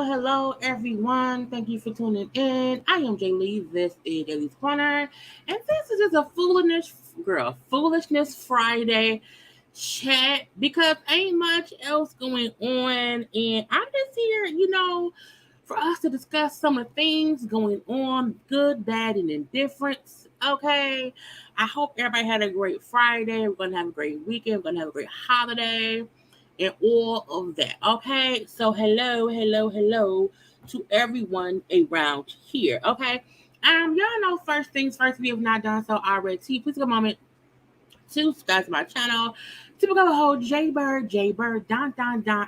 Hello, everyone. Thank you for tuning in. I am Jaylee. This is JayLeesCorner, and this is just a foolishness Friday chat because ain't much else going on, and I'm just here, for us to discuss some of the things going on, good, bad, and indifference. Okay, I hope everybody had a great Friday. We're gonna have a great weekend. We're gonna have a great holiday. And all of that. Okay. So hello to everyone around here. Okay. Y'all know first things first, if you have not done so already, please take a moment to subscribe to my channel. To become a whole JayBird,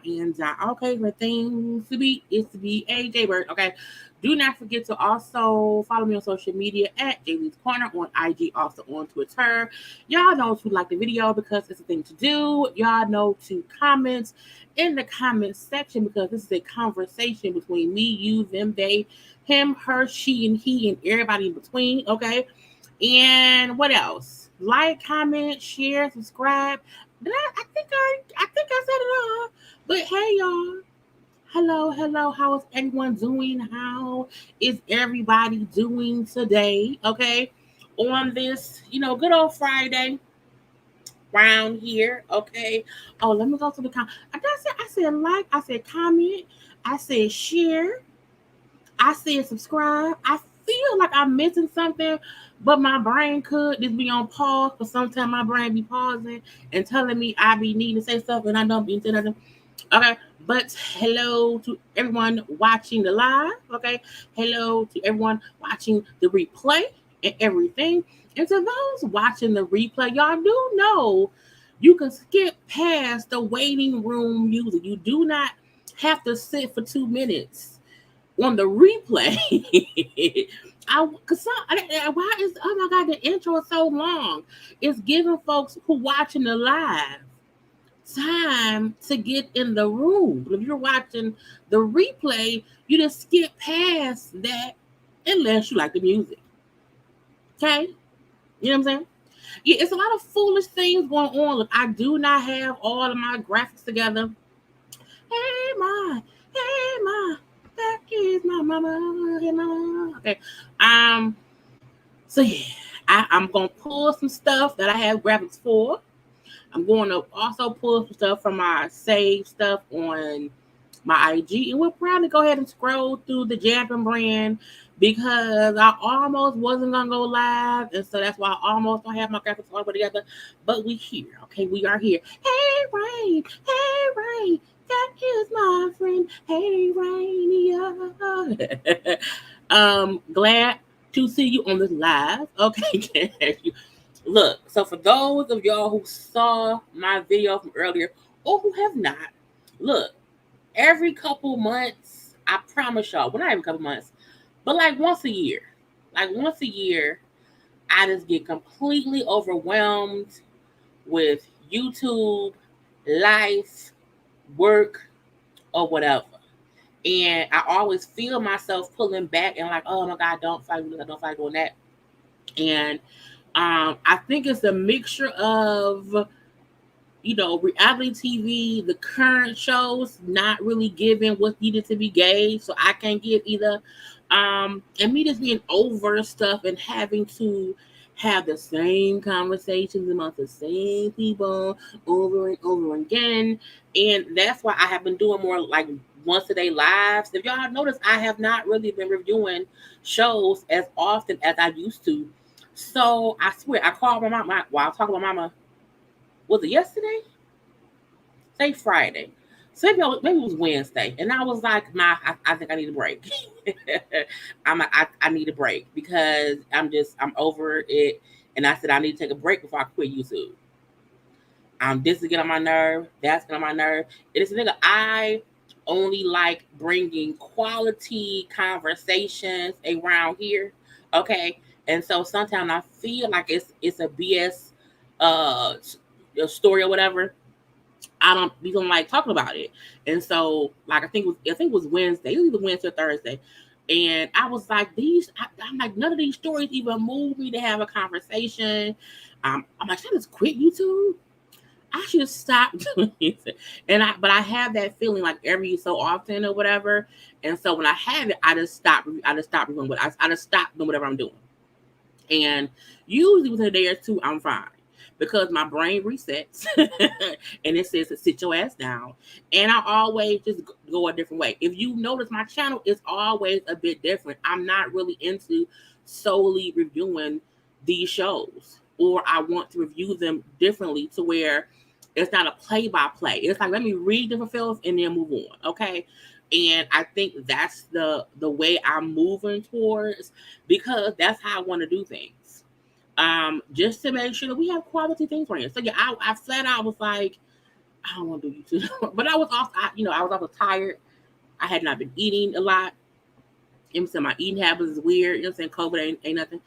and okay, the thing to be is to be a JayBird. Okay. Do not forget to also follow me on social media at JayLeesCorner on IG, also on Twitter. Y'all know to like the video because it's a thing to do. Y'all know to comment in the comment section because this is a conversation between me, you, them, they, him, her, she, and he, and everybody in between. Okay. And what else? Like, comment, share, subscribe. I think I said it all. But hey, y'all. Hello. How is everyone doing? How is everybody doing today? Okay. On this, good old Friday round here. Okay. Oh, let me go to the comment. I said like, I said comment, I said share, I said subscribe. I feel like I'm missing something, but my brain could just be on pause. But sometimes my brain be pausing and telling me I be needing to say stuff and I don't be saying nothing. Okay, but hello to everyone watching the live. Okay, hello to everyone watching the replay and everything. And to those watching the replay, y'all do know you can skip past the waiting room music. You do not have to sit for 2 minutes on the replay. Why is, oh my God, the intro is so long? It's giving folks who watching the live time to get in the room. But if you're watching the replay, you just skip past that unless you like the music. Okay? You know what I'm saying? Yeah, it's a lot of foolish things going on. Look, I do not have all of my graphics together. Hey, ma, that is my mama. Hey, ma. Okay. So yeah, I'm gonna pull some stuff that I have graphics for. I'm going to also pull some stuff from my save stuff on my IG, and we'll probably go ahead and scroll through the Jampin brand because I almost wasn't gonna go live, and so that's why I almost don't have my graphics all together. But we here, okay? We are here. Hey Rain, that is my friend. Hey Rain, glad to see you on this live. Okay, Look, so for those of y'all who saw my video from earlier or who have not, look, every couple months, I promise y'all, well, not every couple months, but like once a year, I just get completely overwhelmed with YouTube, life, work, or whatever. And I always feel myself pulling back and like, oh my God, don't fight doing that, don't fight doing that. And I think it's a mixture of, reality TV, the current shows not really giving what needed to be gave. So I can't give either. And me just being over stuff and having to have the same conversations amongst the same people over and over again. And that's why I have been doing more like once a day lives. If y'all have noticed, I have not really been reviewing shows as often as I used to. So I swear, I called my mom while I was talking to my mama. Was it yesterday? Say Friday. So maybe it was Wednesday. And I was like, I think I need a break. I need a break because I'm over it. And I said, I need to take a break before I quit YouTube. This is getting on my nerve. That's getting on my nerve. And it's a nigga, I only like bringing quality conversations around here. Okay. And so sometimes I feel like it's a BS story or whatever. I don't like talking about it. And so like I think it was Wednesday. It was either Wednesday or Thursday. And I was like, I'm like, none of these stories even move me to have a conversation. I'm like, should I just quit YouTube? I should stop doing it. But I have that feeling like every so often or whatever. And so when I have it, I just stop doing what I just stop doing whatever I'm doing. And usually within a day or two, I'm fine because my brain resets and it says to sit your ass down. And I always just go a different way. If you notice, my channel is always a bit different. I'm not really into solely reviewing these shows, or I want to review them differently to where it's not a play-by-play. It's like, let me read different films and then move on, okay? And I think that's the way I'm moving towards, because that's how I want to do things. Just to make sure that we have quality things for you. So yeah, I flat out was like, I don't want to do YouTube. But I was also tired. I had not been eating a lot. My eating habits is weird. You know what I'm saying? COVID ain't nothing.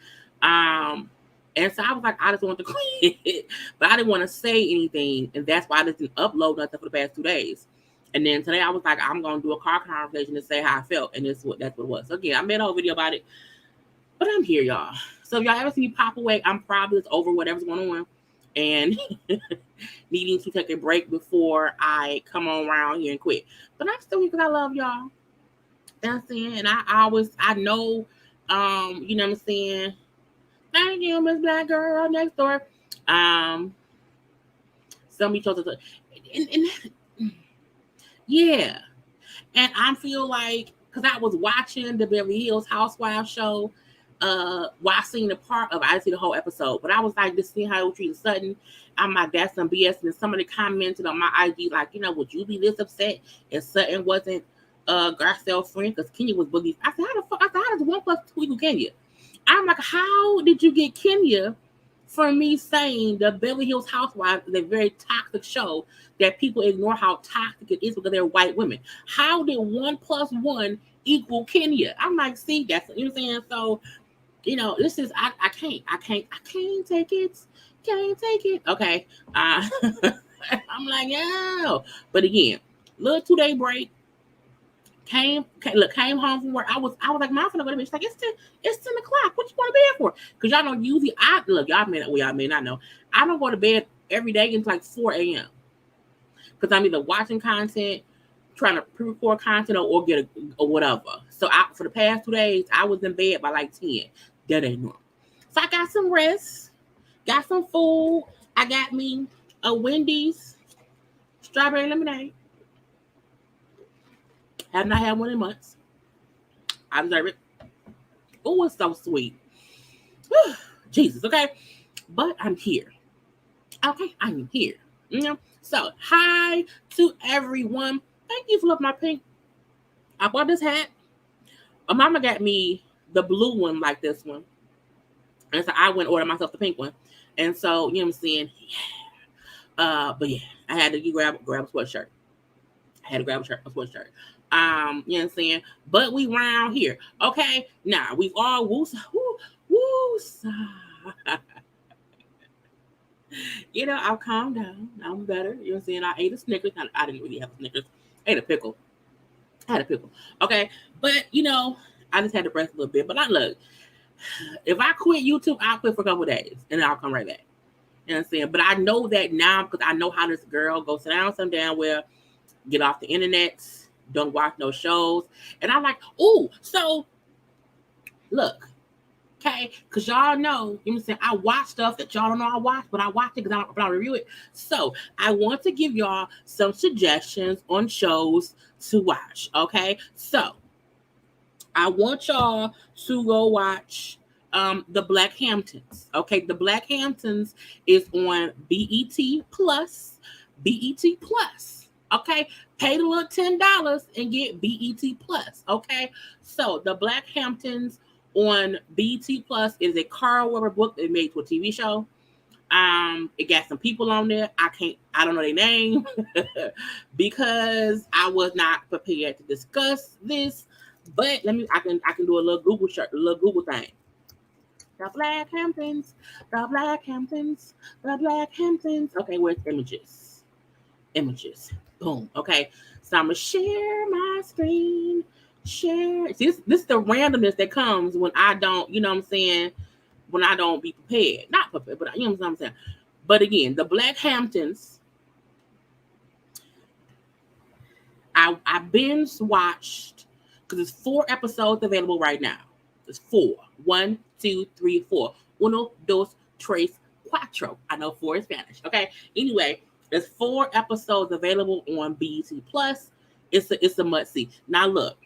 And so I was like, I just want to quit. But I didn't want to say anything. And that's why I just didn't upload nothing for the past 2 days. And then today I was like, I'm going to do a car conversation to say how I felt. And that's what it was. So again, I made a whole video about it. But I'm here, y'all. So if y'all ever see me pop away, I'm probably just over whatever's going on and needing to take a break before I come on around here and quit. But I'm still here because I love y'all. That's it. And I know, you know what I'm saying? Thank you, Miss Black Girl next door. Somebody chose to, and yeah. And I feel like, because I was watching the Beverly Hills Housewives show, while I seen the part of, I didn't see the whole episode, but I was like, just seeing how it was treating Sutton. I'm like, that's some BS. And then somebody commented on my IG, like, would you be this upset if Sutton wasn't Garcelle's friend? Because Kenya was bullied. I said, how does 1 + 2 equal Kenya? I'm like, how did you get Kenya from me saying the Beverly Hills Housewives is a very toxic show that people ignore how toxic it is because they're white women? How did 1 + 1 equal Kenya? I'm like, see, that's, you know what I'm saying? So, this is, I can't take it. Can't take it. Okay. I'm like, no. But again, little 2-day break. Came home from work. I was like, Mom, I'm gonna go to bed. She's like, it's 10 o'clock. What you want to bed for? Because y'all know usually y'all may not know. I don't go to bed every day until like 4 a.m. Because I'm either watching content, trying to pre-record content, or get or whatever. So for the past 2 days, I was in bed by like 10. That ain't normal. So I got some rest, got some food. I got me a Wendy's strawberry lemonade. Have not had one in months. I deserve it. Oh, it's so sweet. Jesus, okay? But I'm here. Okay, I'm here. So, hi to everyone. Thank you for loving my pink. I bought this hat. My mama got me the blue one like this one. And so I went and ordered myself the pink one. And so, you know what I'm saying? But yeah, I had to grab a sweatshirt. I had to grab a sweatshirt. You know what I'm saying? But we round here. Okay. Now we've all you know, I've calmed down. I'm better. You know what I'm saying? I ate a Snickers. I didn't really have a Snickers. I ate a pickle. Okay. But you know, I just had to rest a little bit. But look, if I quit YouTube, I'll quit for a couple of days and then I'll come right back. You know what I'm saying? But I know that now because I know how this girl goes down some damn well, get off the internet, don't watch no shows. And I'm like, ooh, so look, okay, because y'all know, you know what I'm saying, I watch stuff that y'all don't know I watch, but I watch it because I don't review it. So I want to give y'all some suggestions on shows to watch, okay? So I want y'all to go watch the Black Hamptons. Okay, the Black Hamptons is on BET Plus. BET Plus. Okay, pay the little $10 and get BET Plus. Okay, so the Black Hamptons on BET Plus is a Carl Weber book they made to a TV show. It got some people on there. I don't know their name because I was not prepared to discuss this. But I can do a little Google thing. The Black Hamptons, the Black Hamptons, the Black Hamptons. Okay, where's images? Images. Boom. Okay, so I'm gonna share my screen. Share. See, this is the randomness that comes when I don't, you know what I'm saying, when I don't be prepared. Not prepared, but you know what I'm saying. But again, the Black Hamptons, I binge watched because there's 4 episodes available right now. There's 4. 1, 2, 3, 4. Uno, dos, tres, cuatro. I know 4 is Spanish. Okay. Anyway, there's 4 episodes available on BET Plus. It's a must see. Now look,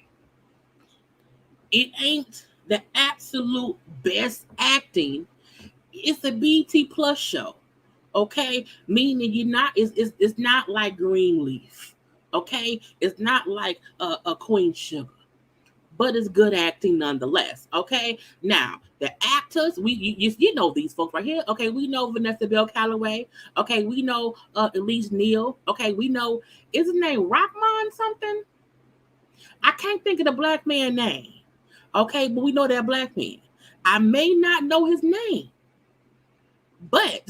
it ain't the absolute best acting. It's a BET Plus show. Okay, meaning it's not like Greenleaf. Okay, it's not like a Queen Sugar, but it's good acting nonetheless. Okay, now the actors, you know these folks right here. Okay, we know Vanessa Bell Calloway. Okay, we know Elise Neal. Okay, we know, is his name Rockman something? I can't think of the black man name. Okay, but we know that black man. I may not know his name, but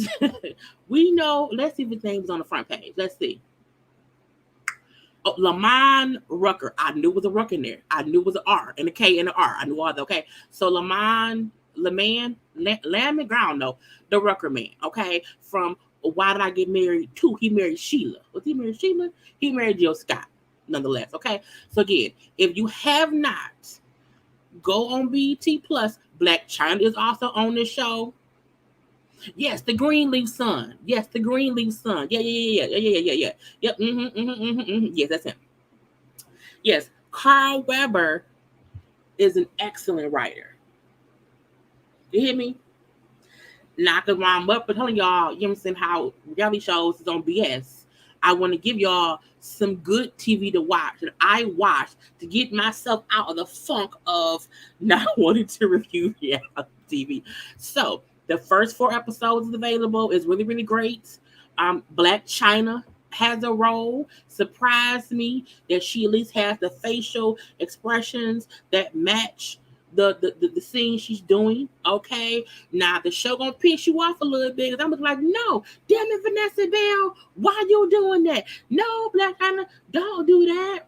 we know. Let's see if his name's on the front page. Let's see. Oh, Lamon Rucker. I knew it was a Rucker in there. I knew it was an R and a K and an R. I knew all that. Okay. So Lamon, I don't know. The Rucker man. Okay. From Why Did I Get Married To? He married Sheila. Was he married Sheila? He married Jill Scott. Nonetheless. Okay. So again, if you have not, go on BET Plus. Black China is also on this show. Yes, the Greenleaf son. Yes, the Greenleaf son. Yeah. Yep. Yes, that's him. Yes, Carl Weber is an excellent writer. You hear me? Not because I'm up for telling y'all, you know what I'm saying, how reality shows is on BS. I want to give y'all some good TV to watch that I watched to get myself out of the funk of not wanting to review reality TV. So, the first 4 episodes is available. It's really, really great. Black China has a role. Surprised me that she at least has the facial expressions that match the scene she's doing. Okay. Now the show gonna piss you off a little bit. I'm like, no, damn it, Vanessa Bell, why you doing that? No, Black China, don't do that.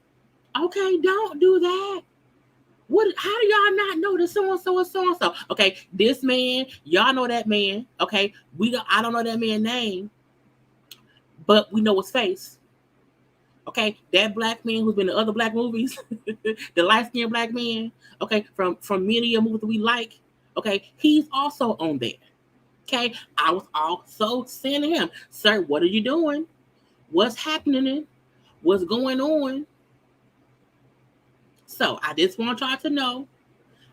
Okay, don't do that. What? How do y'all not know the so and so and so and so? Okay, this man, y'all know that man. Okay, I don't know that man's name, but we know his face. Okay, that black man who's been in other black movies, the light skinned black man. Okay, from many of movies that we like. Okay, he's also on there. Okay, I was also saying to him, sir, what are you doing? What's happening? What's going on? So I just want y'all to know,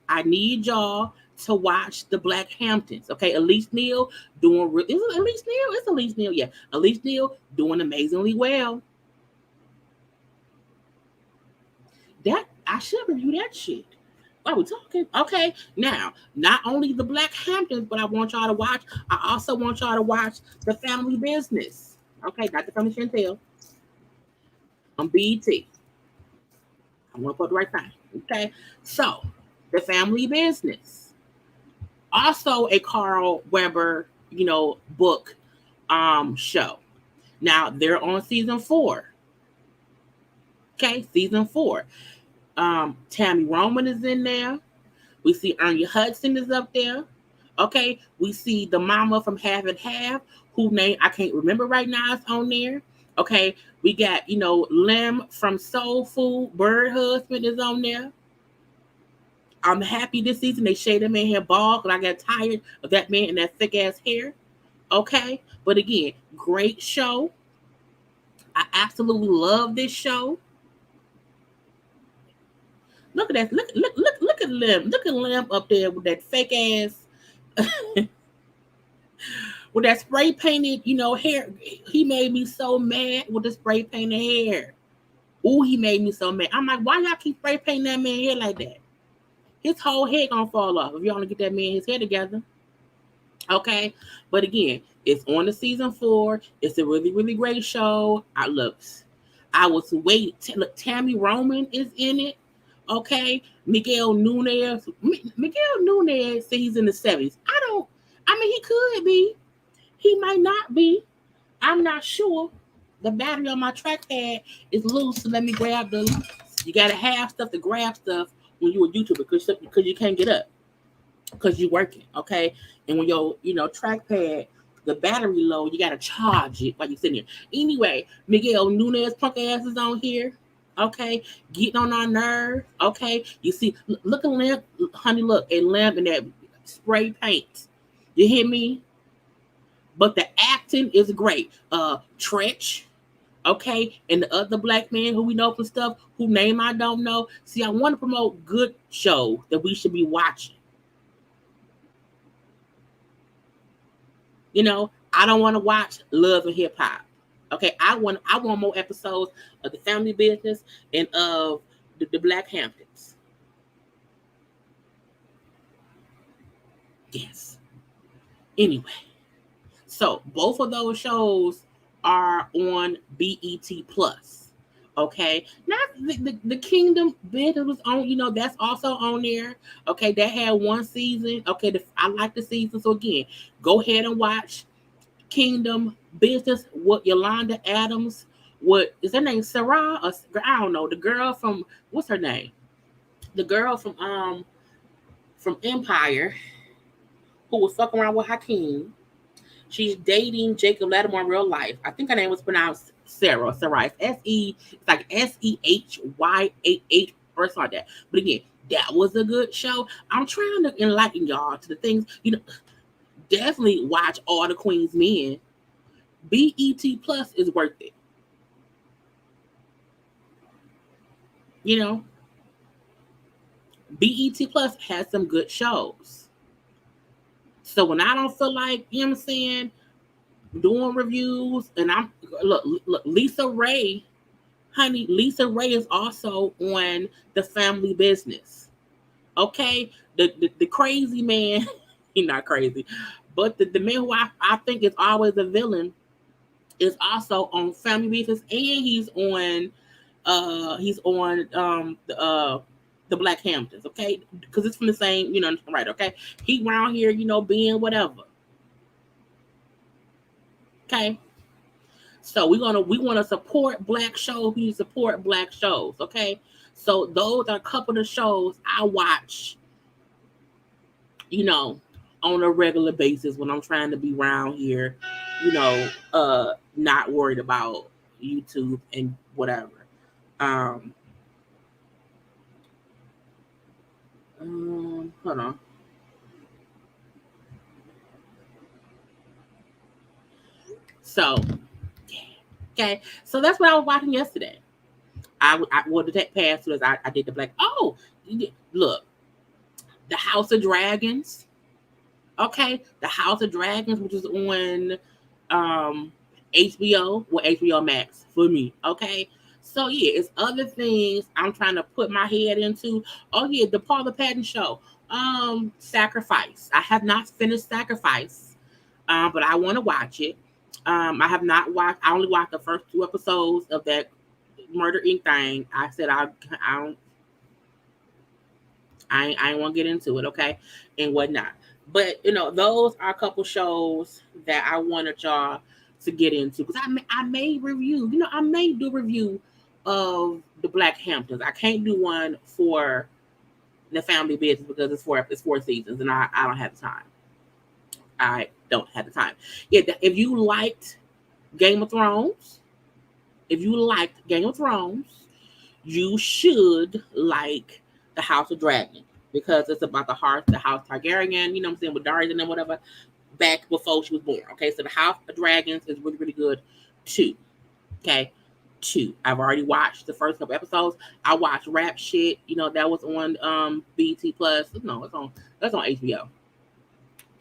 I need y'all to watch the Black Hamptons. Okay, Elise Neal doing. Is it Elise Neal? It's Elise Neal. Yeah, Elise Neal doing amazingly well. That I should review that shit. What we talking? Okay. Now, not only the Black Hamptons, but I want y'all to watch. I also want y'all to watch The Family Business. Okay, not The Family Chantel. On BET. I want to put the right thing. Okay. So, The Family Business. Also a Carl Weber, book show. Now they're on season 4. Okay, season 4. Tammy Roman is in there. We see Ernie Hudson is up there. Okay, we see the mama from Half and Half, who name I can't remember right now, is on there. Okay, we got Lim from Soul Food, Bird Husband is on there. I'm happy this season they shaved him in hair bald because I got tired of that man and that thick ass hair. Okay, but again, great show. I absolutely love this show. Look at that! Look at Lim! Look at Lim up there with that fake ass, with that spray painted, hair. He made me so mad with the spray painted hair. Ooh, he made me so mad. I'm like, why y'all keep spray painting that man hair like that? His whole head gonna fall off if y'all don't get that man his hair together. Okay, but again, it's on the season 4. It's a really, really great show. I was waiting. Look, Tammy Roman is in it. Okay, Miguel Nunez said he's in the 70s. I mean, he could be. He might not be. I'm not sure. The battery on my trackpad is loose, so let me grab the. You gotta have stuff to grab stuff when you're a YouTuber because you can't get up because you're working. Okay, and when your trackpad, the battery low, you gotta charge it while you're sitting here. Anyway, Miguel Nunez punk ass is on here. Okay, getting on our nerves. Okay, you see, look at Lamp, honey, look at Lamp in that spray paint. You hear me? But the acting is great. Tretch, okay, and the other black man who we know from stuff, who name I don't know. See, I want to promote good shows that we should be watching. I don't want to watch Love and Hip Hop. Okay, I want more episodes of The Family Business and of the Black Hamptons. Yes. Anyway, so both of those shows are on BET Plus. Okay, now the Kingdom bit was on. That's also on there. Okay, that had 1 season. Okay, I like the season. So again, go ahead and watch Kingdom Business with Yolanda Adams. What is her name? Sarah? Or, I don't know. The girl from what's her name? The girl from Empire, who was fucking around with Hakeem. She's dating Jacob Lattimore in real life. I think her name was pronounced Sarah. Sarah. It's like SEHYAH or something like that. But again, that was a good show. I'm trying to enlighten y'all to the things. Definitely watch All the Queen's Men. BET Plus is worth it. BET Plus has some good shows. So when I don't feel like, what I'm saying, doing reviews, and look, Lisa Ray, honey, Lisa Ray is also on The Family Business. Okay, the crazy man, he's not crazy, but the man who I think is always a villain is also on Family Business, and he's on the Black Hamptons. Okay, because it's from the same, right? Okay, he around here, being whatever. Okay, so we want to support black shows. We support black shows. Okay, so those are a couple of shows I watch, on a regular basis when I'm trying to be around here, not worried about YouTube and whatever. Hold on. So, okay. So that's what I was watching yesterday. I the that past was I did the black. Oh, look, the House of Dragons. Okay, the House of Dragons, which is on HBO, well HBO Max for me. Okay, So yeah, it's other things I'm trying to put my head into. Oh yeah, the Paula Patton show. Sacrifice. I have not finished Sacrifice, but I want to watch it. I have not watched. I only watched the first 2 episodes of that Murder Inc. thing. I said I don't. I ain't want to get into it, okay, and whatnot. But those are a couple shows that I wanted y'all to get into because I may review. I may do a review of the Black Hamptons. I can't do one for the Family Business because it's four seasons and I don't have the time. I don't have the time. Yeah, if you liked Game of Thrones, you should like the House of Dragon because it's about the House Targaryen, what I'm saying, with Daenerys and then whatever, back before she was born. Okay, so the House of Dragons is really, really good too. Okay, two. I've already watched the first couple episodes. I watched Rap Shit. That was on BT Plus. No, that's on HBO.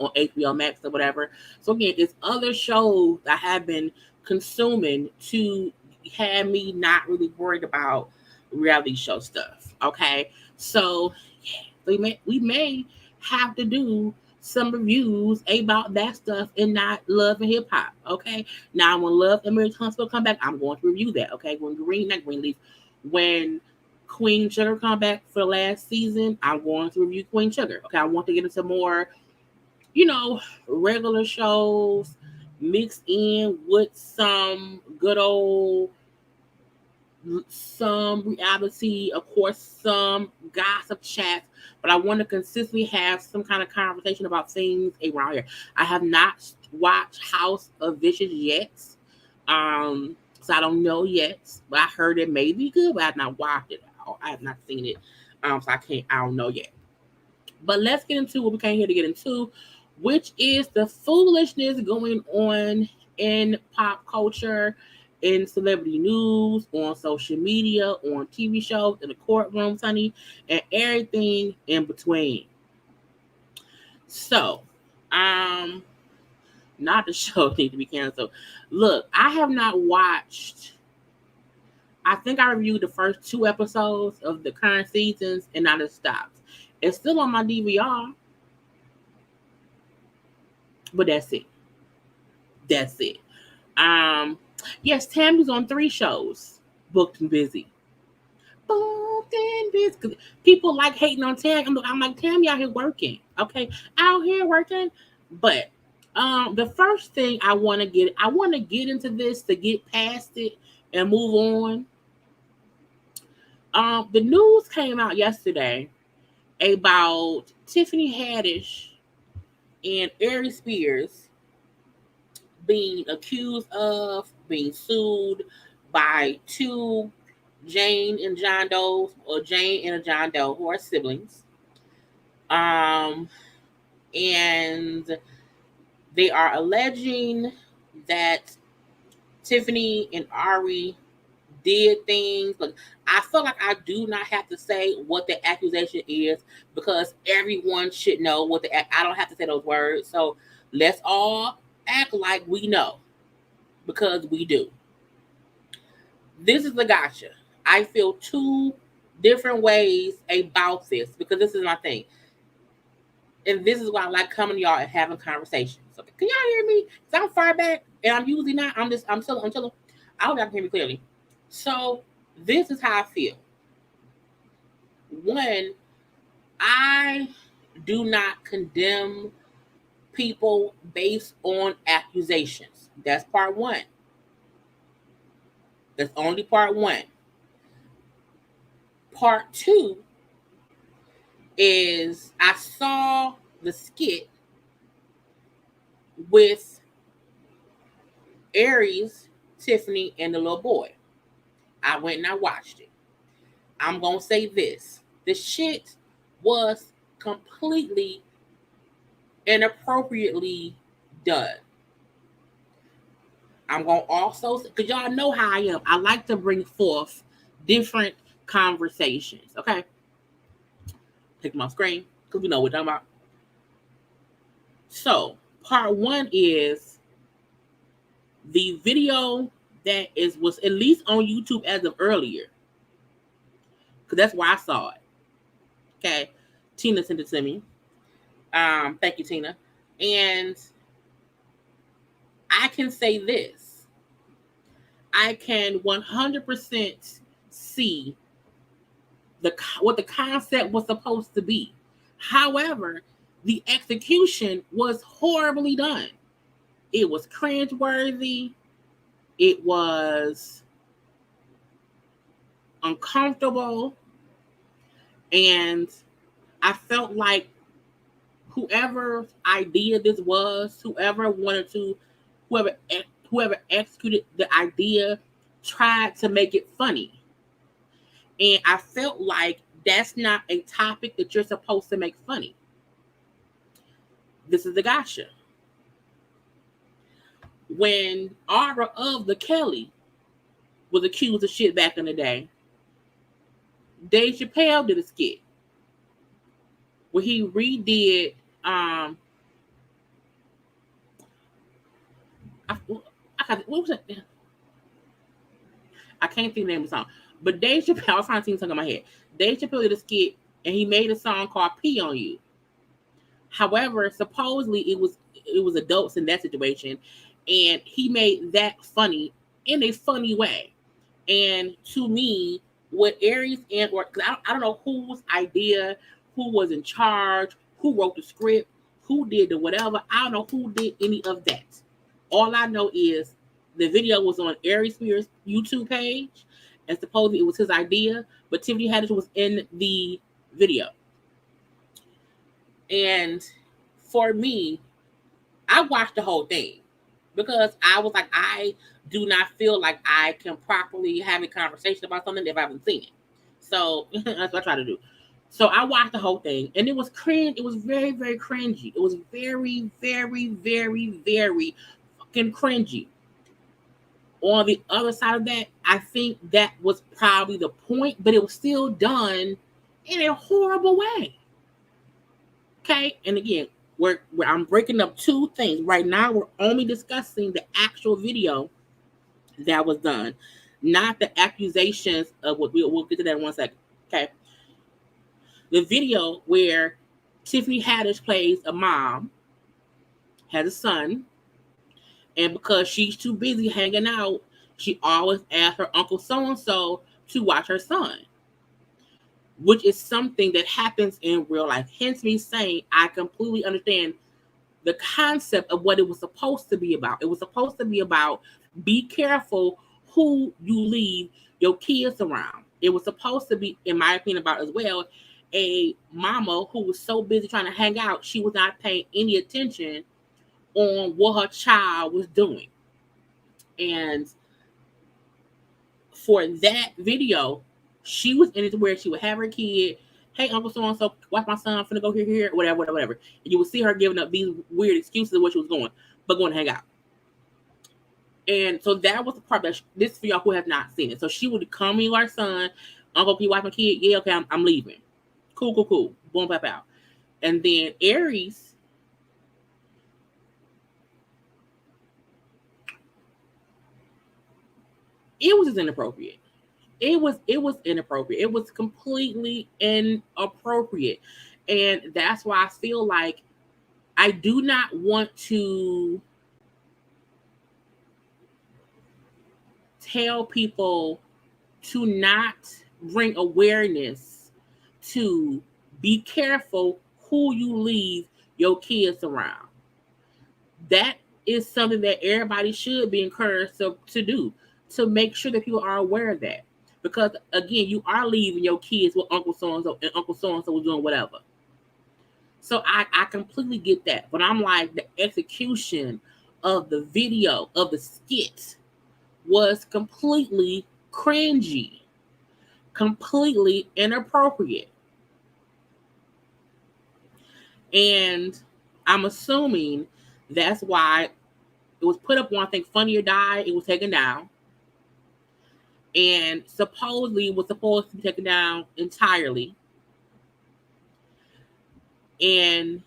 On HBO Max or whatever. So again, it's other shows I have been consuming to have me not really worried about reality show stuff. Okay, so yeah, we may have to do some reviews about that stuff and not Love and Hip Hop. Okay, now when Love and Marriage Huntsville come back, I'm going to review that. Okay, when Queen Sugar come back for the last season, I'm going to review Queen Sugar. Okay, I want to get into more regular shows mixed in with some good old, some reality, of course, some gossip chats, but I want to consistently have some kind of conversation about things around here. I have not watched House of Vicious yet. So I don't know yet, but I heard it may be good, but I have not watched it. I have not seen it. So I don't know yet. But let's get into what we came here to get into, which is the foolishness going on in pop culture, in celebrity news, on social media, on TV shows, in the courtrooms, honey, and everything in between. So, not the show need to be canceled. Look, I have not watched. I think I reviewed the first 2 episodes of the current seasons, and I just stopped. It's still on my DVR. But that's it. Yes, Tammy's on 3 shows. Booked and busy. Booked and busy. People like hating on Tammy. I'm like, Tammy out here working. Okay. Out here working. But the first thing I want to get into this to get past it and move on. The news came out yesterday about Tiffany Haddish and Aries Spears being accused of being sued by 2 Jane and John Does, or Jane and a John Doe, who are siblings. And they are alleging that Tiffany and Ari did things. But I feel like I do not have to say what the accusation is because everyone should know what I don't have to say those words. So let's all act like we know because we do. This is the gotcha. I feel 2 different ways about this because this is my thing. And this is why I like coming to y'all and having conversations. So can y'all hear me? Because I'm far back and I'm usually not. I'm telling. I hope y'all can hear me clearly. So this is how I feel. 1, I do not condemn people based on accusations. That's part 1. That's only part 1. Part 2 is I saw the skit with Aries, Tiffany, and the little boy. I went and I watched it. I'm going to say this. The shit was completely inappropriately done. I'm going to also, because y'all know how I am. I like to bring forth different conversations. Okay? Take my screen, because we know what we're talking about. So, part 1 is the video that was at least on YouTube as of earlier. Because that's where I saw it. Okay. Tina sent it to me. Thank you, Tina. And I can say this. I can 100% see what the concept was supposed to be. However, the execution was horribly done. It was cringeworthy. It was uncomfortable. And I felt like whoever idea this was, whoever executed the idea tried to make it funny. And I felt like that's not a topic that you're supposed to make funny. This is the gotcha. When Aura of the Kelly was accused of shit back in the day, Dave Chappelle did a skit where he redid what was it? I can't think of the name of the song. But Dave Chappelle, I was trying to sing something in my head. Dave Chappelle did a skit and he made a song called Pee on You. However, supposedly it was adults in that situation, and he made that funny in a funny way. And to me, what Aries I don't know whose idea, who was in charge, who wrote the script, who did the whatever. I don't know who did any of that. All I know is the video was on Aries Spears' YouTube page, and supposedly it was his idea, but Tiffany Haddish was in the video. And for me, I watched the whole thing because I was like, I do not feel like I can properly have a conversation about something if I haven't seen it. So that's what I try to do. So I watched the whole thing, and it was cringe. It was very, very cringy. It was very, very, very, very fucking cringy. On the other side of that, I think that was probably the point, but it was still done in a horrible way. Okay, and again, I'm breaking up two things. Right now, we're only discussing the actual video that was done, not the accusations of what we'll get to that in 1 second. Okay, the video where Tiffany Haddish plays a mom, has a son, and because she's too busy hanging out, she always asks her uncle so-and-so to watch her son, which is something that happens in real life. Hence me saying I completely understand the concept of what it was supposed to be about. It was supposed to be about be careful who you leave your kids around. It was supposed to be, in my opinion, about as well, a mama who was so busy trying to hang out, she was not paying any attention on what her child was doing. And for that video, she was in it where she would have her kid, hey, Uncle so-and-so, watch my son, I'm finna go here, whatever. And you would see her giving up these weird excuses of where she was going, but going to hang out. And so that was the part that this for y'all who have not seen it. So she would come to our son, Uncle, can you watch my kid? Yeah, okay, I'm leaving. Cool. Boom, pop out. And then Aries, it was just inappropriate. It was inappropriate. It was completely inappropriate. And that's why I feel like I do not want to tell people to not bring awareness to be careful who you leave your kids around. That is something that everybody should be encouraged to do, to make sure that people are aware of that. Because again, you are leaving your kids with Uncle so-and-so, and Uncle so-and-so was doing whatever. So I completely get that. But I'm like, the execution of the video, of the skit, was completely cringy, completely inappropriate. And I'm assuming that's why it was put up on, I think, Funny or Die. It was taken down. And supposedly it was supposed to be taken down entirely. And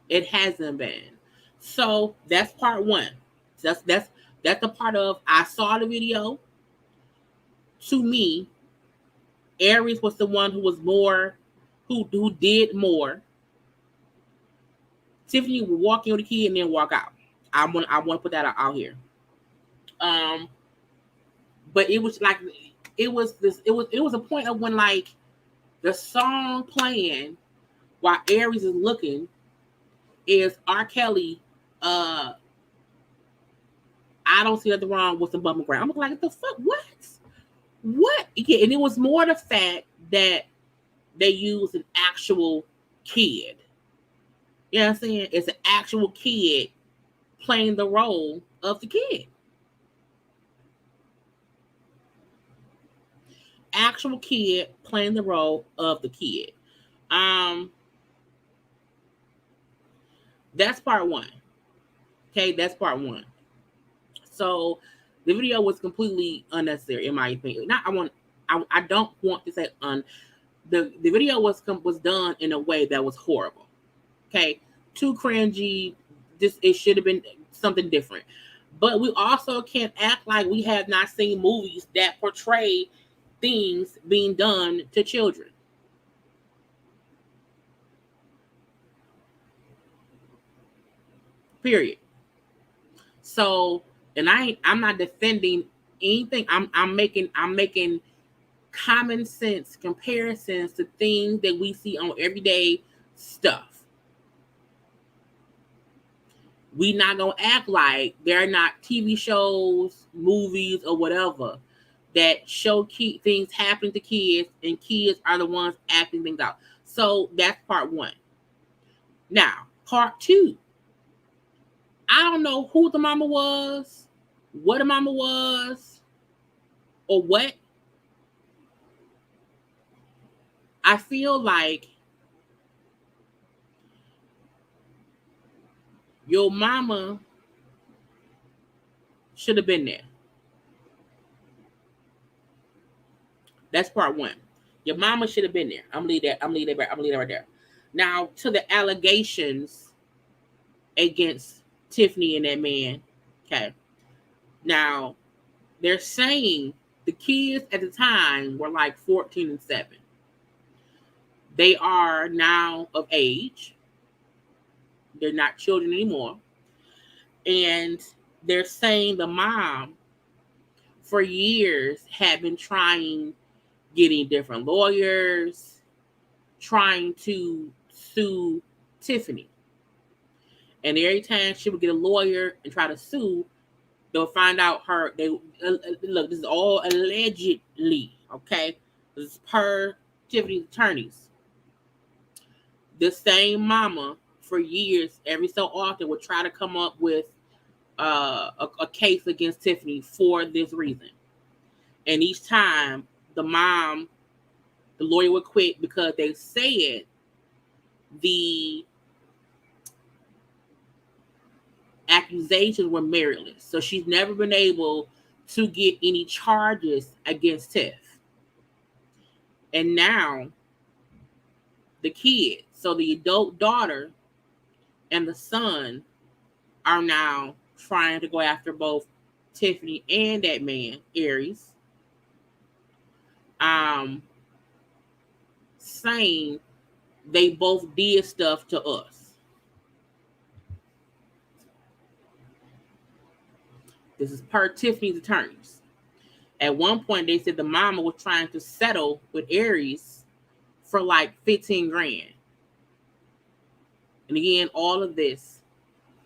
it hasn't been. So that's part one. That's That's the part of I saw the video. To me, Aries was the one who was more, who did more. Tiffany would walk in with the kid and then walk out. I want to put that out here. But it was like it was a point of when like the song playing while Aries is looking is R. Kelly. I don't see nothing wrong with some bump ground. I'm like, what the fuck? What? Yeah, and it was more the fact that they used an actual kid. You know what I'm saying? It's an actual kid playing the role of the kid. Actual kid playing the role of the kid. That's part one. Okay, that's part one. So the video was completely unnecessary in my opinion. I don't want to say the video was done in a way that was horrible. Okay, too cringy. It should have been something different. But we also can't act like we have not seen movies that portray things being done to children. Period. So, and I'm not defending anything. I'm making common sense comparisons to things that we see on everyday stuff. We not gonna act like there are not TV shows, movies, or whatever that show things happening to kids, and kids are the ones acting things out. So that's part one. Now, part two. I don't know who the mama was, what the mama was, or what. I feel like your mama should have been there. That's part one. Your mama should have been there. I'm gonna leave that right there. Now to the allegations against Tiffany and that man. Okay. Now they're saying the kids at the time were like 14 and 7. They are now of age. They're not children anymore. And they're saying the mom for years had been getting different lawyers, trying to sue Tiffany. And every time she would get a lawyer and try to sue, they'll find out look, this is all allegedly, okay? This is per Tiffany's attorneys. The same mama for years, every so often, would try to come up with a case against Tiffany for this reason. And each time the lawyer would quit because they said the accusations were meritless. So she's never been able to get any charges against Tiff. And now the kids, so the adult daughter and the son, are now trying to go after both Tiffany and that man, Aries. Saying they both did stuff to us. This is per Tiffany's attorneys. At one point, they said the mama was trying to settle with Aries for like 15 grand. And again, all of this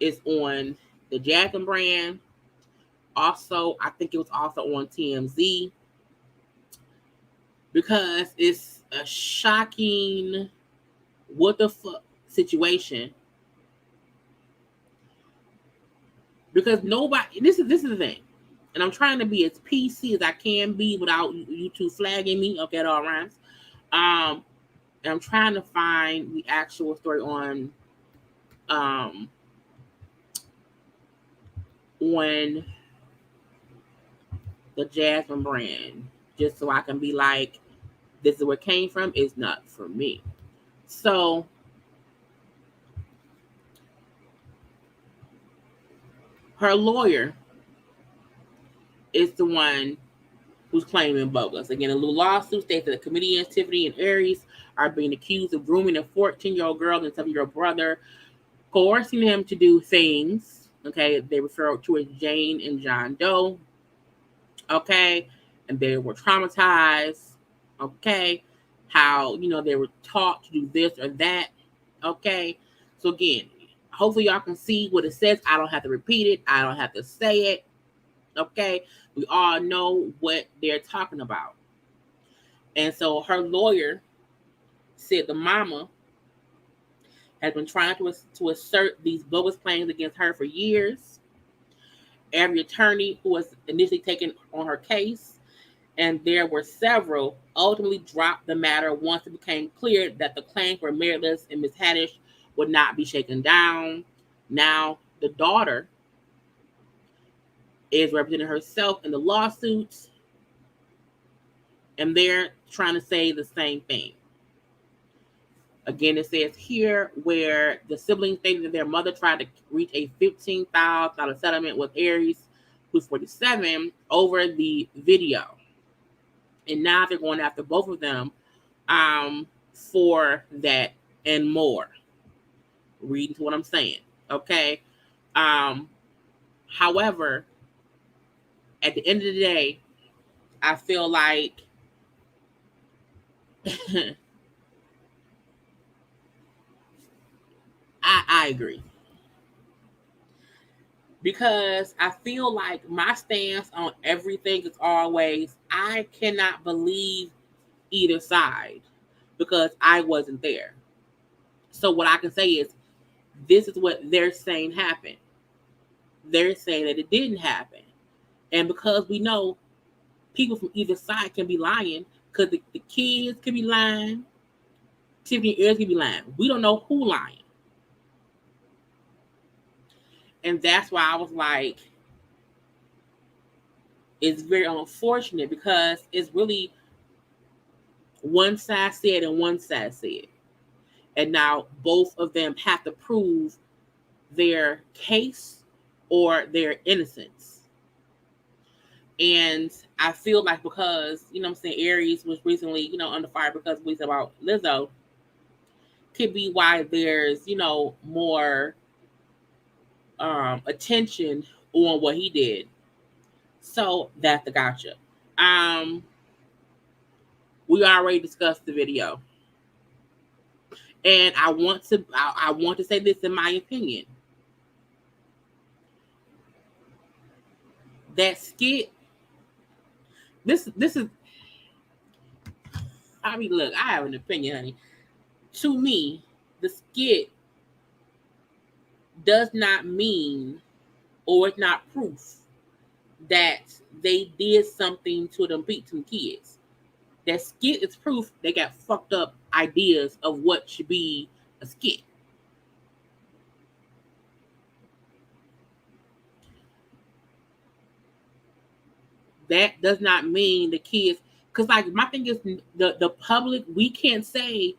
is on the Jackson brand. Also, I think it was also on TMZ. Because it's a shocking what the fuck situation. Because nobody, this is the thing. And I'm trying to be as PC as I can be without you two flagging me. Okay, at all rhymes. And I'm trying to find the actual story on the Jasmine brand, just so I can be like, this is where it came from. It's not for me. So her lawyer is the one who's claiming bogus. Again, a little lawsuit states that the comedians Tiffany and Aries are being accused of grooming a 14-year-old girl and 7-year-old brother, coercing him to do things. Okay, they refer to as Jane and John Doe. Okay, and they were traumatized. Okay, how they were taught to do this or that. Okay, so again, hopefully y'all can see what it says. I don't have to repeat it. I don't have to say it. Okay, we all know what they're talking about. And so her lawyer said the mama has been trying to assert these bogus claims against her for years. Every attorney who was initially taken on her case, and there were several, ultimately dropped the matter once it became clear that the claims were meritless and Ms. Haddish would not be shaken down. Now, the daughter is representing herself in the lawsuits, and they're trying to say the same thing. Again, it says here where the siblings stated that their mother tried to reach a $15,000 settlement with Aries, who's 47, over the video. And now they're going after both of them for that and more. Read into what I'm saying, okay? However, at the end of the day, I feel like I agree. Because I feel like my stance on everything is always, I cannot believe either side because I wasn't there. So what I can say is, this is what they're saying happened. They're saying that it didn't happen. And because we know people from either side can be lying, because the kids can be lying, Tiffany and Aries can be lying. We don't know who lying. And that's why I was like, it's very unfortunate because it's really one side said and one side said. And now both of them have to prove their case or their innocence. And I feel like because, I'm saying, Aries was recently, under fire because we said about Lizzo, could be why there's, more attention on what he did. So that's the gotcha. We already discussed the video. And I want to say this in my opinion. That skit, this is, I mean, look, I have an opinion, honey. To me, the skit does not mean, or it's not proof that they did something to them kids. That skit is proof they got fucked up ideas of what should be a skit. That does not mean the kids, because like my thing is the public, we can't say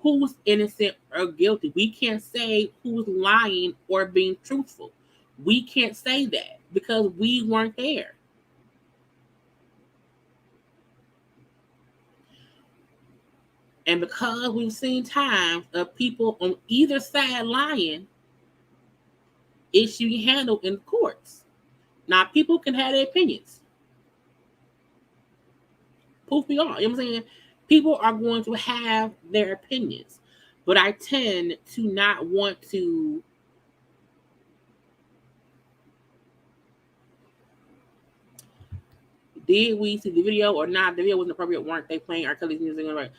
who's innocent or guilty. We can't say who's lying or being truthful. We can't say that because we weren't there. And because we've seen times of people on either side lying, it should be handled in courts. Now, people can have their opinions. Proof me on. You know what I'm saying? People are going to have their opinions. But I tend to not want to did we see the video or not? The video wasn't appropriate. Weren't they playing R. Kelly's music?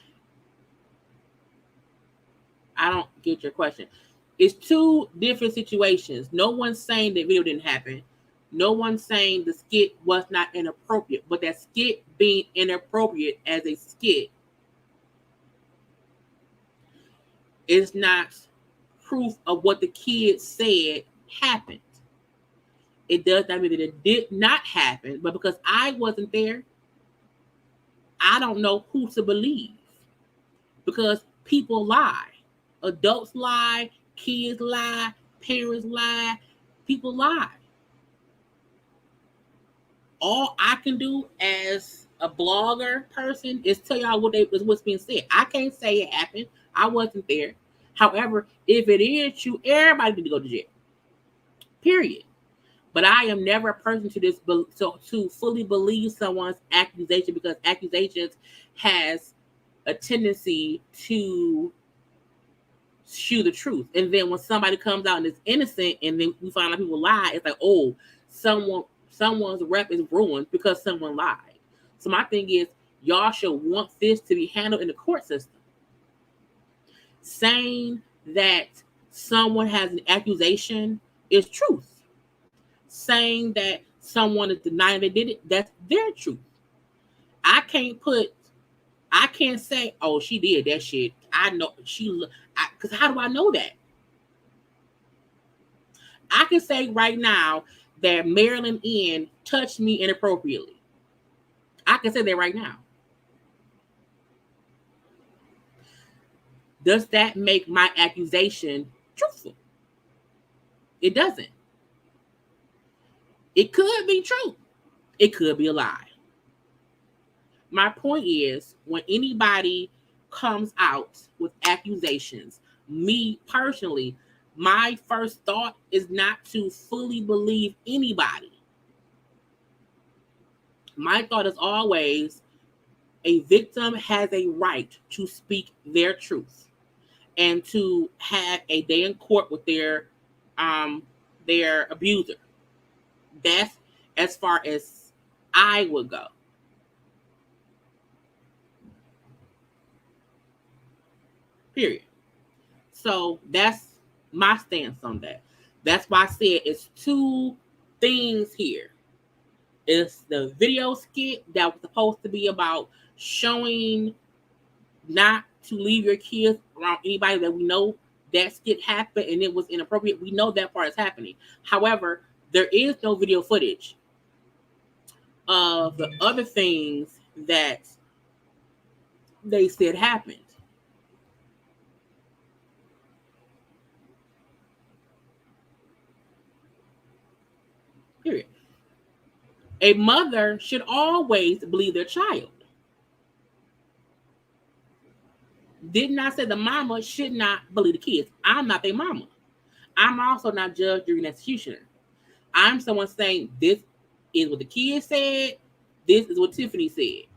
I don't get your question. It's two different situations. No one's saying the video didn't happen. No one's saying the skit was not inappropriate. But that skit being inappropriate as a skit is not proof of what the kids said happened. It does not mean that it did not happen, but because I wasn't there, I don't know who to believe. Because people lie. Adults lie, kids lie, parents lie, people lie. All I can do as a blogger person is tell y'all what's being said. I can't say it happened. I wasn't there. However, if it is true, everybody need to go to jail. Period. But I am never a person to fully believe someone's accusation, because accusations has a tendency to shew the truth. And then when somebody comes out and is innocent, and then we find out people lie, it's like, oh, someone's rep is ruined because someone lied. So my thing is, y'all should want this to be handled in the court system. Saying that someone has an accusation is truth. Saying that someone is denying they did it, that's their truth. I can't say, oh, she did that shit. I know because how do I know that? I can say right now that Marilyn N touched me inappropriately. I can say that right now. Does that make my accusation truthful? It doesn't. It could be true. It could be a lie. My point is, when anybody comes out with accusations, me personally, my first thought is not to fully believe anybody. My thought is always, a victim has a right to speak their truth and to have a day in court with their abuser. That's as far as I would go. Period. So that's my stance on that. That's why I said it's two things here. It's the video skit that was supposed to be about showing not to leave your kids around anybody that we know. That skit happened and it was inappropriate. We know that part is happening. However, there is no video footage of the other things that they said happened. Period. A mother should always believe their child. Didn't I say the mama should not believe the kids? I'm not their mama. I'm also not judge, jury, and executioner. I'm someone saying this is what the kids said. This is what Tiffany said.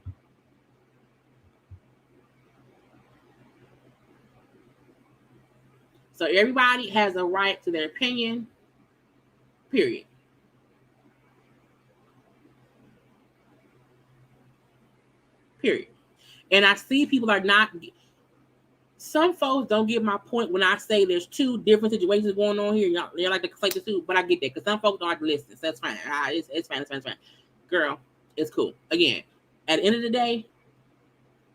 So everybody has a right to their opinion. Period. Period. And I see people are not. Some folks don't get my point when I say there's two different situations going on here. Y'all like to conflate the two, but I get that because some folks don't like to listen. So that's fine. It's fine. It's fine. Girl, it's cool. Again, at the end of the day,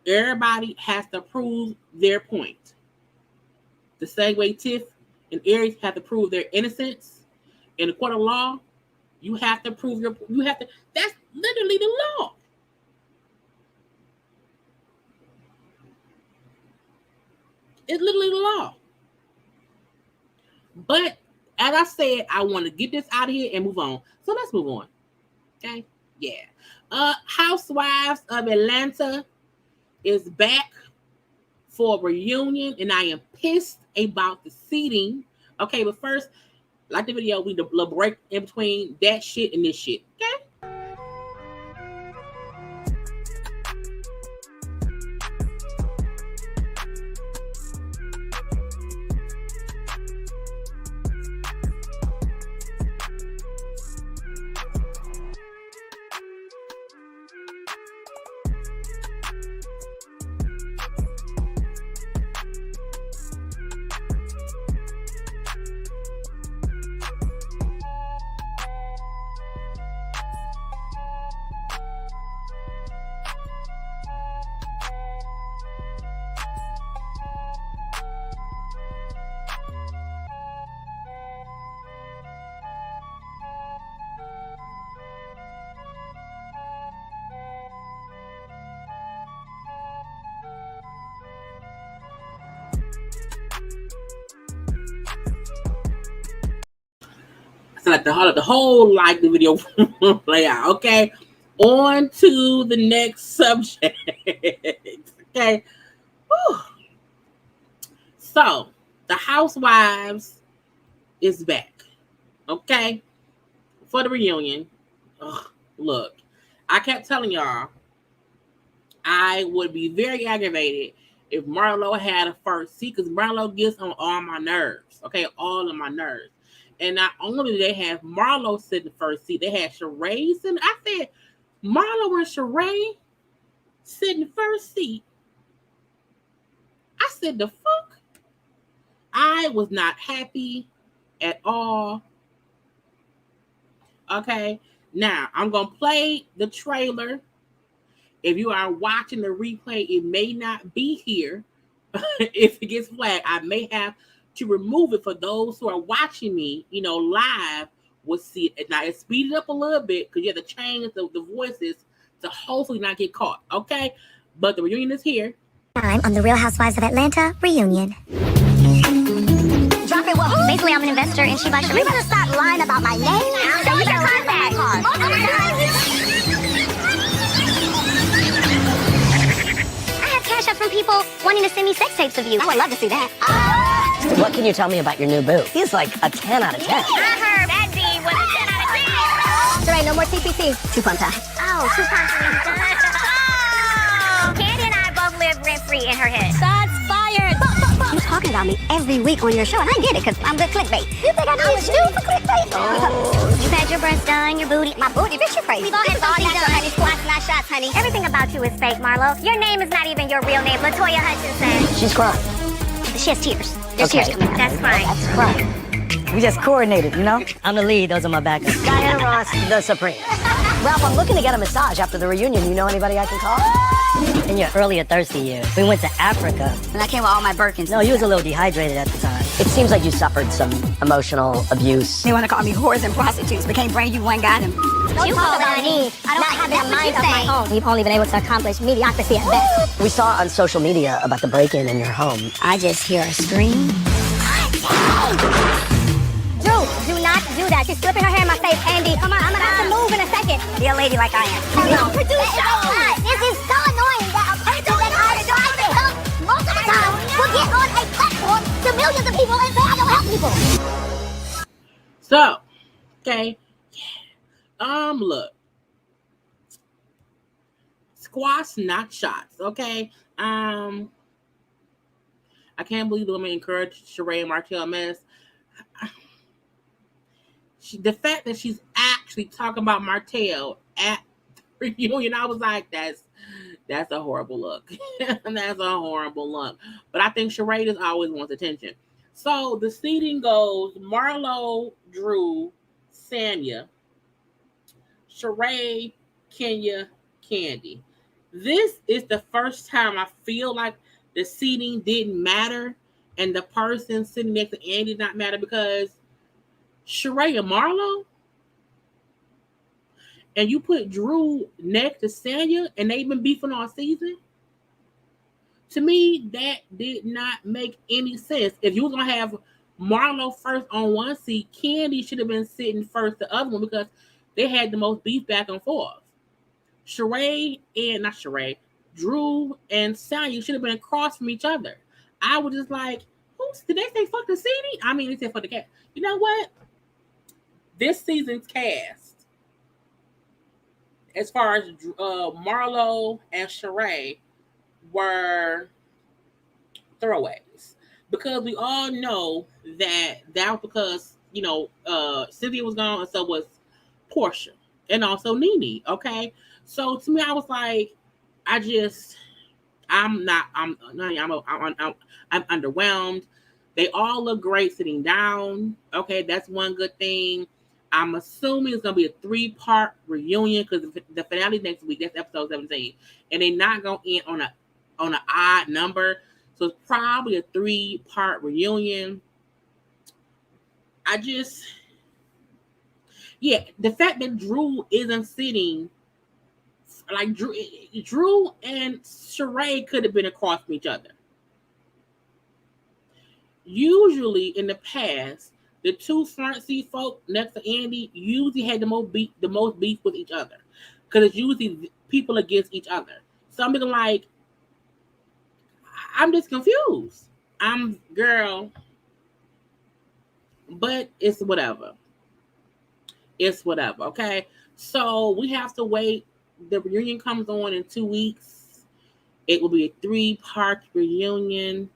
everybody has to prove their point. The same way Tiff and Aries have to prove their innocence in the court of law. You have to prove that's literally the law. It's literally the law. But as I said, I want to get this out of here and move on. So let's move on. Okay? Yeah. Housewives of Atlanta is back for a reunion, and I am pissed about the seating. Okay, but first, like the video, we do a break in between that shit and this shit. Okay? So like the whole like the video play out. Okay, on to the next subject. Okay, whew. So the Housewives is back. Okay, for the reunion. Ugh, look, I kept telling y'all I would be very aggravated if Marlo had a first seat because Marlo gets on all my nerves. Okay, all of my nerves. And not only did they have Marlo sit in the first seat, they had Sheree sitting. I said, Marlo and Sheree sit in the first seat. I said, the fuck? I was not happy at all. Okay, now I'm going to play the trailer. If you are watching the replay, it may not be here. If it gets flagged, I may have to remove it for those who are watching me, live will see it. Now, it's speeded up a little bit because you have to change the voices to hopefully not get caught, okay? But the reunion is here. I'm on the Real Housewives of Atlanta reunion. Drop it, well, basically I'm an investor and she buys. You better stop lying about my name. Show me your card back. CashApp from people wanting to send me sex tapes of you. I would love to see that. What can you tell me about your new boo? He's like a 10 out of 10. I heard that D was a 10 out of 10. Sheree, no more TPC. 2 pump time. Oh, 2 pump time. Candy and I both live rent-free in her head. Shots fired. You're talking about me every week on your show, and I get it, because I'm good clickbait. You think I use you for clickbait? Oh. You've had your breasts done, your booty. My booty? Bitch, you're crazy. We've all had body done, honey. Squats, not shots, honey. Everything about you is fake, Marlo. Your name is not even your real name. LaToya Hutchinson. She's crying. She has tears. There's tears coming out. That's fine. That's crying. We just coordinated, I'm the lead. Those are my backups. Diana Ross, the Supreme. Ralph, I'm looking to get a massage after the reunion. You know anybody I can call? In your earlier thirsty years, we went to Africa. And I came with all my Birkins. No, you was a little dehydrated at the time. It seems like you suffered some emotional abuse. They want to call me whores and prostitutes, but can't bring you one guy. You talk about me not having a mind of my own. You've only been able to accomplish mediocrity at best. We saw on social media about the break-in in your home. I just hear a scream. Drew, do not do that. She's flipping her hair in my face. Andy, come on, I'm about to move in a second. Be a lady like I am. No, produce shows. This is so annoying that a person that I try to help most of the time will get on a platform to millions of people and say I don't help people. So, okay. Look. Squash, not shots, okay? I can't believe the woman encouraged Sheree and Martell mess. The fact that she's actually talking about Martell at the reunion, I was like, that's a horrible look. That's a horrible look. But I think Sheree just always wants attention. So the seating goes Marlo, Drew, Sanya, Sheree, Kenya, Candy. This is the first time I feel like the seating didn't matter and the person sitting next to Andy did not matter because Sheree and Marlo, and you put Drew next to Sanya and they've been beefing all season. To me, that did not make any sense. If you was gonna have Marlo first on one seat, Candy should have been sitting first the other one because they had the most beef back and forth. Drew and Sanya should have been across from each other. I was just like, did they say fuck the seating? I mean, they said fuck the cast. You know what? This season's cast, as far as Marlo and Sheree, were throwaways. Because we all know that was because, Cynthia was gone and so was Portia. And also Nene, okay? So to me, I was like, I'm underwhelmed. They all look great sitting down. Okay, that's one good thing. I'm assuming it's gonna be a 3-part reunion because the finale next week. That's episode 17, and they're not gonna end on an odd number, so it's probably a 3-part reunion. The fact that Drew isn't sitting. Like Drew and Sheree could have been across from each other. Usually in the past, The two front seat folk next to Andy usually had the most beef with each other, because it's usually people against each other. So I'm looking like, I'm just confused. Girl, but it's whatever. It's whatever. Okay, so we have to wait. The reunion comes on in 2 weeks. It will be a 3-part reunion.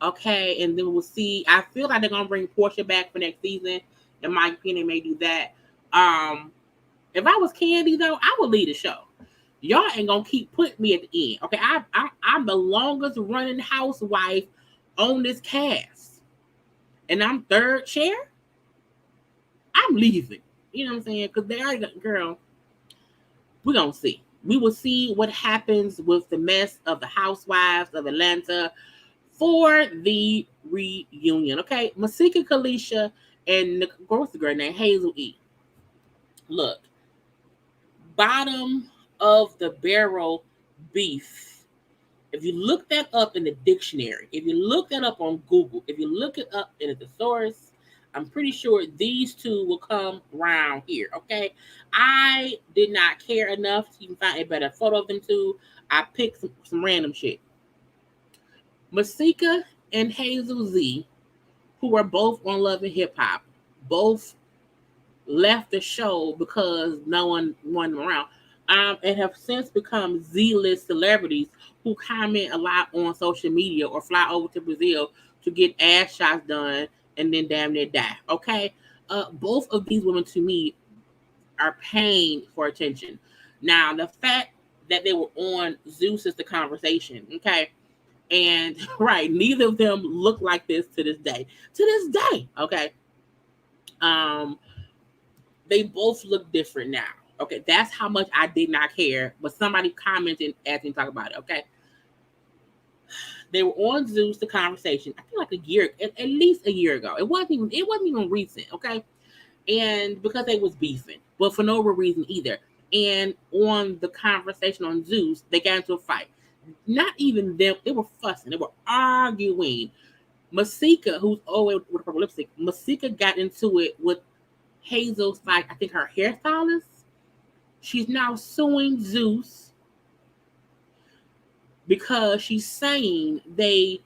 Okay, and then we'll see. I feel like they're gonna bring Portia back for next season. In my opinion, they may do that. If I was Candy though, I would lead the show. Y'all ain't gonna keep putting me at the end. Okay, I'm the longest running housewife on this cast, and I'm third chair. I'm leaving. You know what I'm saying? Because they are, girl. We're gonna see. We will see what happens with the mess of the Housewives of Atlanta for the reunion. Okay, Masika Kalisha and what's the girl named Hazel E. Look, bottom of the barrel beef. If you look that up in the dictionary, if you look that up on Google, if you look it up in a thesaurus, I'm pretty sure these two will come around here. Okay, I did not care enough to even find a better photo of them two. I picked some random shit. Masika and Hazel Z, who were both on Love and Hip Hop, both left the show because no one wanted them around, and have since become Z-list celebrities who comment a lot on social media or fly over to Brazil to get ass shots done and then damn near die. Okay, both of these women to me are paying for attention. Now, the fact that they were on Zeus is the conversation. Okay. And right, neither of them look like this to this day. To this day, okay. They both look different now. Okay, that's how much I did not care. But somebody commented as we talk about it. Okay, they were on Zeus, the conversation. I think like a year, at least a year ago. It wasn't even recent. Okay, and because they was beefing, but for no real reason either. And on the conversation on Zeus, they got into a fight. Not even them. They were fussing. They were arguing. Masika, who's always with purple lipstick, Masika got into it with Hazel's, like, I think her hairstylist. She's now suing Zeus because she's saying they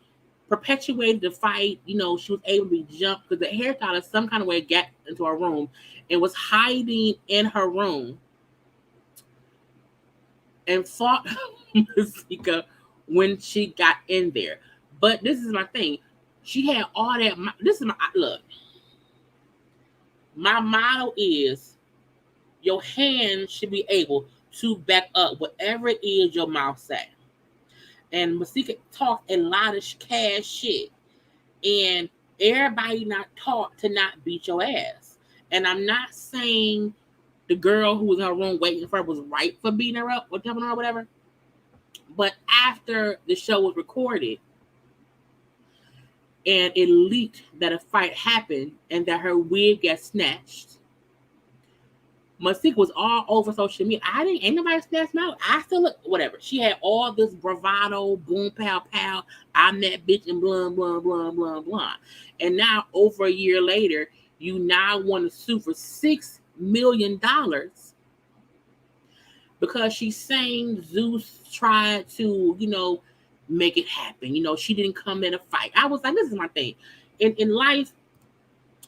perpetuated the fight. You know, she was able to be jumped because the hairstylist some kind of way got into her room and was hiding in her room and fought Masika when she got in there. But this is my thing. She had all that. This is my look. My motto is your hands should be able to back up whatever it is your mouth say. And Masika talked a lot of cash shit. And everybody not taught to not beat your ass. And I'm not saying the girl who was in her room waiting for her was right for beating her up or telling her or whatever. But after the show was recorded and it leaked that a fight happened and that her wig got snatched, Masika was all over social media. Ain't nobody snatched me out. I still look, whatever. She had all this bravado, boom, pow, pow. I'm that bitch and blah, blah, blah, blah, blah. And now, over a year later, you now want to sue for $6 million because she's saying Zeus tried to, make it happen. She didn't come in a fight. I was like, this is my thing. In life,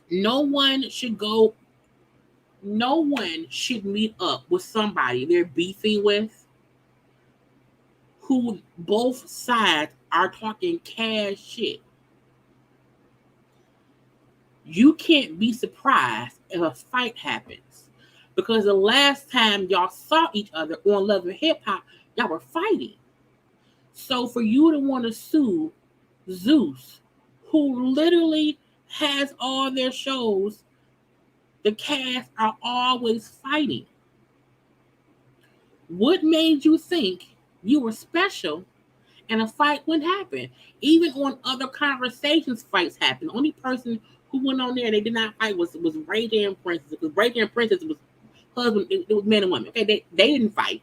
no one should meet up with somebody they're beefing with who both sides are talking cash shit. You can't be surprised if a fight happens because the last time y'all saw each other on Love and Hip Hop, y'all were fighting. So for you to want to sue Zeus, who literally has all their shows, the cast are always fighting. What made you think you were special and a fight wouldn't happen? Even on other conversations, fights happen. The only person who went on there and they did not fight was Ray J and Princess. Because Ray J and Princess was husband, it was men and women. Okay, they didn't fight.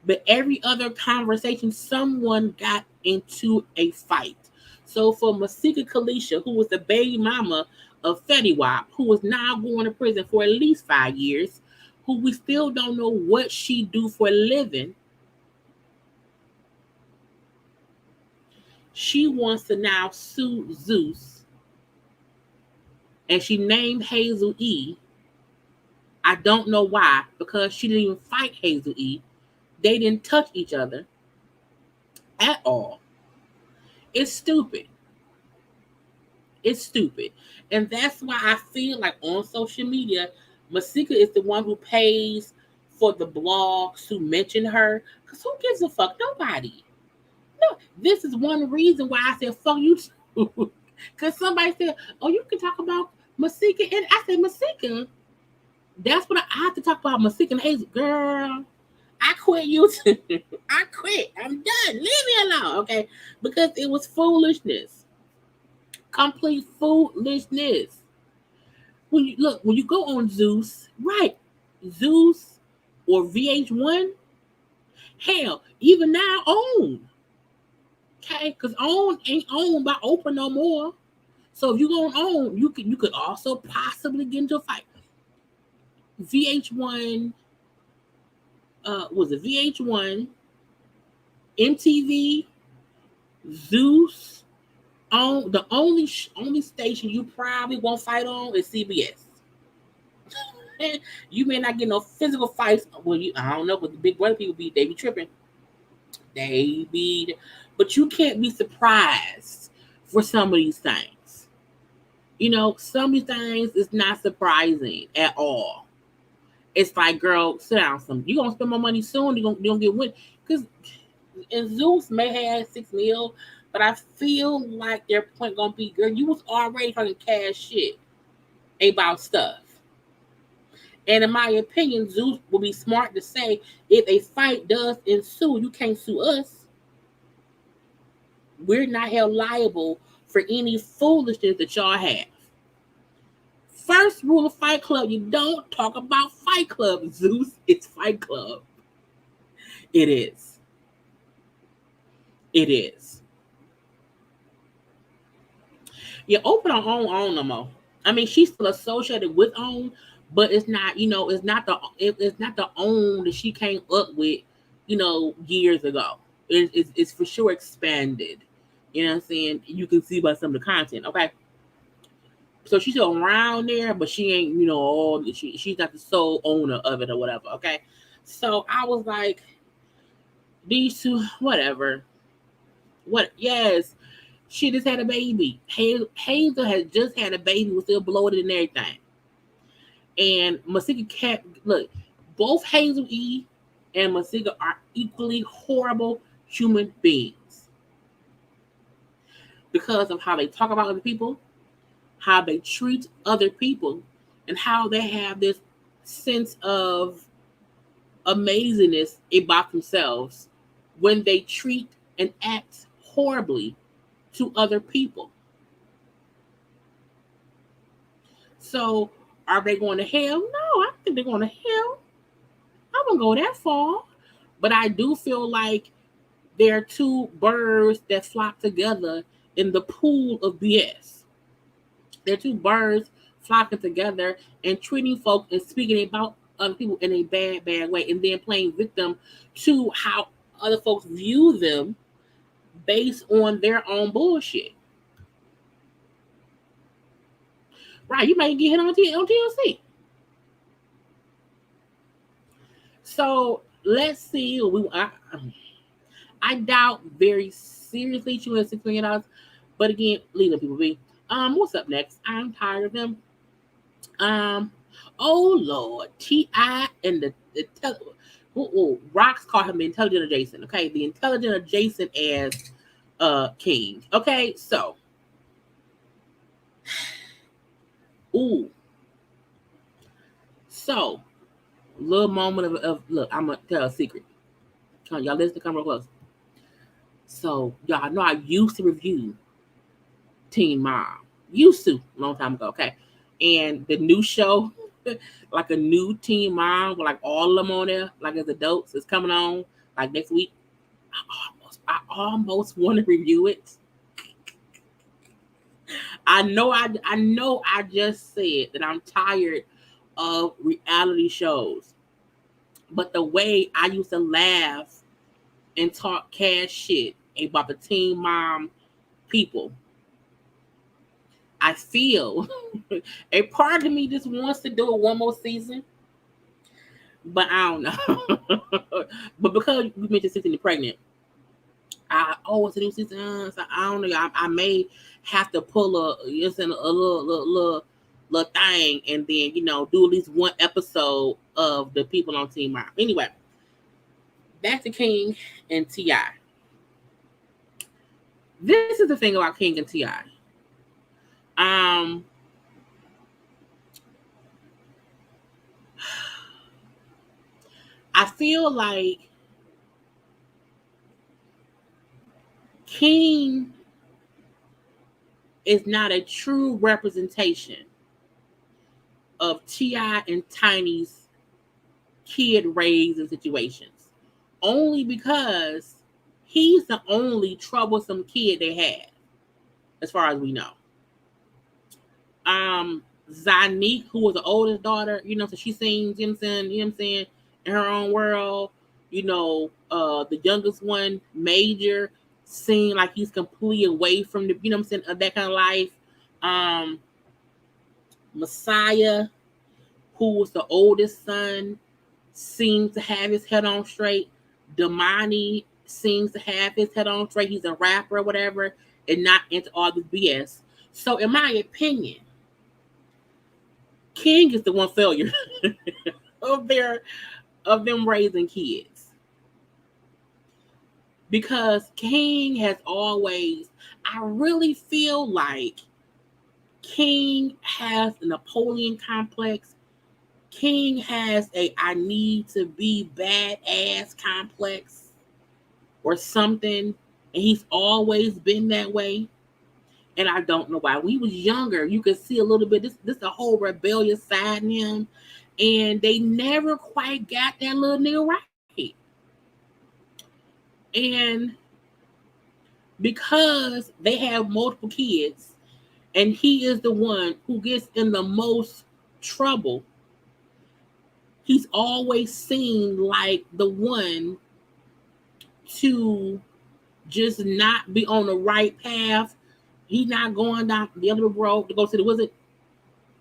But every other conversation, someone got into a fight. So for Masika Kalisha, who was the baby mama of Fetty Wap, who is now going to prison for at least 5 years, who we still don't know what she do for a living. She wants to now sue Zeus, and she named Hazel E. I don't know why, because she didn't even fight Hazel E. They didn't touch each other at all. It's stupid. It's stupid. And that's why I feel like on social media, Masika is the one who pays for the blogs to mention her. Because who gives a fuck? Nobody. No, this is one reason why I said fuck you too. Because somebody said, oh, you can talk about Masika. And I said, Masika? That's what I have to talk about, Masika and Hazel. Girl, I quit YouTube. I quit. I'm done. Leave me alone, okay? Because it was foolishness. Complete foolishness. When you go on Zeus, right? Zeus or VH1, hell, even now OWN. Okay, because OWN ain't owned by Oprah no more. So if you go on OWN, you could also possibly get into a fight. VH1, was it VH1, MTV, Zeus? The only station you probably won't fight on is CBS. You may not get no physical fights. Well, I don't know, but the Big Brother people they be tripping. But you can't be surprised for some of these things. Some of these things is not surprising at all. It's like, girl, sit down. You're gonna spend more money soon. You're gonna get win. Because Zeus may have 6 mil, but I feel like their point gonna be, girl, you was already fucking cash shit about stuff. And in my opinion, Zeus will be smart to say, if a fight does ensue, you can't sue us. We're not held liable for any foolishness that y'all have. First rule of Fight Club, you don't talk about Fight Club, Zeus. It's Fight Club. It is. It is. Yeah, Oprah don't own no more. I mean, she's still associated with OWN, but it's not, it's not the OWN that she came up with, years ago. It's for sure expanded. You know what I'm saying? You can see by some of the content, okay? So she's still around there, but she ain't, she's not the sole owner of it or whatever, okay? So I was like, these two, whatever. Yes, she just had a baby. Hazel has just had a baby, was still bloated and everything. And Masika both Hazel E and Masika are equally horrible human beings. Because of how they talk about other people, how they treat other people, and how they have this sense of amazingness about themselves when they treat and act horribly to other people. So, are they going to hell? No, I don't think they're going to hell. I won't go that far. But I do feel like there are two birds that flock together in the pool of BS. They're two birds flocking together and treating folks and speaking about other people in a bad way, and then playing victim to how other folks view them based on their own bullshit. Right, you might get hit on TLC. So let's see. I doubt very seriously $2.6 million. But again, leave them people be. What's up next? I'm tired of them. Oh Lord, T.I. and Rocks call him the intelligent adjacent. Okay, the intelligent adjacent as King. Okay, so so little moment of look, I'm gonna tell a secret. Y'all listen, come real close. So y'all know I used to review Teen Mom. Used to a long time ago, okay? And the new show, like a new Teen Mom with like all of them on there, like as adults, is coming on like next week. I almost want to review it. I know I just said that I'm tired of reality shows. But the way I used to laugh and talk cash shit about the teen mom people, I feel a part of me just wants to do it one more season. But I don't know. But because you mentioned 16 and pregnant, it's a new season. So I don't know. I may have to pull a little thing and then do at least one episode of the people on Team Mom. Anyway, back to King and T.I. This is the thing about King and T.I. I feel like King is not a true representation of T.I. and Tiny's kid raising situations. Only because he's the only troublesome kid they had, as far as we know. Zanique, who was the oldest daughter, so she sings, you know what I'm saying, in her own world. The youngest one, Major, seemed like he's completely away from the, of that kind of life. Messiah, who was the oldest son, seems to have his head on straight. Damani seems to have his head on straight. He's a rapper or whatever, and not into all this BS. So, in my opinion, King is the one failure of them raising kids. Because King has always, I really feel like King has a Napoleon complex. King has a I need to be badass complex or something. And he's always been that way. And I don't know why. When he was younger, you could see a little bit, this the whole rebellious side in him. And they never quite got that little nigga right. And because they have multiple kids, and he is the one who gets in the most trouble, he's always seen like the one to just not be on the right path. He's not going down the other road to go to the wizard.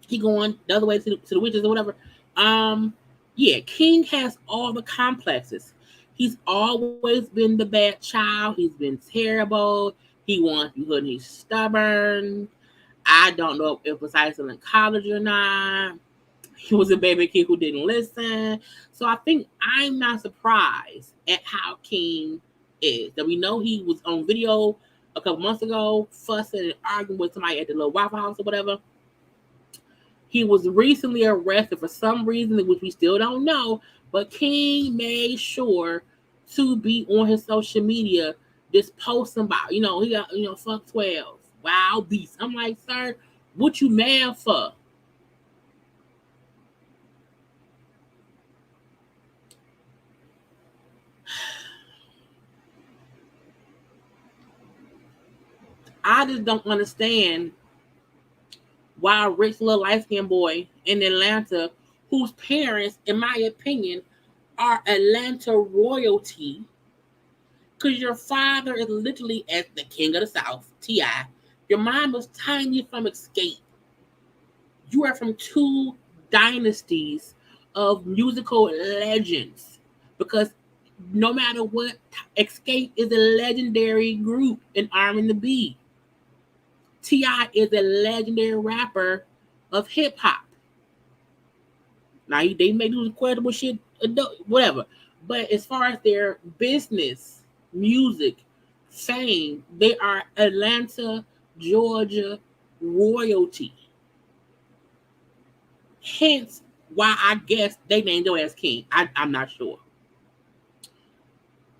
He going the other way to the witches or whatever. King has all the complexes. He's always been the bad child. He's been terrible. He wants to be good and he's stubborn. I don't know if it's still in college or not. He was a baby kid who didn't listen. So I think I'm not surprised at how King is. That we know he was on video a couple months ago, fussing and arguing with somebody at the little Waffle House or whatever. He was recently arrested for some reason, which we still don't know, but King made sure to be on his social media, just posting about, he got, fuck 12, wild beast. I'm like, sir, what you mad for? I just don't understand why a rich little light-skinned boy in Atlanta, whose parents, in my opinion, are Atlanta royalty, because your father is literally as the king of the South, T.I. Your mom was Tiny from Escape. You are from two dynasties of musical legends, because no matter what, Escape is a legendary group in R&B. T.I. is a legendary rapper of hip-hop. Now, they may do incredible shit, whatever. But as far as their business, music, fame, they are Atlanta, Georgia royalty. Hence, why I guess they named him as King. I'm not sure.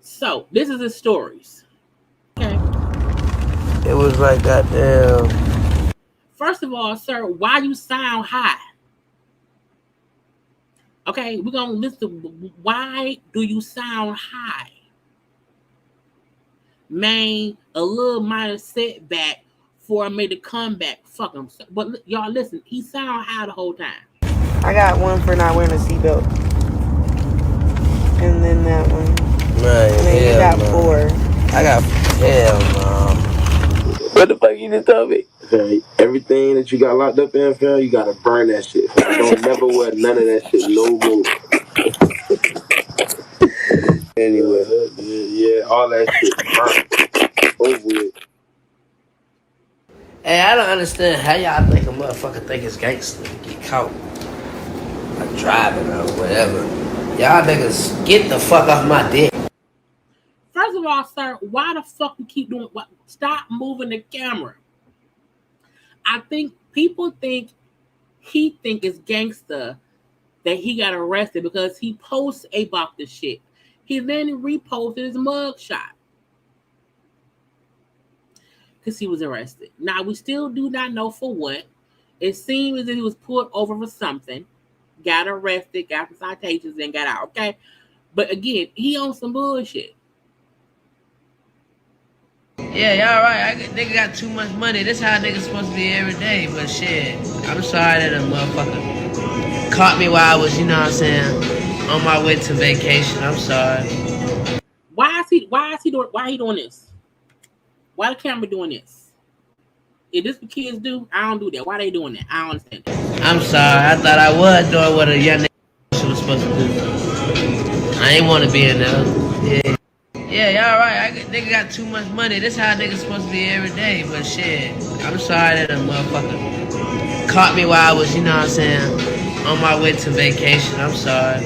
So, this is his stories. Okay. It was like goddamn. First of all, sir, why you sound high? Okay, we're gonna listen. Why do you sound high? Man, a little minor setback before I made a comeback. Fuck him. But y'all listen, he sound high the whole time. I got one for not wearing a seatbelt. And then that one. Man, and then you got no. 4. I got hell no. What the fuck you just told me? Fam, everything that you got locked up in, fam, you gotta burn that shit. Fam. Don't never wear none of that shit no more. Anyway. Yeah, all that shit burnt. Over with. Hey, I don't understand how y'all think a motherfucker think it's gangster to get caught. Like driving or whatever. Y'all niggas get the fuck off my dick. First of all, sir, why the fuck you keep doing what? Stop moving the camera. I think people think he think it's gangster that he got arrested because he posts about this shit. He then reposted his mugshot because he was arrested. Now, we still do not know for what. It seems as if he was pulled over for something, got arrested, got some citations, and got out, okay? But again, he on some bullshit. Yeah, y'all right. Nigga got too much money. This how niggas supposed to be every day. But shit, I'm sorry that a motherfucker caught me while I was, you know what I'm saying, on my way to vacation. I'm sorry. Why he doing this? Why the camera doing this? If this what kids do, I don't do that. Why they doing that? I don't understand that. I'm sorry. I thought I was doing what a young nigga was supposed to do. I ain't want to be in there. Yeah. Yeah, y'all right. Nigga got too much money. This how niggas supposed to be every day. But shit, I'm sorry that a motherfucker caught me while I was, you know what I'm saying, on my way to vacation. I'm sorry.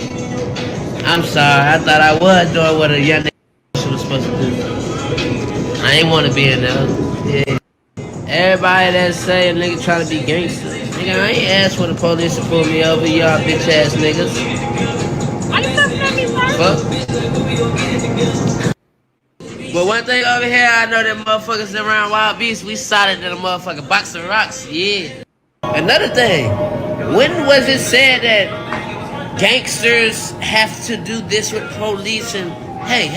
I'm sorry. I thought I was doing what a young nigga was supposed to do. I ain't want to be in there. Yeah. Everybody that say a nigga trying to be gangster. Nigga, I ain't asked for the police to pull me over, y'all bitch ass niggas. Why you laughing at me, bro? Fuck. But one thing over here, I know that motherfuckers around Wild Beast, we solid than a motherfucking box of rocks, yeah. Another thing, when was it said that gangsters have to do this with police and hey.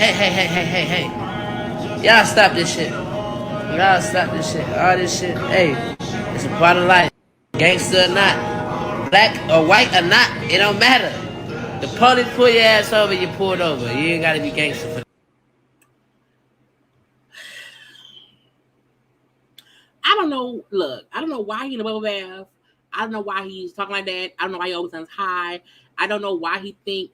Y'all stop this shit. Y'all stop this shit. All this shit, hey, it's a part of life. Gangster or not, black or white or not, it don't matter. The police pull your ass over, you pulled over. You ain't gotta be gangster for that. I don't know. Look, I don't know why he in the bubble bath. I don't know why he's talking like that. I don't know why he always sounds high. I don't know why he think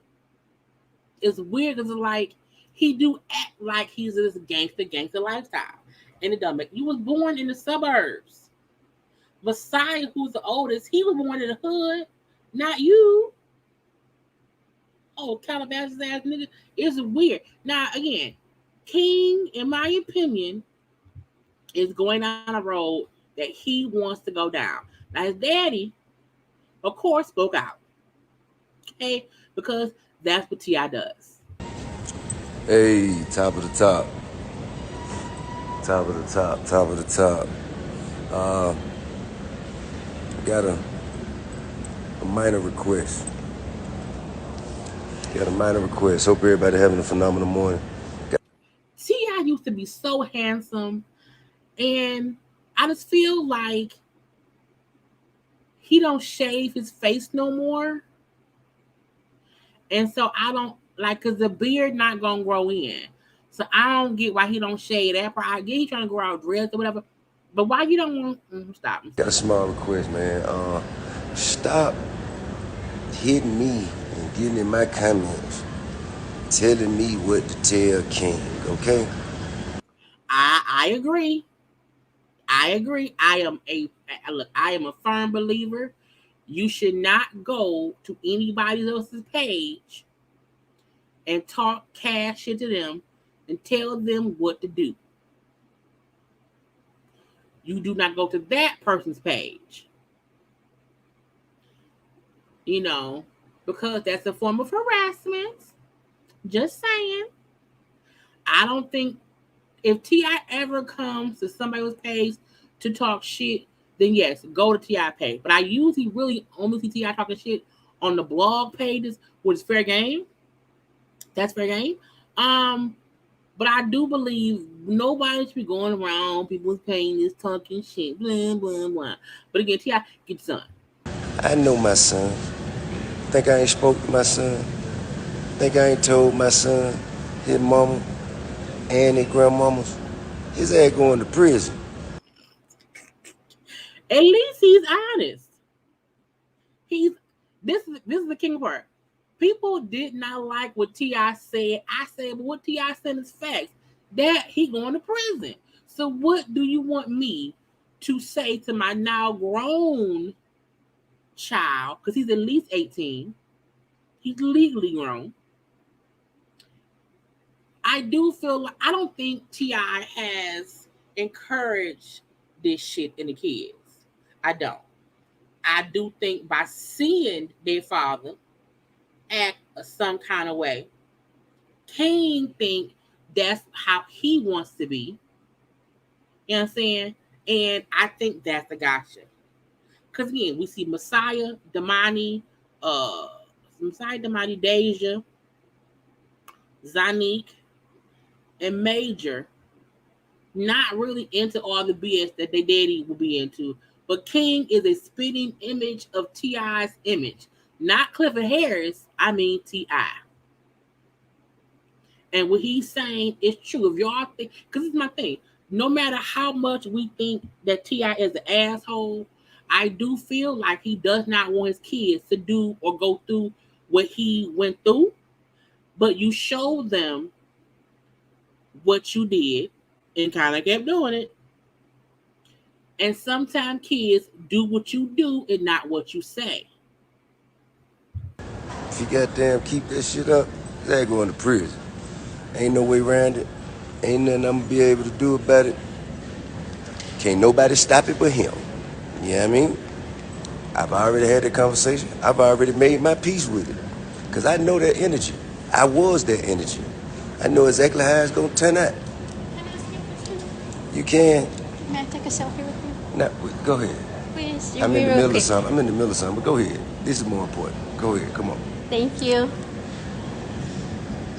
it's weird because it's like he do act like he's this gangster lifestyle. And it doesn't make you was born in the suburbs. Messiah, who's the oldest, he was born in the hood, not you. Oh, Calabasas ass nigga. It's weird. Now again, King, in my opinion, is going down a road that he wants to go down. Now his daddy, of course, spoke out. Okay, because that's what T.I. does. Hey, top of the top. Top of the top, top of the top. Got a minor request. Hope everybody having a phenomenal morning. T.I. used to be so handsome, and I just feel like he don't shave his face no more. And so I don't like, cause the beard not gonna grow in. So I don't get why he don't shave that part. I get he trying to grow out dreads or whatever. But why you don't want stop? Got a small request, man. Stop hitting me and getting in my comments, telling me what to tell King, okay? I agree. I am a firm believer. You should not go to anybody else's page and talk cash shit to them and tell them what to do. You do not go to that person's page. You know, because that's a form of harassment. Just saying. I don't think if T.I. ever comes to somebody's page to talk shit, then yes, go to T.I. page. But I usually really only see T.I. talking shit on the blog pages, which is fair game. That's fair game. But I do believe nobody should be going around people's pain is talking shit, blah, blah, blah. But again, T.I., get your son. I know my son. Think I ain't spoke to my son? Think I ain't told my son, his mama, and his grandmamas? His ass going to prison. At least he's honest. This is the king part. People did not like what T.I. said. I said, but what T.I. said is facts. That he going to prison. So what do you want me to say to my now grown child? Because he's at least 18. He's legally grown. I do feel like I don't think T.I. has encouraged this shit in the kids. I don't. I do think by seeing their father act some kind of way, King think that's how he wants to be. You know what I'm saying? And I think that's a gotcha. Because again, we see Messiah, Damani, Deja, Zanique, and Major not really into all the BS that their daddy will be into. But King is a spitting image of T.I.'s image. Not Clifford Harris, I mean T.I. And what he's saying is true. If y'all think, because it's my thing, no matter how much we think that T.I. is an asshole, I do feel like he does not want his kids to do or go through what he went through. But you show them what you did and kind of kept doing it. And sometimes kids do what you do and not what you say. If you goddamn keep that shit up, his ass going to prison. Ain't no way around it. Ain't nothing I'm gonna be able to do about it. Can't nobody stop it but him. You know what I mean? I've already had that conversation. I've already made my peace with it. Because I know that energy. I was that energy. I know exactly how it's going to turn out. Can I ask you a question? You can. May I take a selfie with you? No, go ahead. Please, I'm in the middle of something. But go ahead. This is more important. Go ahead. Come on. Thank you.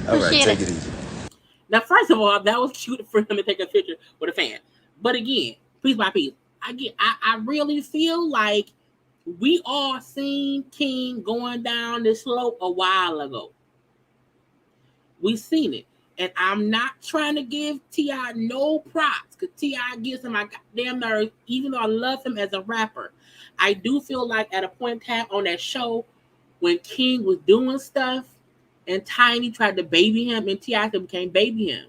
All right, take it easy. Now, first of all, that was cute for him to take a picture with a fan. But again, piece by piece, I really feel like we all seen King going down this slope a while ago. We seen it. And I'm not trying to give T.I. no props because T.I. gives him my goddamn nerves, even though I love him as a rapper. I do feel like at a point in time on that show when King was doing stuff and Tiny tried to baby him and T.I. became baby him.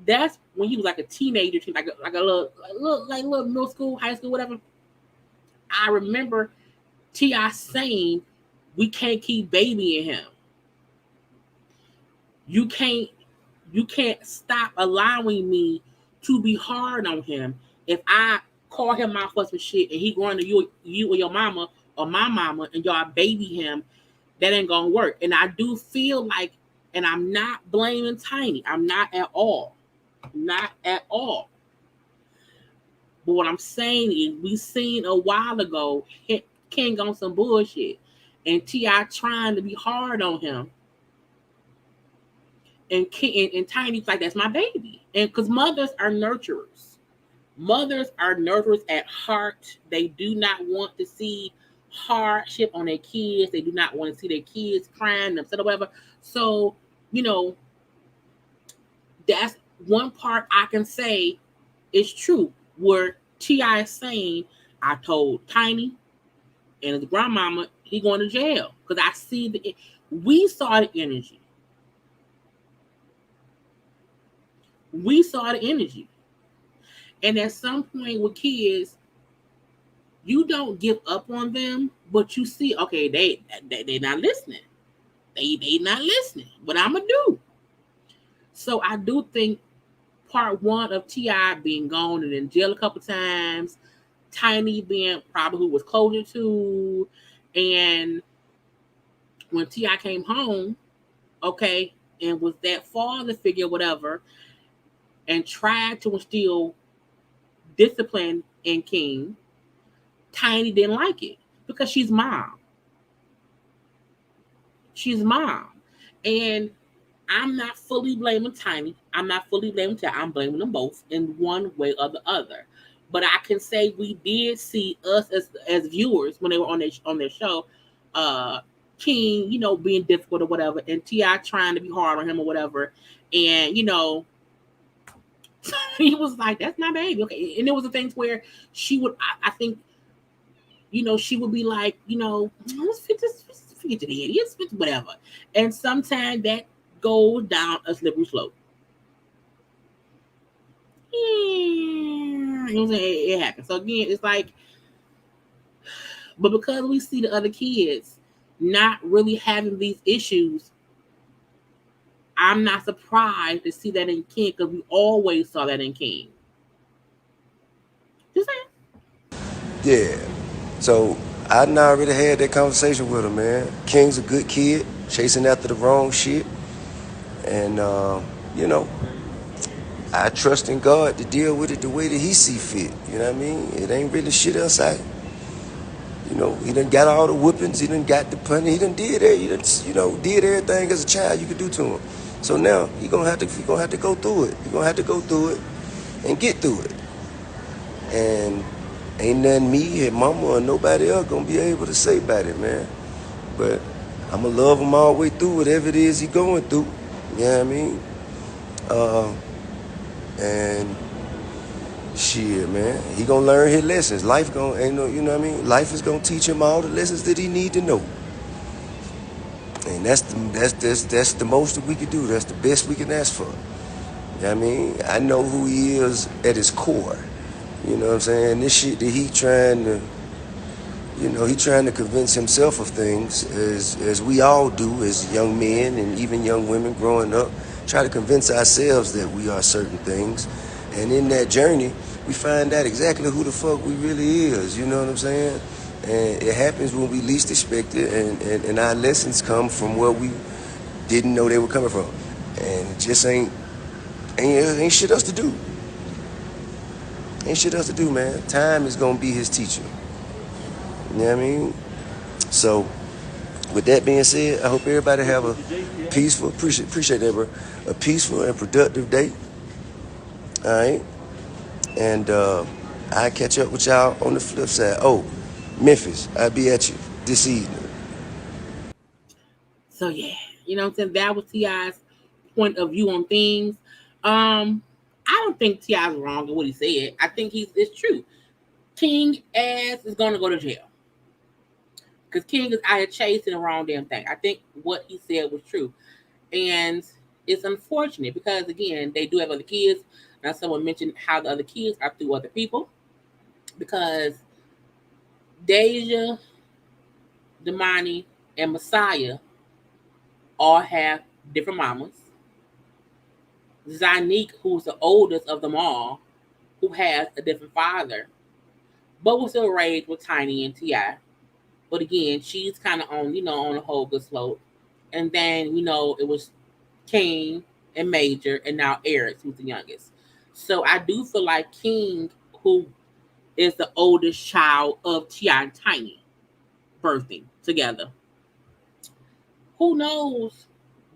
That's when he was like a teenager, like a little middle school, high school, whatever. I remember T.I. saying, we can't keep babying him. You can't stop allowing me to be hard on him. If I call him out for some shit and he going to you or your mama or my mama and y'all baby him, that ain't gonna work. And I do feel like, and I'm not blaming Tiny. I'm not at all. Not at all. But what I'm saying is we seen a while ago King on some bullshit and T.I. trying to be hard on him. And Tiny's like, that's my baby. And because mothers are nurturers. Mothers are nurturers at heart. They do not want to see hardship on their kids. They do not want to see their kids crying, upset or whatever. So, that's one part I can say is true. Where T.I. is saying, I told Tiny and his grandmama he going to jail. Because I see we saw the energy. We saw the energy. And at some point with kids, you don't give up on them, but you see, okay, they not listening. They not listening. What I'm gonna do? So I do think part one of T.I. being gone and in jail a couple times, Tiny being probably who was closer to, and when T.I. came home, okay, and was that father figure, whatever, and tried to instill discipline in King, Tiny didn't like it because she's mom. She's mom. And I'm not fully blaming Tiny. I'm not fully blaming Ti. I'm blaming them both in one way or the other. But I can say we did see us as viewers when they were on their show, uh, King, being difficult or whatever, and Ti trying to be hard on him or whatever, and he was like, "That's my baby." Okay, and there was the things where she would, I think, she would be like, let's forget the idiot, whatever, and sometimes that goes down a slippery slope. It happens. So again, it's like, but because we see the other kids not really having these issues, I'm not surprised to see that in King because we always saw that in King. Just saying. Yeah. So I done already had that conversation with him, man. King's a good kid, chasing after the wrong shit. And, I trust in God to deal with it the way that he see fit. You know what I mean? It ain't really shit else he done got all the whoopings, he done got the punishment, he done did it, did everything as a child you could do to him. So now he gonna have to go through it. He gonna have to go through it and get through it. And ain't nothing me, his mama, or nobody else gonna be able to say about it, man. But I'ma love him all the way through whatever it is he going through. You know what I mean? And shit, man, he gonna learn his lessons. Life Life is gonna teach him all the lessons that he need to know. And that's the most that we can do. That's the best we can ask for. You know what I mean? I know who he is at his core. You know what I'm saying? This shit that he trying to convince himself of things, as we all do as young men and even young women growing up, try to convince ourselves that we are certain things. And in that journey, we find out exactly who the fuck we really is. You know what I'm saying? And it happens when we least expect it, and our lessons come from where we didn't know they were coming from. And it just ain't shit else to do. Ain't shit else to do, man. Time is gonna be his teacher. You know what I mean? So, with that being said, I hope everybody have a peaceful, appreciate that, bro, a peaceful and productive day. All right? And I catch up with y'all on the flip side. Oh, Memphis, I'll be at you this evening. So yeah, you know what I'm saying? That was T.I.'s point of view on things. I don't think T.I.'s wrong in what he said. I think it's true. King ass is gonna go to jail. Because King is out here chasing the wrong damn thing. I think what he said was true. And it's unfortunate because, again, they do have other kids. Now, someone mentioned how the other kids are through other people. Because Deja, Damani, and Messiah all have different mamas. Zanique, who's the oldest of them all, who has a different father, but was still raised with Tiny and T.I. But again, she's kind of on a whole good slope. And then, it was King and Major, and now Aries, who's the youngest. So I do feel like King, who is the oldest child of T.I. and Tiny, birthing together. Who knows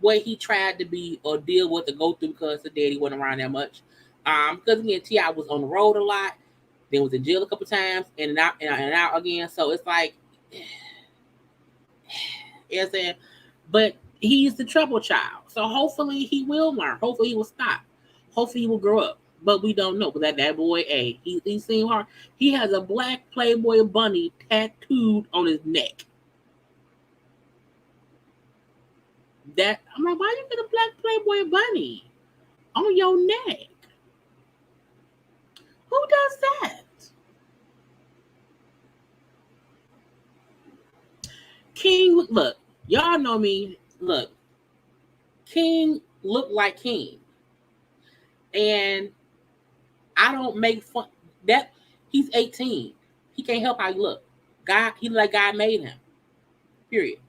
what he tried to be or deal with or go through because the daddy wasn't around that much. Because again, T.I. was on the road a lot, then was in jail a couple times, and out again. So it's like, yes, and but he's the trouble child. So hopefully he will learn. Hopefully he will stop. Hopefully he will grow up. But we don't know because that boy, he seemed hard. He has a black Playboy bunny tattooed on his neck. That I'm like, why you get a black Playboy bunny on your neck? Who does that? King, look, y'all know me. Look, King looked like King, and I don't make fun. That he's 18. He can't help how he look. He like God made him. Period.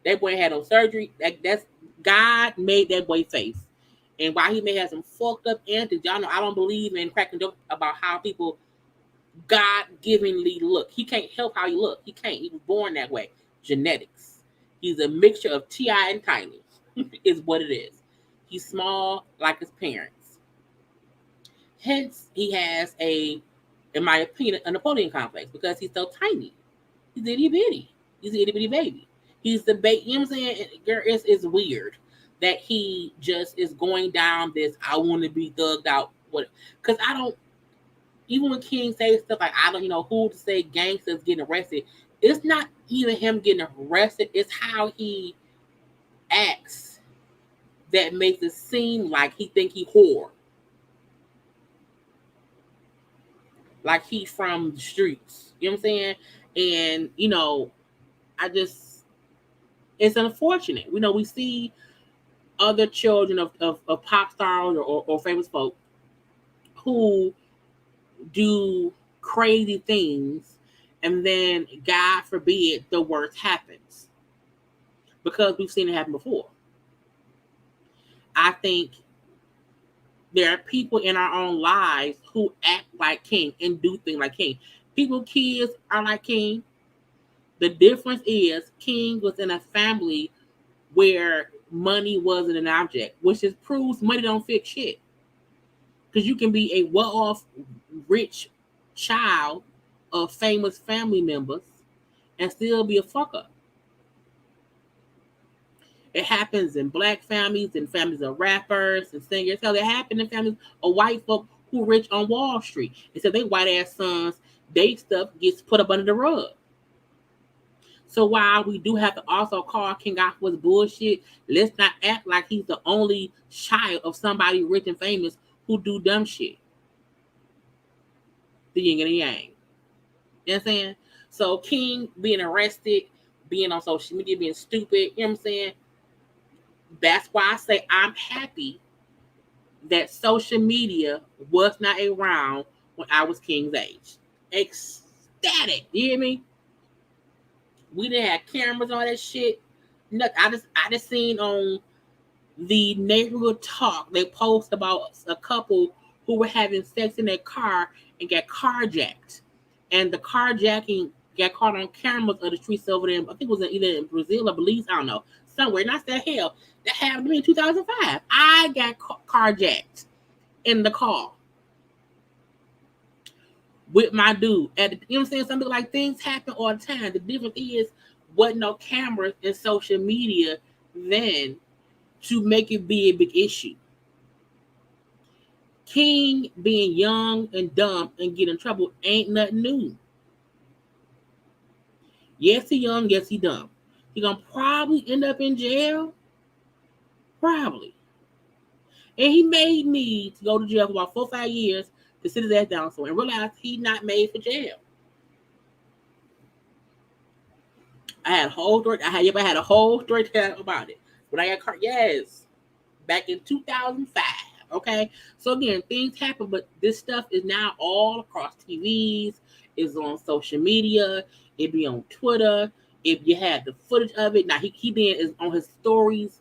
That boy had no surgery. That's God made that boy face. And while he may have some fucked up antics, y'all know I don't believe in cracking jokes about how people God-givingly look. He can't help how he look. He can't. He was born that way. Genetics. He's a mixture of T.I. and Tiny is what it is. He's small like his parents. Hence, he has in my opinion, a Napoleon complex because he's so tiny. He's itty bitty. He's an itty bitty baby. He's the baby. You know what I'm saying? Girl, it's weird that he just is going down this. I want to be thugged out. What? Because I don't. Even when King says stuff like I don't, who to say gangsters getting arrested. It's not even him getting arrested. It's how he acts that makes it seem like he think he whore. Like he's from the streets. You know what I'm saying? And, it's unfortunate. We see other children of pop stars or famous folk who do crazy things, and then, God forbid, the worst happens. Because we've seen it happen before. I think there are people in our own lives who act like King and do things like King. Kids are like King. The difference is King was in a family where money wasn't an object, which is proves money don't fix shit. Because you can be a well-off, rich child of famous family members and still be a fuck up. It happens in black families and families of rappers and singers. Hell, it happened in families of white folk who rich on Wall Street. And so they white ass sons, they stuff gets put up under the rug. So while we do have to also call King out for his bullshit, let's not act like he's the only child of somebody rich and famous who do dumb shit. The yin and the yang. You know what I'm saying? So King being arrested, being on social media, being stupid, you know what I'm saying? That's why I say I'm happy that social media was not around when I was King's age. Ecstatic. You hear me? We didn't have cameras on that shit. Nothing. I just seen on the neighborhood talk, they post about a couple who were having sex in their car and got carjacked. And the carjacking got caught on cameras of the streets over there. I think it was either in Brazil or Belize, I don't know. Somewhere. And I said, hell, that happened to me in 2005. I got carjacked in the car with my dude. You know what I'm saying? Something like things happen all the time. The difference is, wasn't no cameras and social media then to make it be a big issue. King being young and dumb and getting in trouble ain't nothing new. Yes, he young. Yes, he dumb. He gonna probably end up in jail. Probably. And he may need to go to jail for about 4 or 5 years to sit his ass down somewhere and realize he's not made for jail. I had a whole story. I had a whole story to tell about it. When I got caught, yes, back in 2005. Okay, so again, things happen, but this stuff is now all across TVs. It's on social media. It be on Twitter. If you had the footage of it, now he then is on his stories,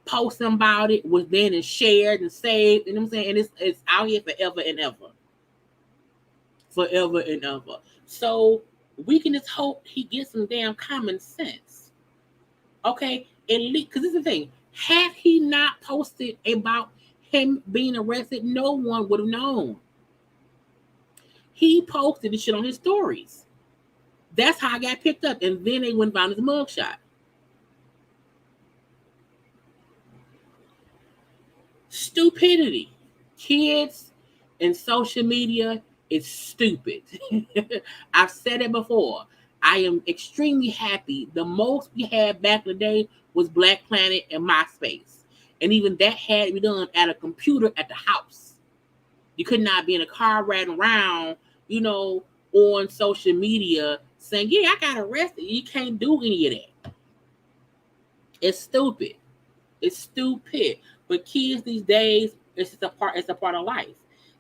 posting about it, which then is shared and saved. You know what I'm saying? And it's out here forever and ever. Forever and ever. So we can just hope he gets some damn common sense. Okay? At least, because this is the thing. Had he not posted about him being arrested, no one would have known. He posted this shit on his stories. That's how I got picked up. And then they went and found his mugshot. Stupidity. Kids and social media is stupid. I've said it before. I am extremely happy. The most we had back in the day was Black Planet and MySpace. And even that had to be done at a computer at the house. You could not be in a car riding around, on social media saying, yeah, I got arrested. You can't do any of that. It's stupid. It's stupid. But kids these days, it's a part of life.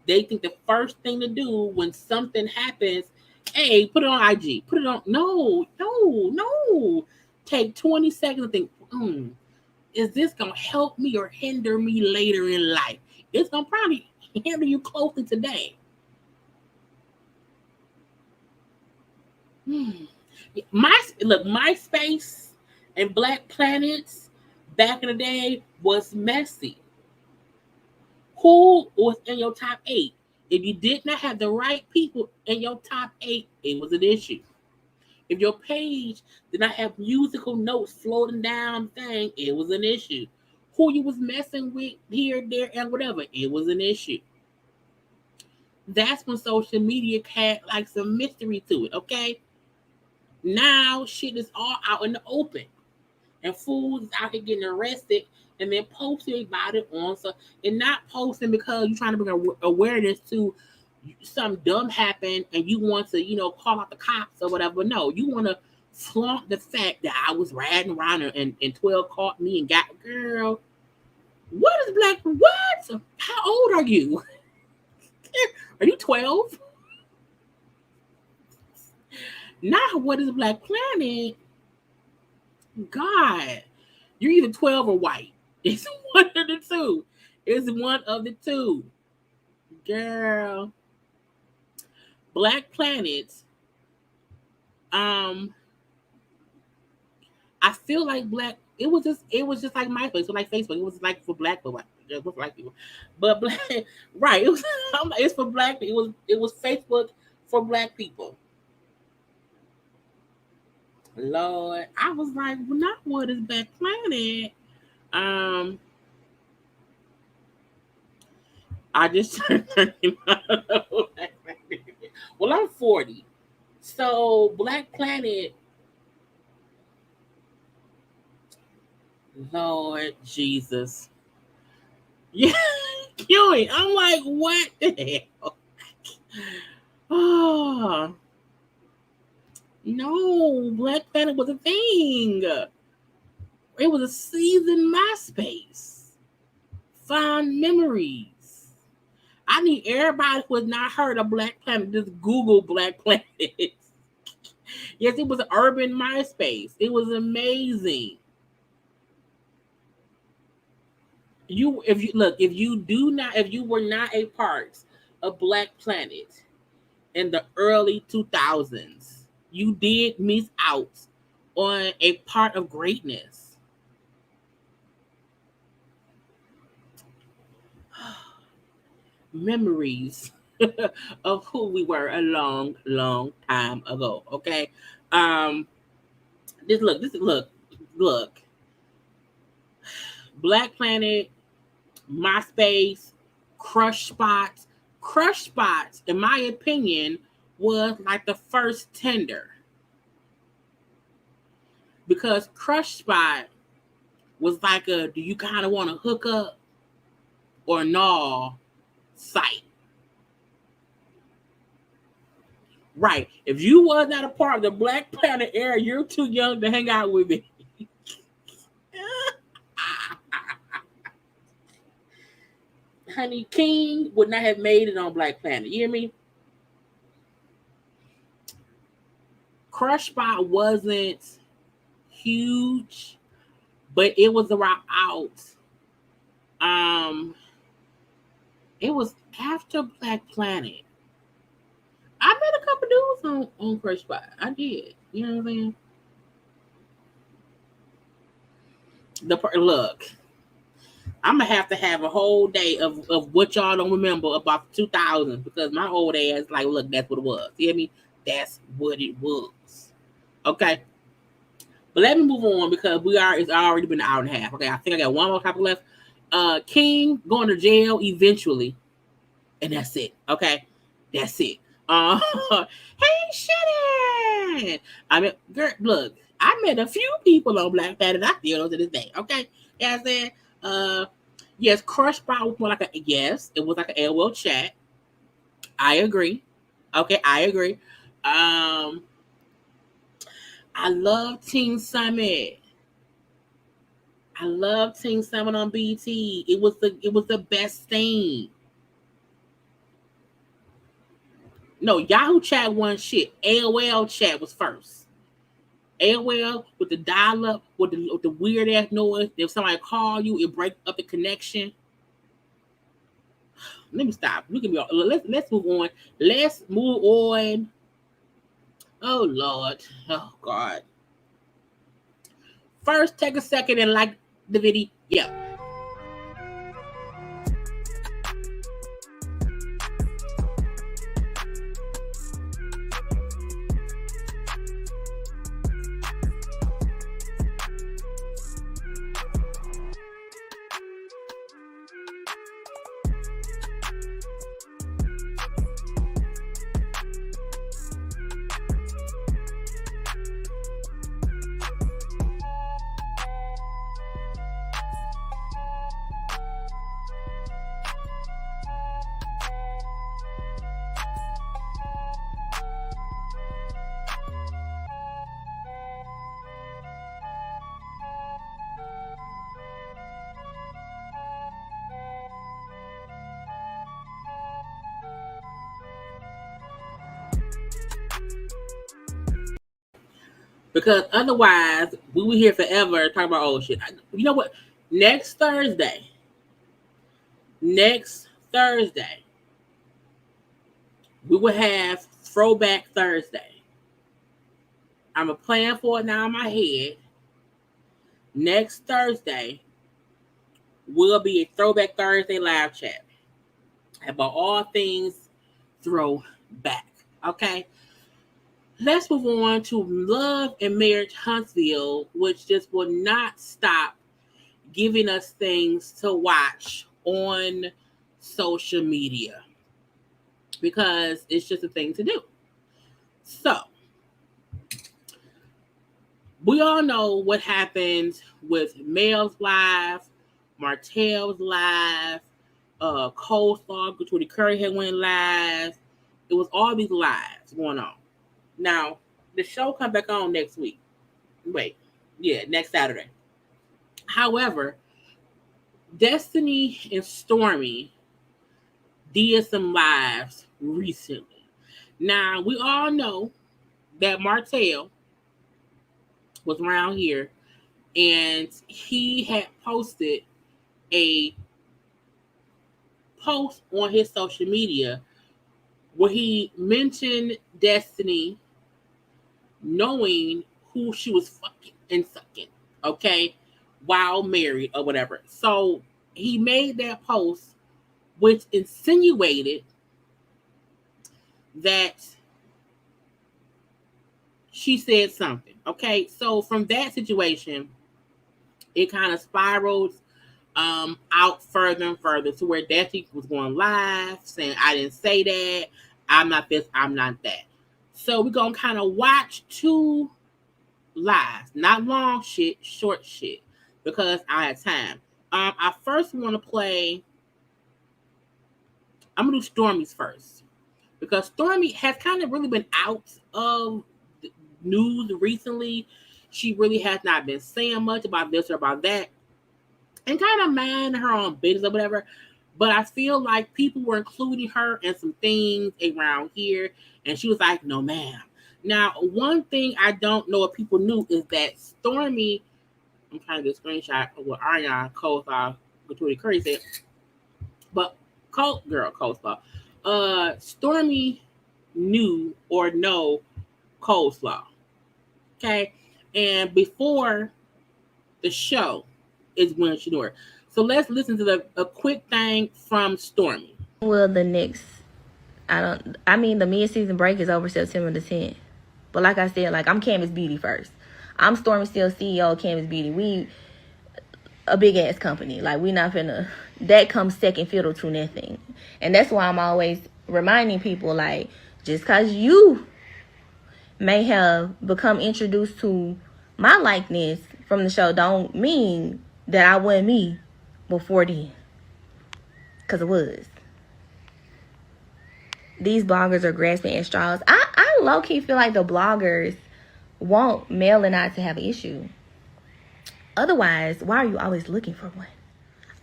They think the first thing to do when something happens, hey, put it on IG. Put it on. No. Take 20 seconds to think, is this going to help me or hinder me later in life? It's going to probably hinder you closely today. MySpace and Black Planets back in the day was messy. Who was in your top 8? If you did not have the right people in your top 8, it was an issue. If your page did not have musical notes floating down the thing, it was an issue. Who you was messing with here, there, and whatever, it was an issue. That's when social media had like some mystery to it, okay? Now shit is all out in the open. And fools is out here getting arrested and then posting about it on so and not posting because you're trying to bring awareness to something dumb happened and you want to, call out the cops or whatever. No, you want to flaunt the fact that I was riding around and 12 caught me and got girl. What is Black? What? How old are you? Are you 12? Now, what is Black Planet? God, you're either 12 or white. It's one of the two. It's one of the two. Girl. Black Planet. I feel like it was just like MySpace, so like Facebook. It was like for black people. It was black people. But black, right. It's for black people. It was Facebook for black people. Lord, I was like, well, not what is Black Planet. I just turned 30. Well, I'm 40. So Black Planet, Lord Jesus. Yeah, Huey. I'm like, what the hell? Oh. No, Black Planet was a thing. It was a seasoned MySpace. Fond memories. I need everybody who has not heard of Black Planet, just Google Black Planet. Yes, it was an urban MySpace. It was amazing. If you were not a part of Black Planet in the early 2000s, you did miss out on a part of greatness. Memories of who we were a long, long time ago. Okay. Look. Black Planet, MySpace, Crush Spots. Crush Spots, in my opinion, was like the first Tinder. Because Crush Spot was like a do you kind of want to hook up or no site. Right. If you was not a part of the Black Planet era, you're too young to hang out with me. Honey, King would not have made it on Black Planet. You hear me? Crush Spot wasn't huge, but it was around out. It was after Black Planet. I met a couple dudes on Crush Spot. I did. You know what I'm saying? Look, I'm gonna have to have a whole day of what y'all don't remember about the 2000s because my old ass like, look, that's what it was. You hear me? That's what it was. Okay. But let me move on because it's already been an hour and a half. Okay, I think I got one more topic left. King going to jail eventually. And that's it. Okay. That's it. Hey, Shannon. I mean, girl, look, I met a few people on Black Planet. I still know to this day. Okay. Yeah, I said, yes, Crush Spot was more like it was like an AOL chat. I agree. Okay, I agree. I love Teen Summit. I love Teen Summit on BT. It was the best thing. No, Yahoo Chat wasn't shit. AOL Chat was first. AOL with the dial-up, with the weird ass noise. If somebody call you, it break up the connection. Let me stop. Look at me. Let's move on. Let's move on. Oh Lord. Oh God. First, take a second and like the video. Yeah. Because otherwise, we will here forever talking about old shit. You know what? Next Thursday, we will have Throwback Thursday. I'm a plan for it now in my head. Next Thursday will be a Throwback Thursday live chat about all things throwback. Okay? Let's move on to Love and Marriage Huntsville, which just will not stop giving us things to watch on social media because it's just a thing to do. So, we all know what happened with Mel's live, Martell's live, Coleslaw, Tootie Curry had went live. It was all these lives going on. Now, the show come back on next week. Next Saturday. However, Destiny and Stormy did some lives recently. Now, we all know that Martell was around here and he had posted a post on his social media where he mentioned Destiny knowing who she was fucking and sucking, okay, while married or whatever. So he made that post which insinuated that she said something, okay? So from that situation, it kind of spiraled out further and further to where Destiny was going live saying, I didn't say that, I'm not this, I'm not that. So we're going to kind of watch two lives, not long shit, short shit, because I had time. I first want to play, I'm going to do Stormy's first, because Stormy has kind of really been out of the news recently. She really has not been saying much about this or about that, and kind of mind her own business or whatever. But I feel like people were including her in some things around here, and she was like, no, ma'am. Now, one thing I don't know if people knew is that Stormy, I'm trying to get a screenshot of what Ariana Coleslaw, Tootie Curry said, but Coleslaw, Stormy knew or know Coleslaw, okay? And before the show is when she knew her. So let's listen to a quick thing from Stormy. Well, the next, the mid-season break is over September the 10th. But like I said, I'm Canvas Beauty first. I'm Stormy still CEO of Canvas Beauty. We a big-ass company. We not finna, that comes second fiddle to nothing. And that's why I'm always reminding people, just because you may have become introduced to my likeness from the show don't mean that I wasn't me before then. Because it was. These bloggers are grasping at straws. I low-key feel like the bloggers want Mel and I to have an issue. Otherwise, why are you always looking for one?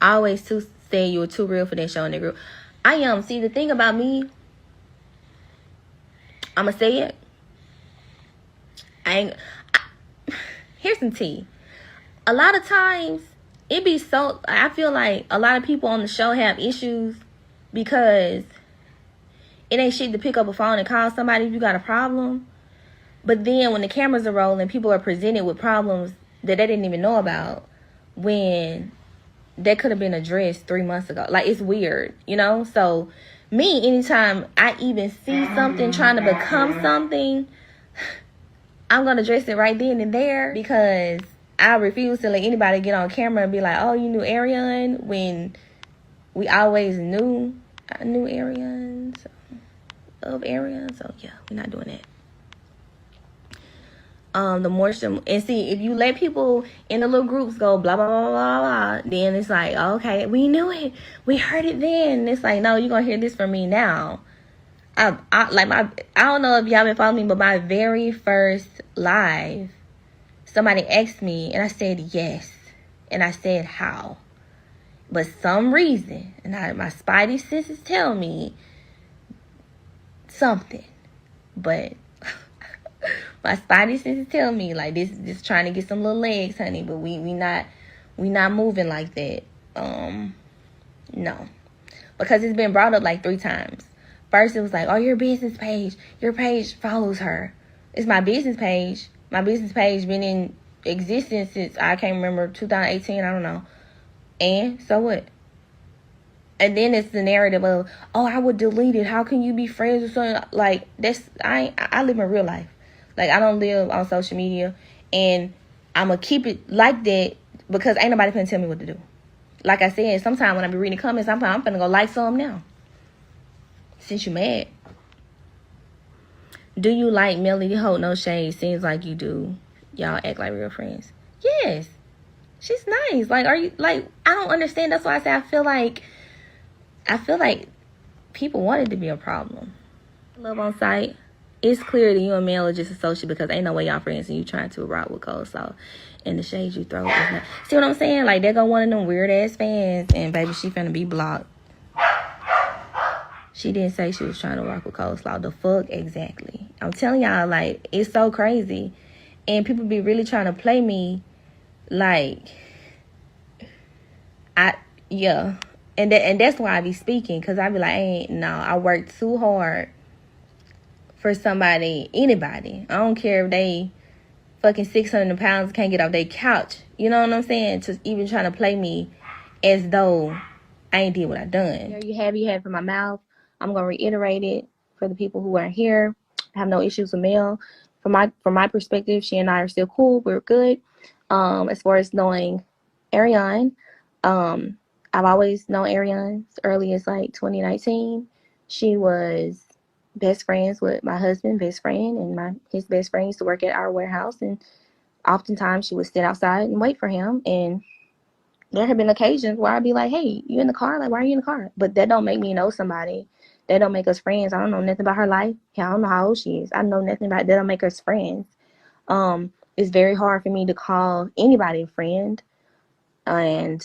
I always say you were too real for that show in the group. I am. See, the thing about me, I'm going to say it. Here's some tea. A lot of times, I feel like a lot of people on the show have issues because it ain't shit to pick up a phone and call somebody if you got a problem. But then when the cameras are rolling, people are presented with problems that they didn't even know about when that could have been addressed 3 months ago. It's weird, So me, anytime I even see something trying to become something, I'm going to address it right then and there, because I refuse to let anybody get on camera and be like, oh, you knew Ariane, when we always knew I knew Ariane, of Ariane. So yeah, we're not doing that. And see, if you let people in the little groups go blah blah blah blah blah, then it's like, okay, we knew it, we heard it then. And it's like, no, you're gonna hear this from me now. I don't know if y'all been following me, but my very first live, somebody asked me, and I said yes, and I said how, but some reason, and my spidey senses tell me something, but My spidey senses tell me like this trying to get some little legs, honey, but we not moving like that. No. Because it's been brought up like 3 times. First it was like, oh, your business page follows her. It's my business page. My business page been in existence since I can't remember 2018, I don't know. And so what? And then it's the narrative of, oh, I would delete it. How can you be friends with someone? Like, I live in real life. Like, I don't live on social media. And I'm going to keep it like that because ain't nobody finna tell me what to do. Like I said, sometimes when I be reading comments, I'm finna go like some now. Since you mad. Do you like Melody Holt? No shade. Seems like you do. Y'all act like real friends. Yes. She's nice. Like, are you, like, I don't understand. That's why I say I feel like people want it to be a problem. Love on sight. It's clear that you and Mel are just associates because ain't no way y'all friends and you trying to rock with Cole. So, and the shade you throw. See what I'm saying? Like, there go one of them weird ass fans and baby, she finna be blocked. She didn't say she was trying to rock with Coleslaw. The fuck exactly? I'm telling y'all, like, it's so crazy. And people be really trying to play me like, yeah. And that's why I be speaking. Because I be like, I worked too hard for somebody, anybody. I don't care if they fucking 600 pounds can't get off their couch. You know what I'm saying? To even trying to play me as though I ain't did what I done. There you have it from my mouth. I'm gonna reiterate it for the people who aren't here. I have no issues with Mel. From my perspective, she and I are still cool. We're good. As far as knowing Ariane, I've always known Ariane as early as like 2019. She was best friends with my husband, best friend, and his best friend used to work at our warehouse, and oftentimes she would sit outside and wait for him. And there have been occasions where I'd be like, hey, you in the car? Like, why are you in the car? But that don't make me know somebody. That don't make us friends. I don't know nothing about her life. I don't know how old she is. I know nothing about it. That don't make us friends. It's very hard for me to call anybody a friend. And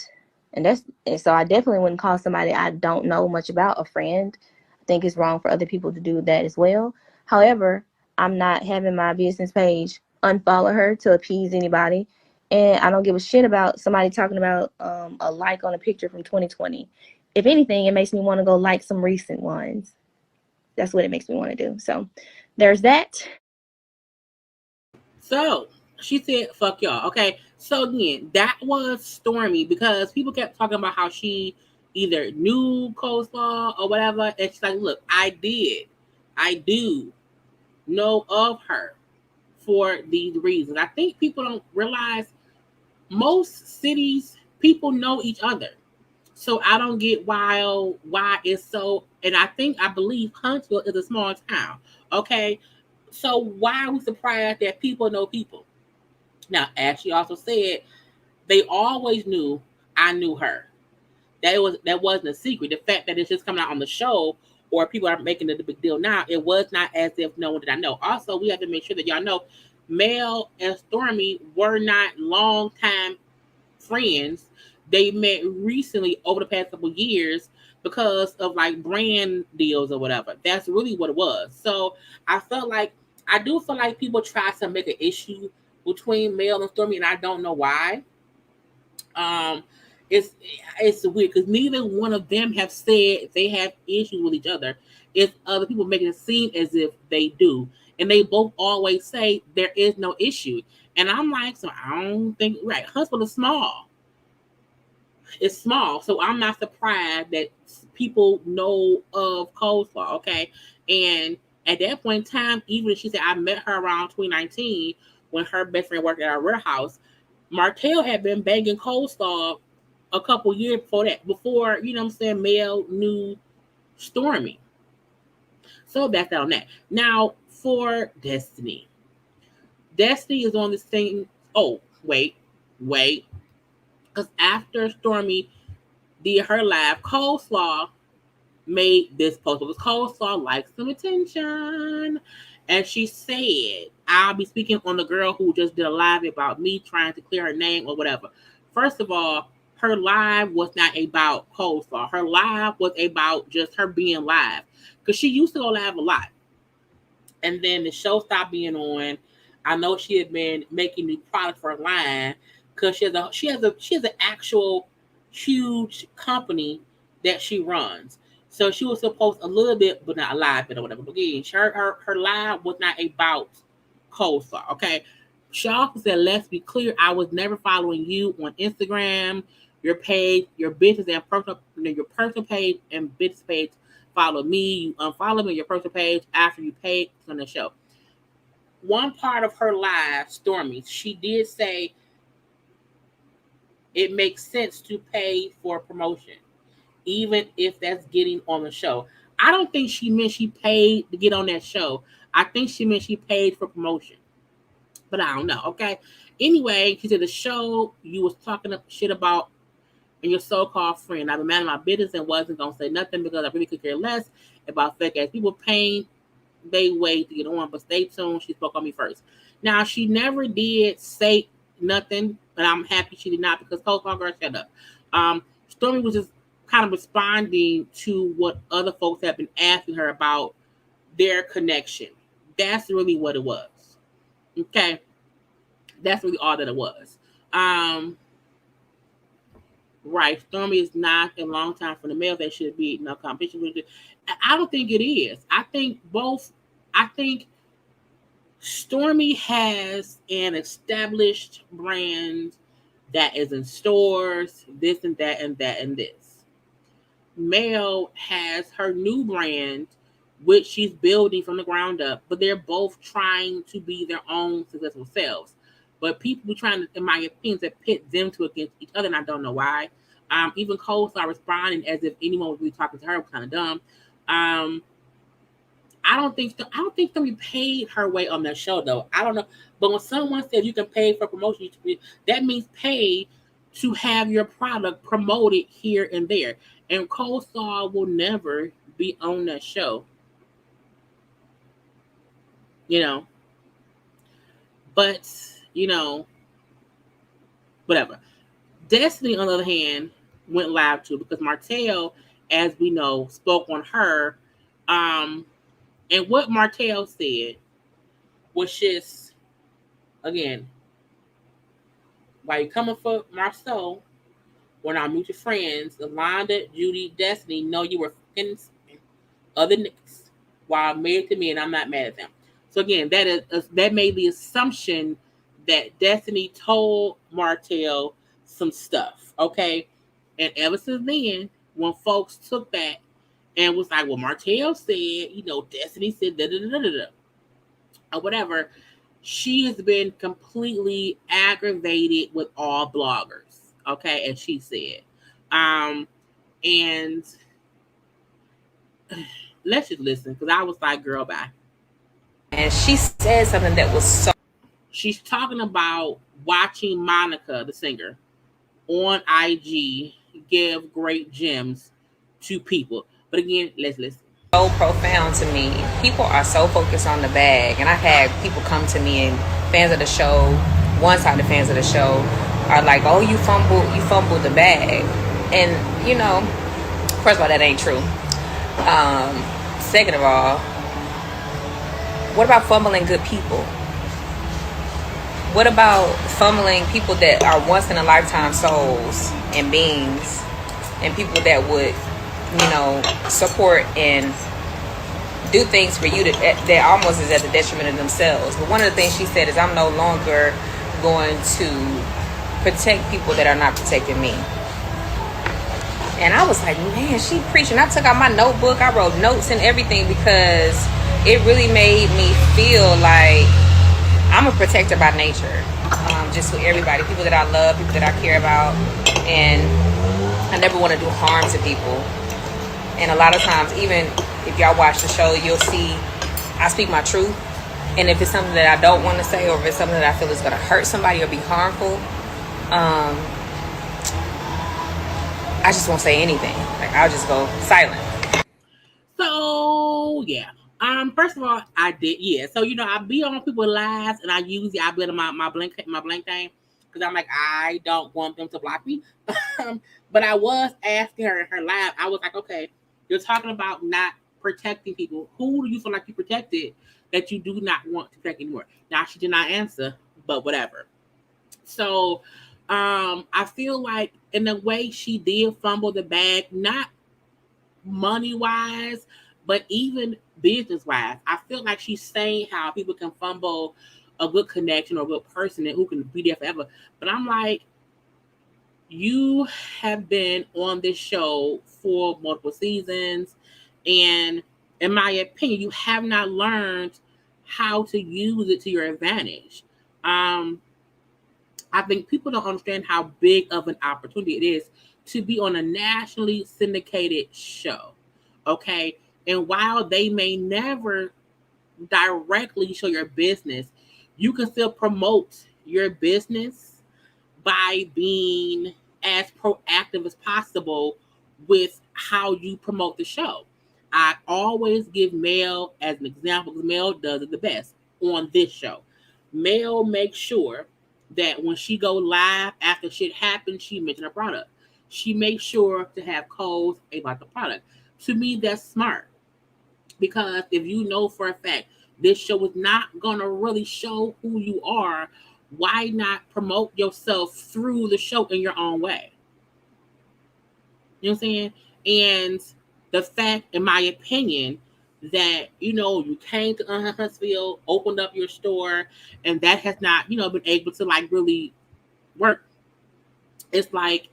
so I definitely wouldn't call somebody I don't know much about a friend. I think it's wrong for other people to do that as well. However, I'm not having my business page unfollow her to appease anybody. And I don't give a shit about somebody talking about a like on a picture from 2020. If anything, it makes me want to go like some recent ones. That's what it makes me want to do. So there's that. So she said, fuck y'all. Okay. So again, that was Stormy because people kept talking about how she either knew Coleslaw or whatever. And she's like, look, I do know of her for these reasons. I think people don't realize most cities, people know each other. So I don't get why it's so, and I believe Huntsville is a small town. Okay. So why are we surprised that people know people? Now, as she also said, they always knew I knew her. That wasn't a secret. The fact that it's just coming out on the show or people are making it a big deal now, it was not as if no one did I know. Also, we have to make sure that y'all know Mel and Stormy were not long-time friends. They met recently over the past couple years because of like brand deals or whatever. That's really what it was. So I do feel like people try to make an issue between Mel and Stormy, and I don't know why. It's weird because neither one of them have said they have issues with each other. It's other people making it seem as if they do, and they both always say there is no issue. And I'm like, so I don't think right. Huntsville is small. It's small, so I'm not surprised that people know of Coleslaw. Okay, and at that point in time, even if she said I met her around 2019 when her best friend worked at our warehouse, Martell had been banging Coleslaw a couple years before that. Before, you know what I'm saying, Mel knew Stormy. So that's that on that. Now for Destiny. Destiny is on this thing. Oh, wait. Because after Stormy did her live, Coleslaw made this post because Coleslaw likes some attention. And she said, I'll be speaking on the girl who just did a live about me trying to clear her name or whatever. First of all, her live was not about Coleslaw. Her live was about just her being live. Because she used to go live a lot. And then the show stopped being on. I know she had been making new products for her line because she has an actual huge company that she runs. So she was supposed a little bit, but not a lot, but or whatever. But again, her line was not about co-star. Okay. She also said, let's be clear, I was never following you on Instagram, your page, your business and your personal page and business page follow me. You unfollow me on your personal page after you paid on the show. One part of her live, Stormy, she did say it makes sense to pay for promotion, even if that's getting on the show. I don't think she meant she paid to get on that show. I think she meant she paid for promotion. But I don't know, okay? Anyway, she said the show you was talking shit about and your so-called friend. I've been minding my business and wasn't going to say nothing because I really could care less about fake-ass people paying they way to get on. But stay tuned. She spoke on me first. Now, she never did say nothing, but I'm happy she did not because co-star girl, shut up. Stormy was just kind of responding to what other folks have been asking her about their connection. That's really what it was. Okay, that's really all that it was. Right, Stormy is not a long time for the male. They should be no competition with it. I don't think it is. I think both. I think Stormy has an established brand that is in stores, this and that and that and this. Mel has her new brand, which she's building from the ground up, but they're both trying to be their own successful selves. But people trying to, in my opinion, to pit them two against each other, and I don't know why. Even Cole started responding as if anyone was really talking to her, was kind of dumb. I don't think somebody paid her way on that show though. I don't know, but when someone says you can pay for promotion, that means pay to have your product promoted here and there. And Cole Star will never be on that show. But whatever. Destiny, on the other hand, went live too because Martell, as we know, spoke on her. And what Martell said was just, again, why you coming for Marceau when our mutual friends, Alonda, Judy, Destiny, know you were fucking other niggas while married to me and I'm not mad at them. So again, that made the assumption that Destiny told Martell some stuff, okay? And ever since then, when folks took that and was like, well, Martell said, Destiny said da-da-da-da-da, or whatever, she has been completely aggravated with all bloggers, okay, as she said. And let's just listen, because I was like, girl, bye. And she said something that was so... She's talking about watching Monica, the singer, on IG give great gems to people. But again, let's listen. So profound to me. People are so focused on the bag. And I've had people come to me and fans of the show, one-sided fans of the show, are like, oh, you fumbled the bag. And, first of all, that ain't true. Second of all, what about fumbling good people? What about fumbling people that are once in a lifetime souls and beings and people that would, support and do things for you that almost is at the detriment of themselves? But one of the things she said is, I'm no longer going to protect people that are not protecting me. And I was like, man, she preaching. I took out my notebook. I wrote notes and everything because it really made me feel like I'm a protector by nature. Just with everybody, people that I love, people that I care about. And I never want to do harm to people. And a lot of times, even if y'all watch the show, you'll see I speak my truth. And if it's something that I don't want to say, or if it's something that I feel is going to hurt somebody or be harmful, I just won't say anything. Like, I'll just go silent. So, yeah. First of all, I did, yeah. So, I be on people's lives, and I be on my blank thing, because I'm like, I don't want them to block me. But I was asking her in her live, I was like, okay, you're talking about not protecting people. Who do you feel like you protected that you do not want to protect anymore? Now, she did not answer, but whatever. So I feel like in the way she did fumble the bag, not money-wise, but even business-wise, I feel like she's saying how people can fumble a good connection or a good person and who can be there forever. But I'm like, you have been on this show for multiple seasons, and in my opinion, you have not learned how to use it to your advantage. I think people don't understand how big of an opportunity it is to be on a nationally syndicated show. Okay. And while they may never directly show your business, you can still promote your business by being as proactive as possible with how you promote the show. I always give Mel as an example because Mel does it the best on this show. Mel makes sure that when she go live after shit happens, she mentions her product. She makes sure to have codes about the product. To me, that's smart. Because if you know for a fact this show is not going to really show who you are, why not promote yourself through the show in your own way? You know what I'm saying? And the fact, in my opinion, that, you came to Huntsville, opened up your store, and that has not, been able to really work. It's like,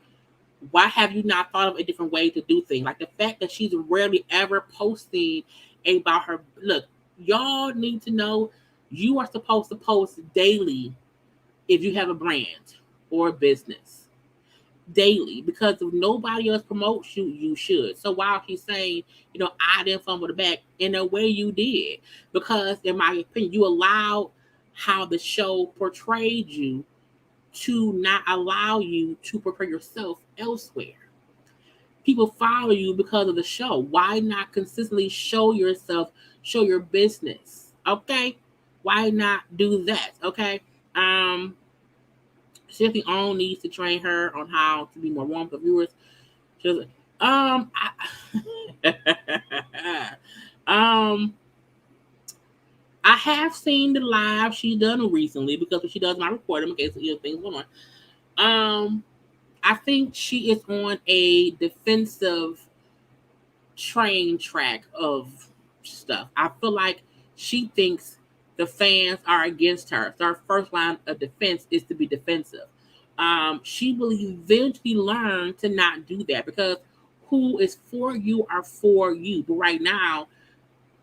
why have you not thought of a different way to do things? Like the fact that she's rarely ever posting about her. Look, y'all need to know you are supposed to post daily if you have a brand or a business. Daily, because if nobody else promotes you, you should. So while she's saying, I didn't fumble the bag, in a way you did, because in my opinion, you allowed how the show portrayed you to not allow you to portray yourself elsewhere. People follow you because of the show. Why not consistently show yourself, show your business? Okay, why not do that? Okay, Tiffany only needs to train her on how to be more warm for viewers. I have seen the live she's done recently because when she does my recording, in case things going on. I think she is on a defensive train track of stuff. I feel like she thinks the fans are against her. So her first line of defense is to be defensive. She will eventually learn to not do that because who is for you are for you. But right now,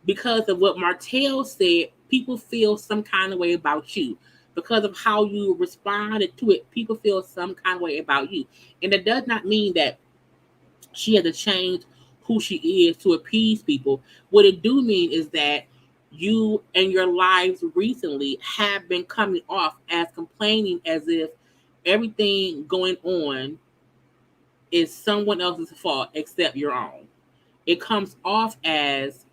because of what Martell said, people feel some kind of way about you. Because of how you responded to it, people feel some kind of way about you. And it does not mean that she has to change who she is to appease people. What it do mean is that you and your lives recently have been coming off as complaining as if everything going on is someone else's fault except your own. It comes off as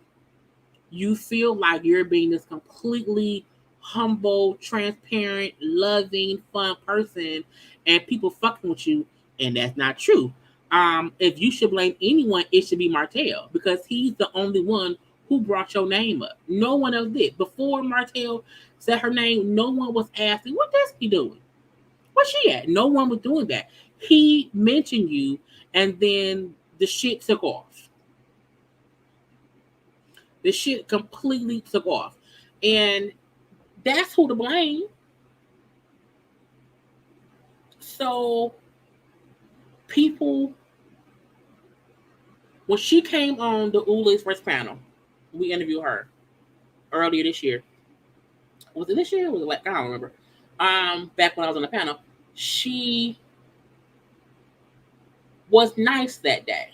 you feel like you're being this completely humble, transparent, loving, fun person, and people fucking with you, and that's not true. If you should blame anyone, it should be Martell because he's the only one who brought your name up. No one else did. Before Martell said her name, no one was asking, what is he doing? Where's she at? No one was doing that. He mentioned you, and then the shit took off. The shit completely took off. And that's who to blame. So, people, when she came on the Uli's first panel, we interviewed her earlier this year. Was it this year? Or was it I don't remember. Back when I was on the panel, she was nice that day.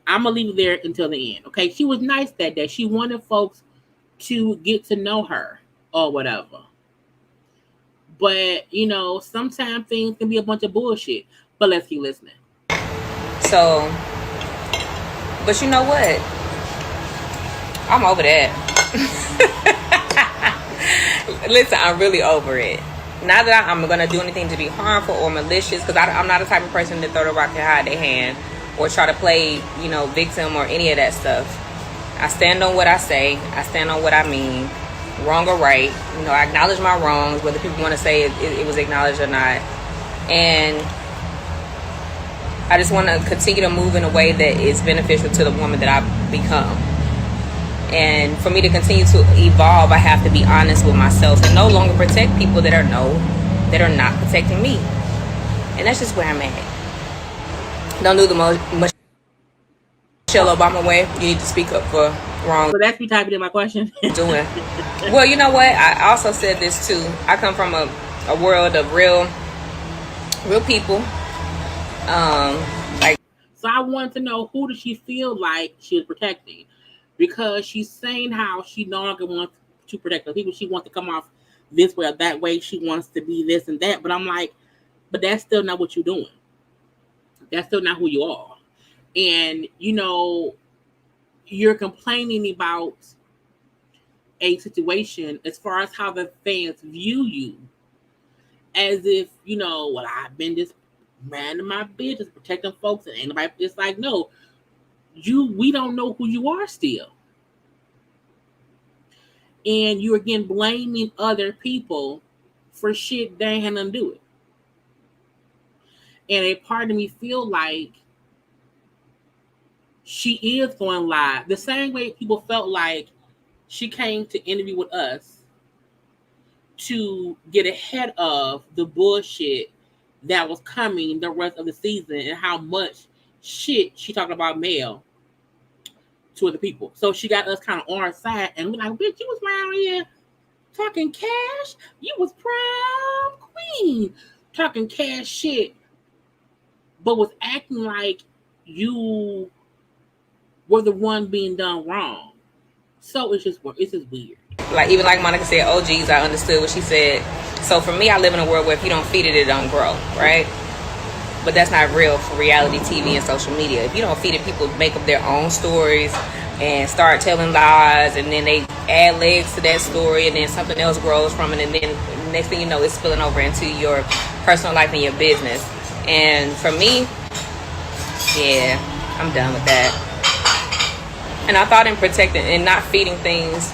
I'm gonna leave it there until the end. Okay, she was nice that day. She wanted folks to get to know her or whatever. But sometimes things can be a bunch of bullshit. But let's keep listening. So, but you know what? I'm over that. Listen, I'm really over it. Not that I'm going to do anything to be harmful or malicious, because I'm not the type of person to throw the rock and hide their hand or try to play, victim or any of that stuff. I stand on what I say. I stand on what I mean, wrong or right. You know, I acknowledge my wrongs, whether people want to say it was acknowledged or not. And I just want to continue to move in a way that is beneficial to the woman that I've become. And for me to continue to evolve, I have to be honest with myself and no longer protect people that are not protecting me. And that's just where I'm at. Don't do the Michelle Obama way. You need to speak up for wrong. So that's me typing in my question. Doing. Well, you know what? I also said this too. I come from a world of real people. So I wanted to know, who does she feel like she is protecting? Because she's saying how she no longer wants to protect the people. She wants to come off this way or that way. She wants to be this and that. But I'm like, but that's still not what you're doing. That's still not who you are. And, you know, you're complaining about a situation as far as how the fans view you, as if, you know, well, I've been this man in my business protecting folks, and anybody. It's like, no, we don't know who you are still, and you again blaming other people for shit they ain't had nothing to do with. And a part of me feel like she is going live the same way people felt like she came to interview with us to get ahead of the bullshit that was coming the rest of the season, and how much shit she talked about Mel to other people. So she got us kind of on our side, and we're like, bitch, you was around here talking cash. You was prom queen talking cash shit, but was acting like you were the one being done wrong. So it's just weird. Like, even like Monica said, oh geez, I understood what she said. So for me, I live in a world where if you don't feed it, it don't grow, right? But that's not real for reality TV and social media. If you don't feed it, people make up their own stories and start telling lies, and then they add legs to that story, and then something else grows from it, and then next thing you know, it's spilling over into your personal life and your business. And for me, yeah, I'm done with that. And I thought in protecting and not feeding things,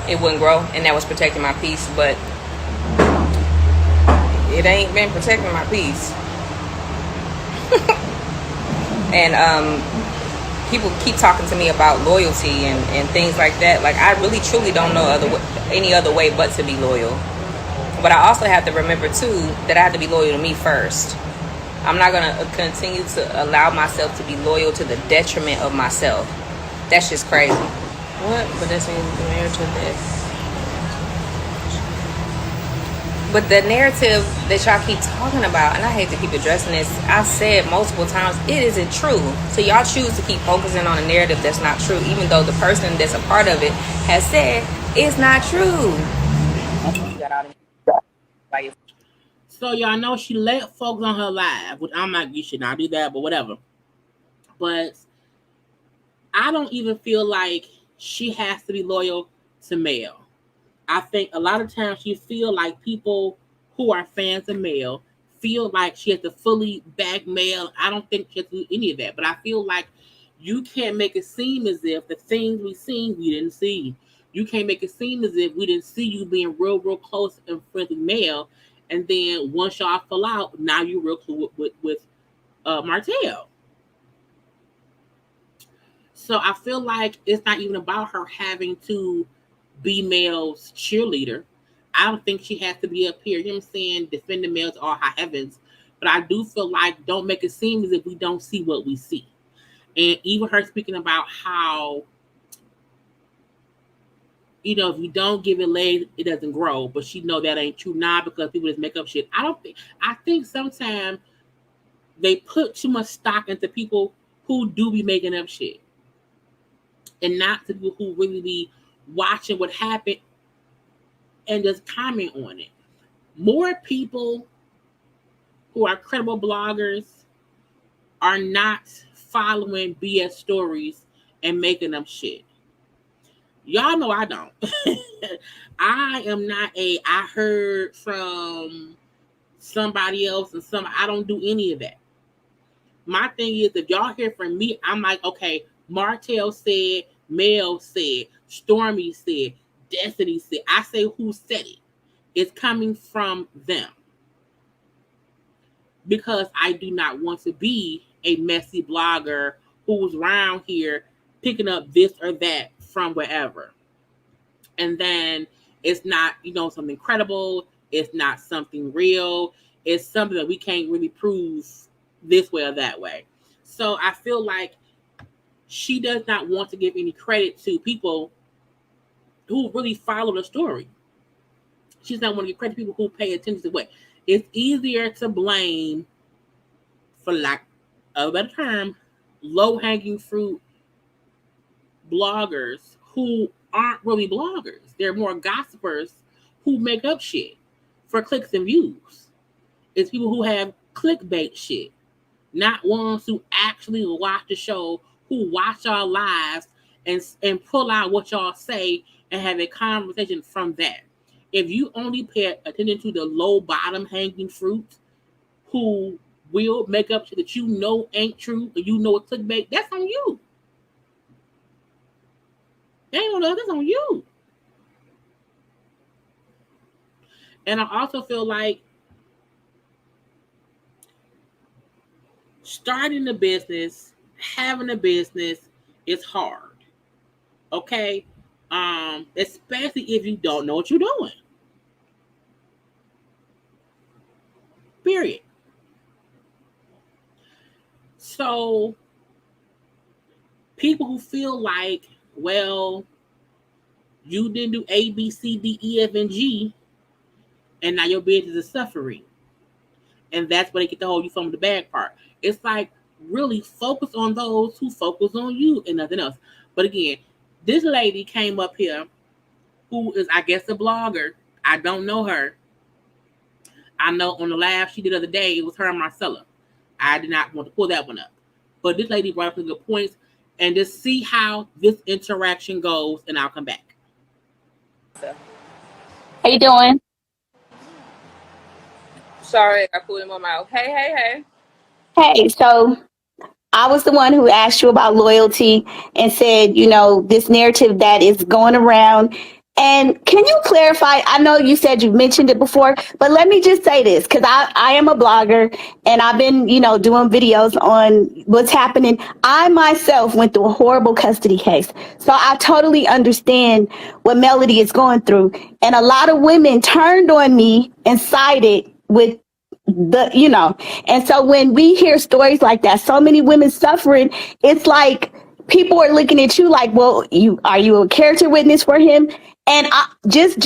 it wouldn't grow, and that was protecting my peace, but it ain't been protecting my peace. And people keep talking to me about loyalty and things like that. Like, I really truly don't know any other way but to be loyal. But I also have to remember too that I have to be loyal to me first. I'm not gonna continue to allow myself to be loyal to the detriment of myself. That's just crazy. What? But that's in the narrative that. But the narrative that y'all keep talking about, and I hate to keep addressing this, I've said multiple times, it isn't true. So y'all choose to keep focusing on a narrative that's not true, even though the person that's a part of it has said it's not true. So y'all know she let folks on her live, which I'm like, you should not do that, but whatever. But I don't even feel like she has to be loyal to Mel. I think a lot of times you feel like people who are fans of Mel feel like she has to fully back Mel. I don't think she has to do any of that, but I feel like you can't make it seem as if the things we seen we didn't see. You can't make it seem as if we didn't see you being real close and friends with Mel, and then once y'all fall out, now you're real close with Martell. So I feel like it's not even about her having to be Mel's cheerleader. I don't think she has to be up here, you know what I'm saying, defending Mel to all high heavens. But I do feel like don't make it seem as if we don't see what we see. And even her speaking about how, you know, if you don't give it legs, it doesn't grow. But she know that ain't true now because people just make up shit. I think sometimes they put too much stock into people who do be making up shit, and not to people who really be watching what happened and just comment on it. More people who are credible bloggers are not following BS stories and making them shit. Y'all know I don't. I am not I heard from somebody else and I don't do any of that. My thing is, if y'all hear from me, I'm like, okay, Martell said, Mel said, Stormy said, Destiny said. I say who said it. It's coming from them. Because I do not want to be a messy blogger who's around here picking up this or that from wherever. And then it's not, something credible. It's not something real. It's something that we can't really prove this way or that way. So I feel like she does not want to give any credit to people who really follow the story. She's not want to give credit to people who pay attention to what. It's easier to blame, for lack of a better term, low-hanging fruit bloggers who aren't really bloggers. They're more gossipers who make up shit for clicks and views. It's people who have clickbait shit, not ones who actually watch the show, who watch our lives and pull out what y'all say and have a conversation from that. If you only pay attention to the low bottom hanging fruit who will make up shit that ain't true, or it's clickbait, that's on you. They ain't on us, that's on you. And I also feel like starting a business, having a business is hard. Okay? Especially if you don't know what you're doing. Period. So people who feel like, well, you didn't do A, B, C, D, E, F, and G, and now your business is suffering. And that's where they get to hold you from the bad part. It's like, really focus on those who focus on you and nothing else. But again, this lady came up here who is, I guess, a blogger. I don't know her. I know on the live she did the other day, it was her and Marcella. I did not want to pull that one up. But this lady brought up some good points, and just see how this interaction goes, and I'll come back. How you doing? Sorry, I pulled him on my mouth. Hey. Hey, so I was the one who asked you about loyalty and said, this narrative that is going around. And can you clarify? I know you said you mentioned it before, but let me just say this, because I am a blogger and I've been, doing videos on what's happening. I myself went through a horrible custody case. So I totally understand what Melody is going through. And a lot of women turned on me and sided with and so when we hear stories like that, so many women suffering, it's like people are looking at you like, well, are you a character witness for him? And just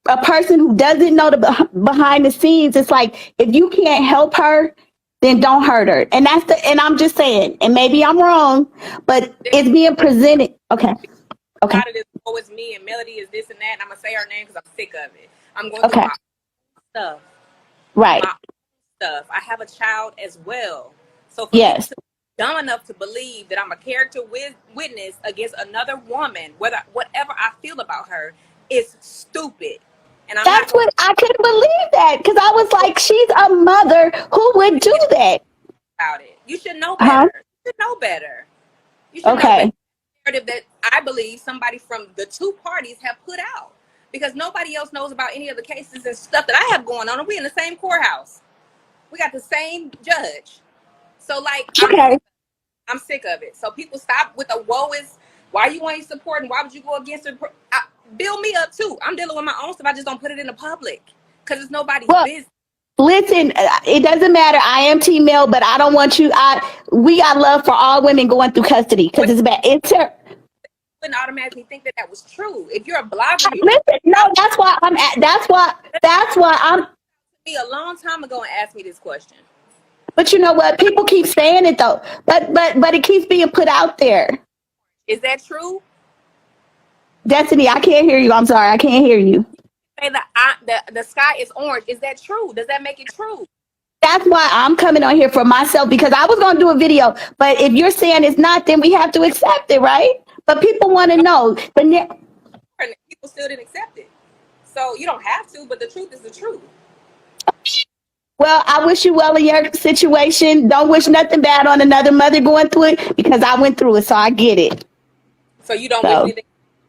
a person who doesn't know the behind the scenes, it's like, if you can't help her, then don't hurt her. And and I'm just saying, and maybe I'm wrong, but it's being presented. Okay. A lot of this, it's me and Melody is this and that, and I'm gonna say her name because I'm sick of it. I'm going through my stuff. Right. My stuff. I have a child as well. So for me to be dumb enough to believe that I'm a character witness against another woman, whatever I feel about her, is stupid. And that's what I couldn't believe that, because I was like, she's a mother. Who would do that? About it. You should know better. You should know better. You should know better. Narrative that I believe somebody from the two parties have put out, because nobody else knows about any of the cases and stuff that I have going on, and we in the same courthouse. We got the same judge. So I'm sick of it. So people stop with the woe is, why you ain't supporting? Why would you go against it? Build me up too. I'm dealing with my own stuff. I just don't put it in the public because it's nobody's business. Listen, it doesn't matter. I am team male, but I don't want you. We got love for all women going through custody because it's bad. Wouldn't automatically think that was true. If you're a blogger, that's why I'm. That's why I'm. A long time ago and asked me this question. But you know what? People keep saying it though. But it keeps being put out there. Is that true? Destiny, I can't hear you. I'm sorry, I can't hear you. Say the sky is orange. Is that true? Does that make it true? That's why I'm coming on here for myself, because I was gonna do a video, but if you're saying it's not, then we have to accept it, right? But people want to know. People still didn't accept it. So you don't have to, but the truth is the truth. Well, I wish you well in your situation. Don't wish nothing bad on another mother going through it, because I went through it, so I get it. So you don't wish So anything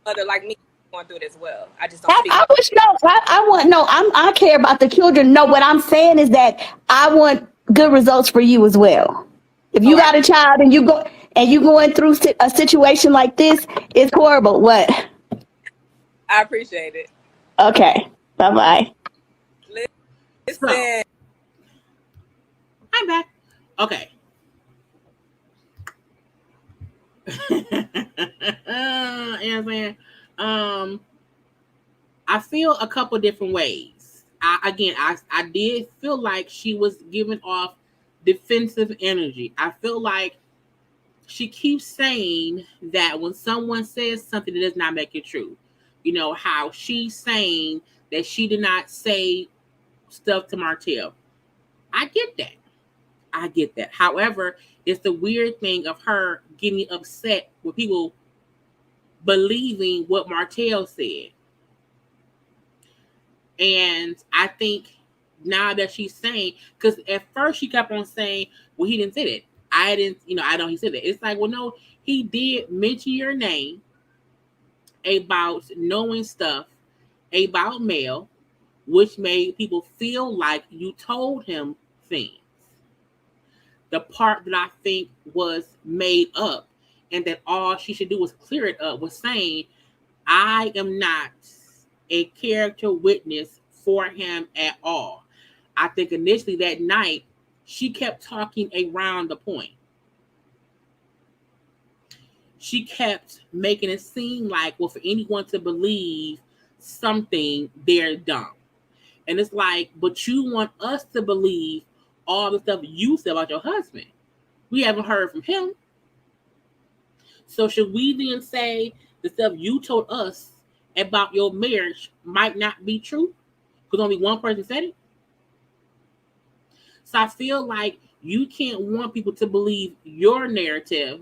other like me going through it as well. I just don't speak. I wish no. I want no. I care about the children. No, what I'm saying is that I want good results for you as well. If you got a child and you going through a situation like this, it's horrible. What? I appreciate it. Okay. Bye bye. Listen. I'm back. Okay. And I feel a couple different ways. I did feel like she was giving off defensive energy. I feel like she keeps saying that when someone says something that does not make it true. You know, how she's saying that she did not say stuff to Martell. I get that. However, it's the weird thing of her getting upset with people believing what Martell said. And I think now that she's saying, because at first she kept on saying, well, he didn't say that. I know he said that. It's like, well, no, he did mention your name about knowing stuff about Mel, which made people feel like you told him things. The part that I think was made up and that all she should do was clear it up was saying, I am not a character witness for him at all. I think initially that night, she kept talking around the point. She kept making it seem like, well, for anyone to believe something, they're dumb. And it's like, but you want us to believe all the stuff you said about your husband. We haven't heard from him. So should we then say the stuff you told us about your marriage might not be true? Because only one person said it? So I feel like you can't want people to believe your narrative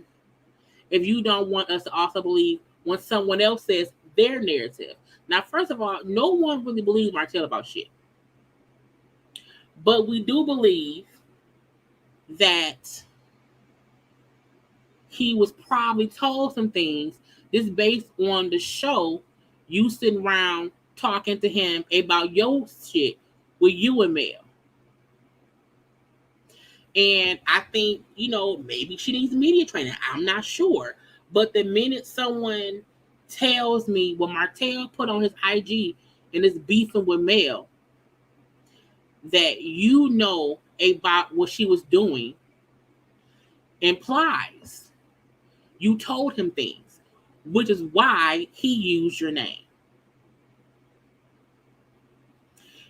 if you don't want us to also believe when someone else says their narrative. Now, first of all, no one really believes Martell about shit. But we do believe that he was probably told some things just based on the show, you sitting around talking to him about your shit with you and Mel. And I think, maybe she needs media training. I'm not sure. But the minute someone tells me what Martell put on his IG and is beefing with Mel, that you know about what she was doing, implies you told him things, which is why he used your name.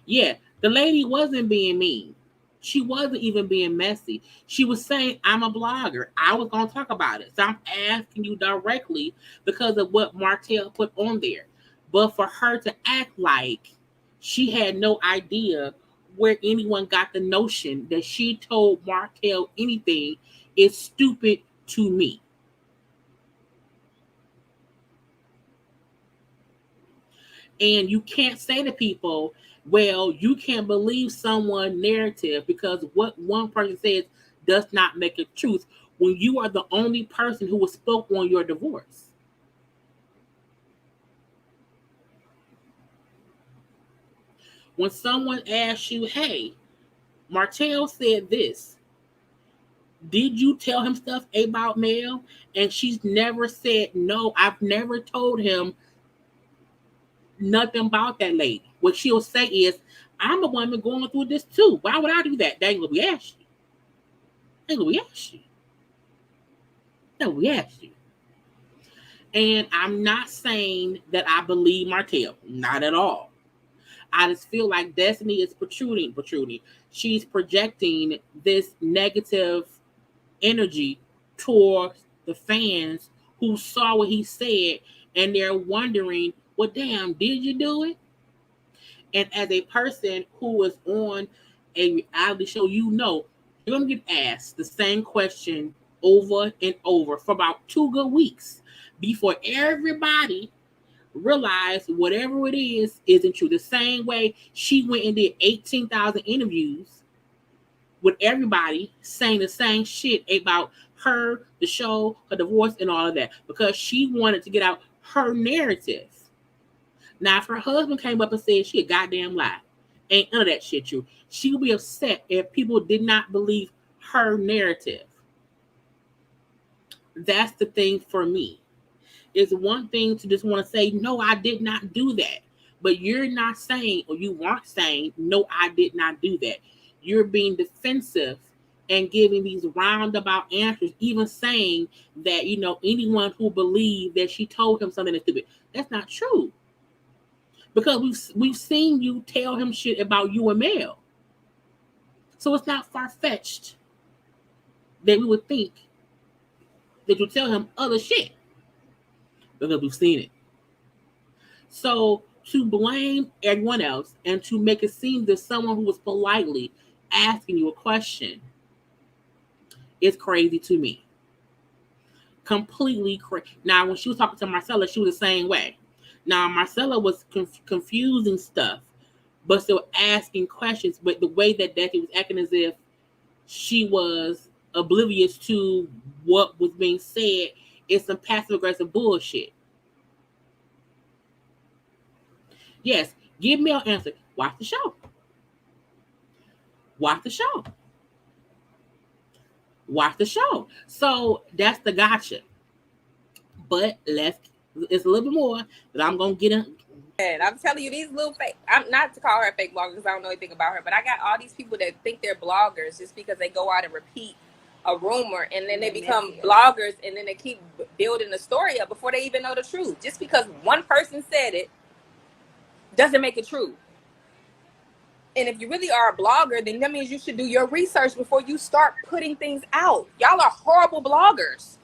Yeah, the lady wasn't being mean. She wasn't even being messy. She was saying, I'm a blogger. I was going to talk about it. So I'm asking you directly because of what Martell put on there. But for her to act like she had no idea where anyone got the notion that she told Martell anything is stupid to me. And you can't say to people, well, you can't believe someone's narrative because what one person says does not make it truth when you are the only person who was spoke on your divorce. When someone asks you, hey, Martell said this, did you tell him stuff about Mel? And she's never said, no, I've never told him nothing about that lady. What she'll say is, I'm a woman going through this too. Why would I do that? That ain't gonna be asked you. Ain't gonna be asked you. No, we asked you. And I'm not saying that I believe Martell. Not at all. I just feel like Destiny is protruding. She's projecting this negative energy towards the fans who saw what he said and they're wondering, well, damn, did you do it? And as a person who was on a reality show, you're going to get asked the same question over and over for about 2 good weeks before everybody realized whatever it is isn't true. The same way she went and did 18,000 interviews with everybody saying the same shit about her, the show, her divorce, and all of that because she wanted to get out her narrative. Now, if her husband came up and said she a goddamn lie, ain't none of that shit true. She would be upset if people did not believe her narrative. That's the thing for me. It's one thing to just want to say, no, I did not do that. But you're not saying, or you weren't saying, no, I did not do that. You're being defensive and giving these roundabout answers, even saying that, anyone who believed that she told him something is stupid. That's not true. Because we've seen you tell him shit about you and Mel. So it's not far-fetched that we would think that you tell him other shit. Because we've seen it. So to blame everyone else and to make it seem that someone who was politely asking you a question is crazy to me. Completely crazy. Now, when she was talking to Marcella, she was the same way. Now, Marcella was confusing stuff, but still asking questions. But the way that Becky was acting as if she was oblivious to what was being said is some passive-aggressive bullshit. Yes, give me an answer. Watch the show. Watch the show. Watch the show. So that's the gotcha. But it's a little bit more that I'm going to get in. And I'm telling you, these little fake, I'm not to call her a fake blogger because I don't know anything about her, but I got all these people that think they're bloggers just because they go out and repeat a rumor and then they become bloggers and then they keep building the story up before they even know the truth. Just because one person said it doesn't make it true. And if you really are a blogger, then that means you should do your research before you start putting things out. Y'all are horrible bloggers.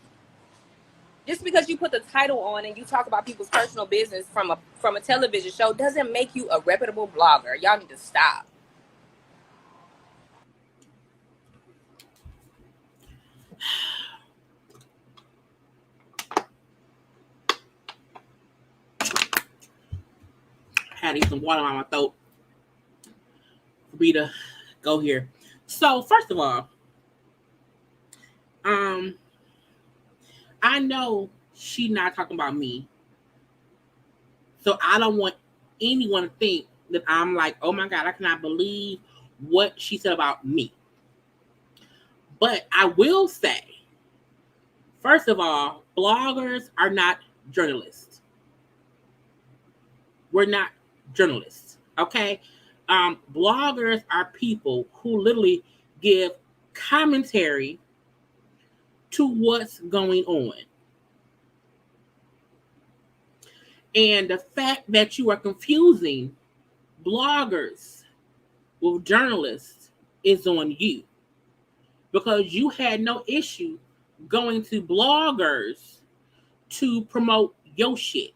Just because you put the title on and you talk about people's personal business from a television show doesn't make you a reputable blogger. Y'all need to stop. I had to eat some water on my throat for me to go here. So, first of all, I know she's not talking about me. So I don't want anyone to think that I'm like, oh my God, I cannot believe what she said about me. But I will say, first of all, bloggers are not journalists. We're not journalists, okay? Bloggers are people who literally give commentary to what's going on. And the fact that you are confusing bloggers with journalists is on you. Because you had no issue going to bloggers to promote your shit.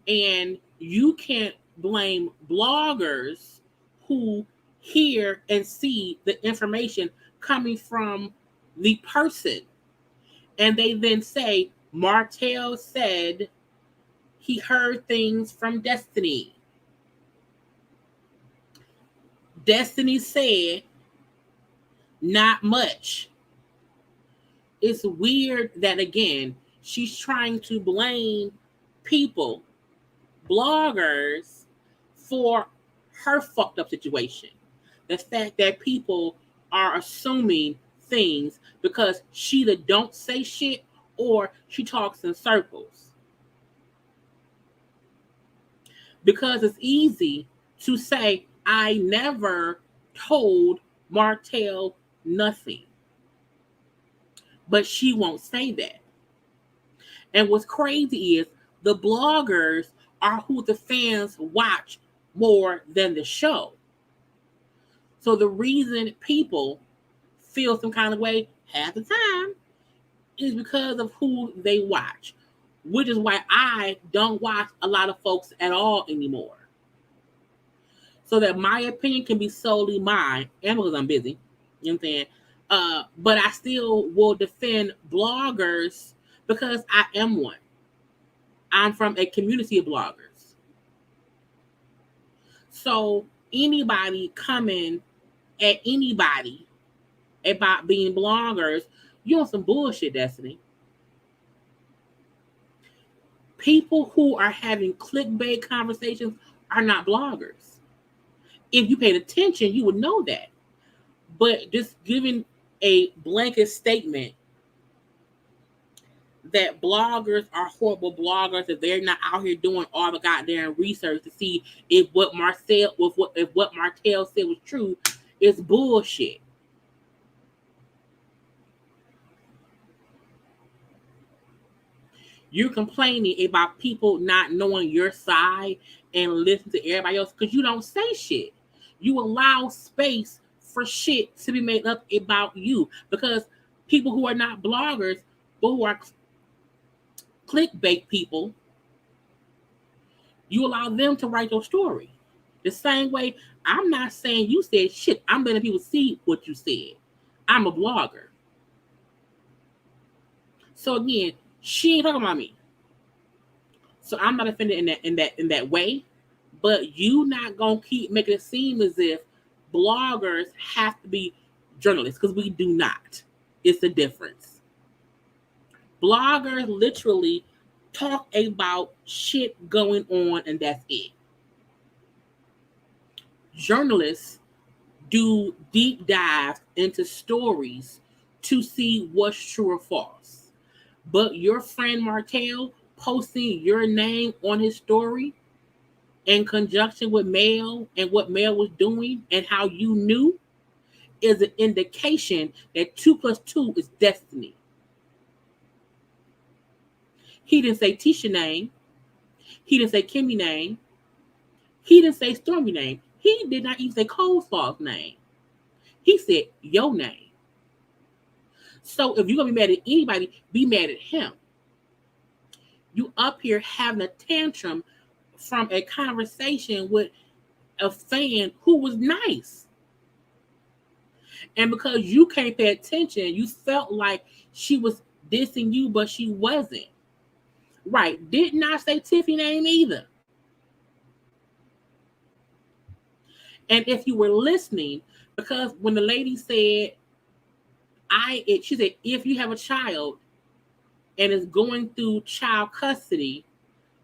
And you can't blame bloggers who hear and see the information coming from the person. And they then say, Martell said he heard things from Destiny. Destiny said not much. It's weird that, again, she's trying to blame people, bloggers, for her fucked up situation. The fact that people are assuming things because she either don't say shit or she talks in circles. Because it's easy to say, I never told Martell nothing. But she won't say that. And what's crazy is the bloggers are who the fans watch more than the show. So the reason people feel some kind of way half the time is because of who they watch, which is why I don't watch a lot of folks at all anymore. So that my opinion can be solely mine, and because I'm busy, you know what I'm saying? But I still will defend bloggers because I am one. I'm from a community of bloggers. So anybody coming at anybody about being bloggers, you on some bullshit, Destiny. People who are having clickbait conversations are not bloggers. If you paid attention, you would know that. But just giving a blanket statement that bloggers are horrible bloggers, if they're not out here doing all the goddamn research to see if what Martell said was true, is bullshit. You're complaining about people not knowing your side and listen to everybody else because you don't say shit. You allow space for shit to be made up about you because people who are not bloggers but who are clickbait people, you allow them to write your story. The same way, I'm not saying you said shit. I'm letting people see what you said. I'm a blogger. So again, she ain't talking about me. So I'm not offended in that way. But you not gonna keep making it seem as if bloggers have to be journalists, because we do not. It's a difference. Bloggers literally talk about shit going on and that's it. Journalists do deep dives into stories to see what's true or false. But your friend Martell posting your name on his story in conjunction with Mel and what Mel was doing and how you knew is an indication that 2 + 2 is destiny. He didn't say Tisha name. He didn't say Kimmy name. He didn't say Stormy name. He did not even say Coleslaw's name. He said your name. So if you're going to be mad at anybody, be mad at him. You up here having a tantrum from a conversation with a fan who was nice. And because you can't pay attention, you felt like she was dissing you, but she wasn't. Right. Did not say Tiffany name either. And if you were listening, because when the lady said, she said, if you have a child and is going through child custody,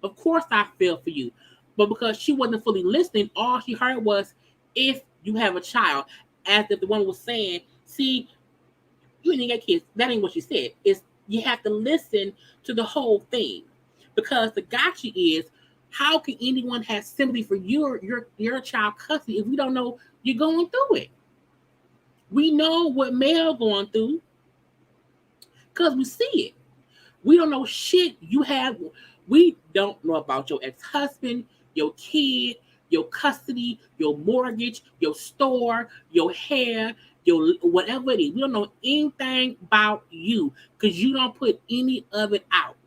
of course I feel for you. But because she wasn't fully listening, all she heard was, if you have a child, as if the one was saying, see, you didn't get kids. That ain't what she said. It's you have to listen to the whole thing. Because the gotcha is, how can anyone have sympathy for your child custody if we don't know you're going through it? We know what Mel going through because we see it. We don't know shit you have. We don't know about your ex-husband, your kid, your custody, your mortgage, your store, your hair, your whatever it is. We don't know anything about you because you don't put any of it out.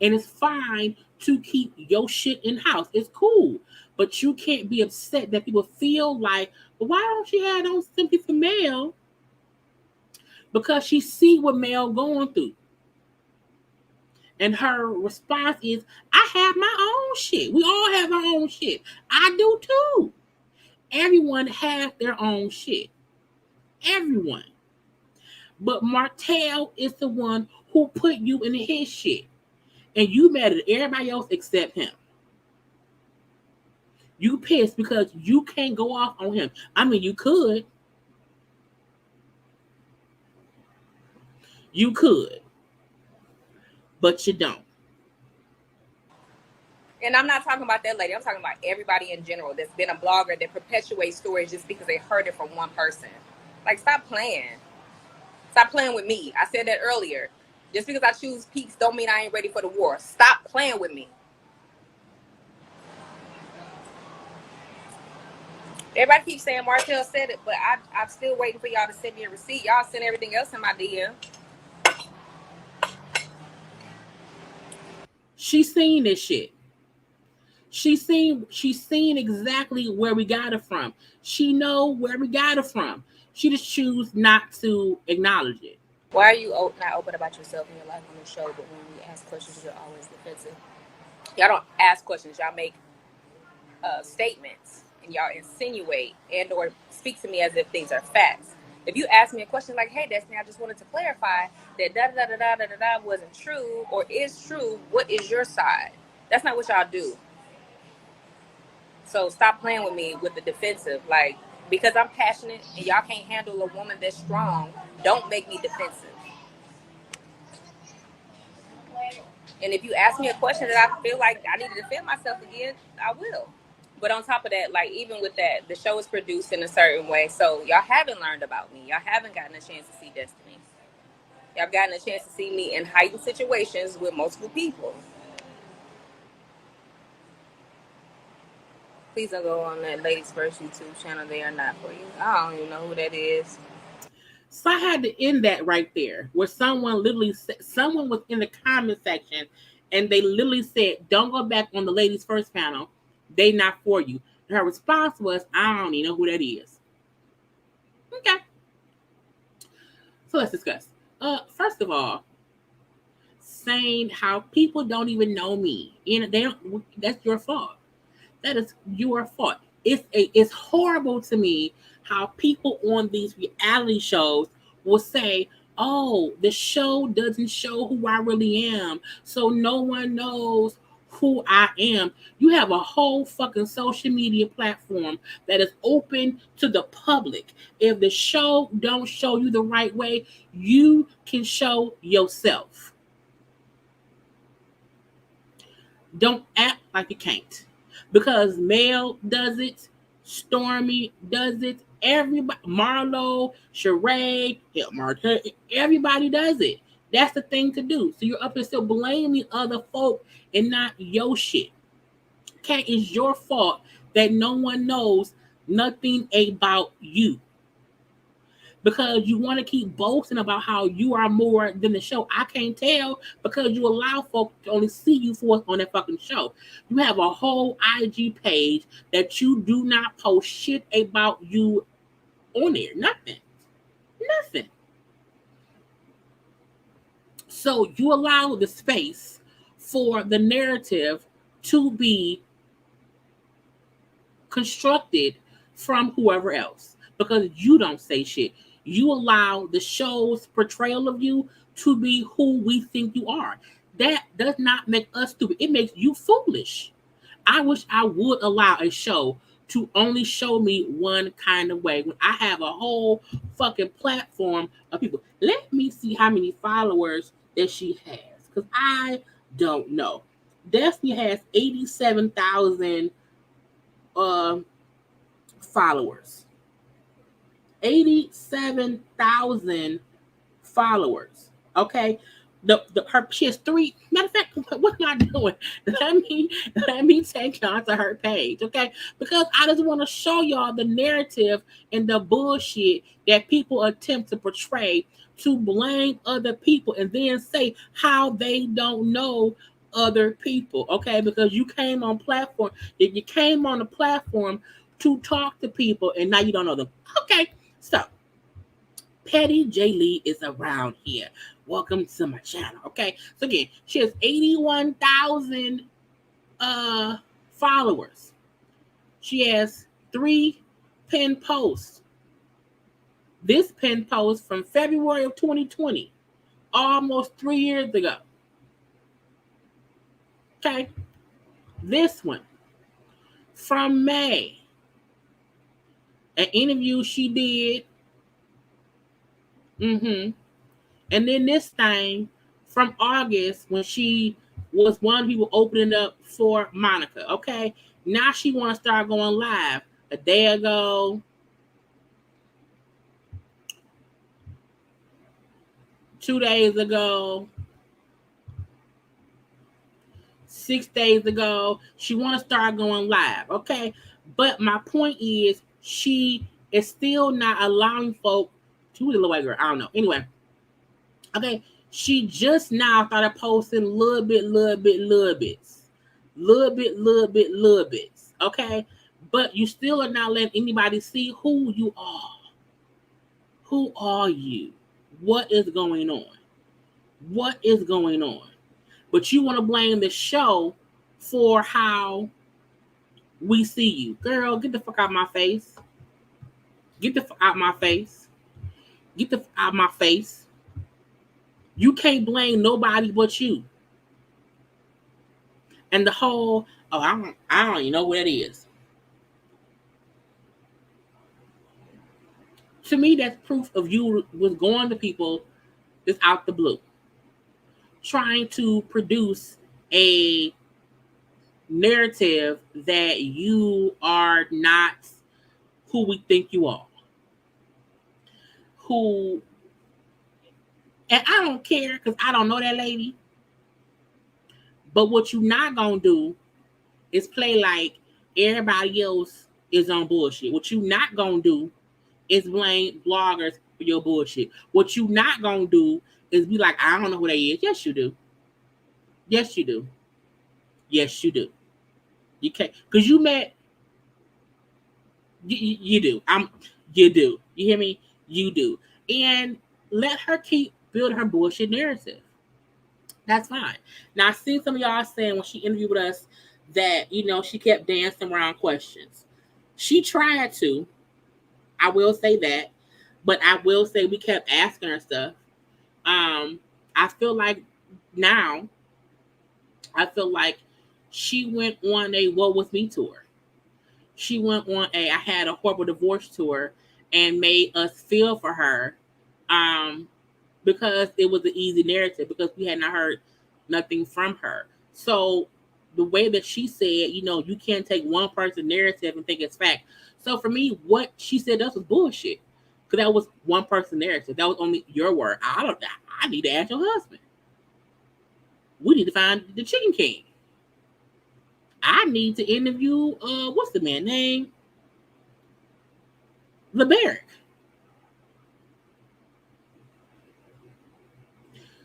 And it's fine to keep your shit in house. It's cool. But you can't be upset that people feel like, well, why don't she have no sympathy for Mel? Because she see what Mel going through. And her response is, I have my own shit. We all have our own shit. I do too. Everyone has their own shit. Everyone. But Martell is the one who put you in his shit. And you mad at everybody else except him. You pissed because you can't go off on him. I mean, you could. You could. But you don't. And I'm not talking about that lady. I'm talking about everybody in general that's been a blogger that perpetuates stories just because they heard it from one person. Like, stop playing. Stop playing with me. I said that earlier. Just because I choose peace don't mean I ain't ready for the war. Stop playing with me. Everybody keeps saying Martell said it, but I'm still waiting for y'all to send me a receipt. Y'all send everything else in my DM. She's seen this shit. She's seen exactly where we got it from. She know where we got it from. She just choose not to acknowledge it. Why are you not open about yourself in your life on the show, but when we ask questions, you're always defensive? Y'all don't ask questions. Y'all make statements, and y'all insinuate and or speak to me as if things are facts. If you ask me a question like, hey, Destiny, I just wanted to clarify that da-da-da-da-da-da-da wasn't true or is true, what is your side? That's not what y'all do. So stop playing with me with the defensive. Like, because I'm passionate and y'all can't handle a woman that's strong, don't make me defensive. And if you ask me a question that I feel like I need to defend myself again, I will. But on top of that, like, even with that, the show is produced in a certain way. So y'all haven't learned about me. Y'all haven't gotten a chance to see Destiny. Y'all have gotten a chance to see me in heightened situations with multiple people. Please don't go on that Ladies First YouTube channel. They are not for you. I don't even know who that is. So I had to end that right there, where someone literally said, someone was in the comment section and they literally said, don't go back on the Ladies First panel. They not for you. And her response was, I don't even know who that is. Okay. So let's discuss. First of all, saying how people don't even know me. And they don't, that's your fault. That is your fault. It's horrible to me how people on these reality shows will say, oh, the show doesn't show who I really am, so no one knows who I am. You have a whole fucking social media platform that is open to the public. If the show don't show you the right way, you can show yourself. Don't act like you can't. Because Mel does it, Stormy does it, everybody, Marlo, Sheree, Martin, everybody does it. That's the thing to do. So you're up and still blaming other folk and not your shit. Okay, it's your fault that no one knows nothing about you. Because you want to keep boasting about how you are more than the show. I can't tell because you allow folks to only see you for on that fucking show. You have a whole IG page that you do not post shit about you on there. Nothing. So you allow the space for the narrative to be constructed from whoever else because you don't say shit. You allow the show's portrayal of you to be who we think you are. That does not make us stupid. It makes you foolish. I wish I would allow a show to only show me one kind of way when I have a whole fucking platform of people. Let me see how many followers that she has because I don't know. Destiny has 87,000 followers. 87,000 followers. Okay. She has three. Matter of fact, what am I doing? Let me take y'all to her page, okay? Because I just want to show y'all the narrative and the bullshit that people attempt to portray to blame other people and then say how they don't know other people, okay? Because you came on platform, you came on a platform to talk to people and now you don't know them. Okay, so Petty Jaylee is around here. Welcome to my channel. Okay, so again, she has 81,000 followers. She has 3 pinned posts. This pinned post from February of 2020, almost 3 years ago. Okay, this one from May, an interview she did. And then this thing from August when she was one who was opening up for Monica. Okay. Now she want to start going live. A day ago, 2 days ago, 6 days ago, she want to start going live. Okay. But my point is she is still not allowing folk to the little white girl. I don't know. Anyway. Okay, she just now started posting little bits. Okay, but you still are not letting anybody see who you are. Who are you? What is going on? What is going on? But you want to blame the show for how we see you. Girl, get the fuck out my face. Get the fuck out my face. Get the out of my face. You can't blame nobody but you. And the whole, oh, I don't even know what it is. To me, that's proof of you was going to people that's out the blue, trying to produce a narrative that you are not who we think you are. Who, and I don't care because I don't know that lady. But what you not gonna do is play like everybody else is on bullshit. What you not gonna do is blame bloggers for your bullshit. What you not gonna do is be like, I don't know who they is. Yes, you do. Yes, you do. Yes, you do. You can't, because you met. You do. You do. You hear me? You do. And let her keep building her bullshit narrative. That's fine. Now I seen some of y'all saying when she interviewed with us that she kept dancing around questions. She tried to. I will say that, but I will say we kept asking her stuff. I feel like now, she went on a "What Was Me" tour. She went on I had a horrible divorce tour and made us feel for her, because it was an easy narrative because we had not heard nothing from her. So the way that she said, you can't take one person's narrative and think it's fact. So for me, what she said that was bullshit. Because that was one person's narrative. That was only your word. I need to ask your husband. We need to find the Chicken King. I need to interview, what's the man's name? LeBaric.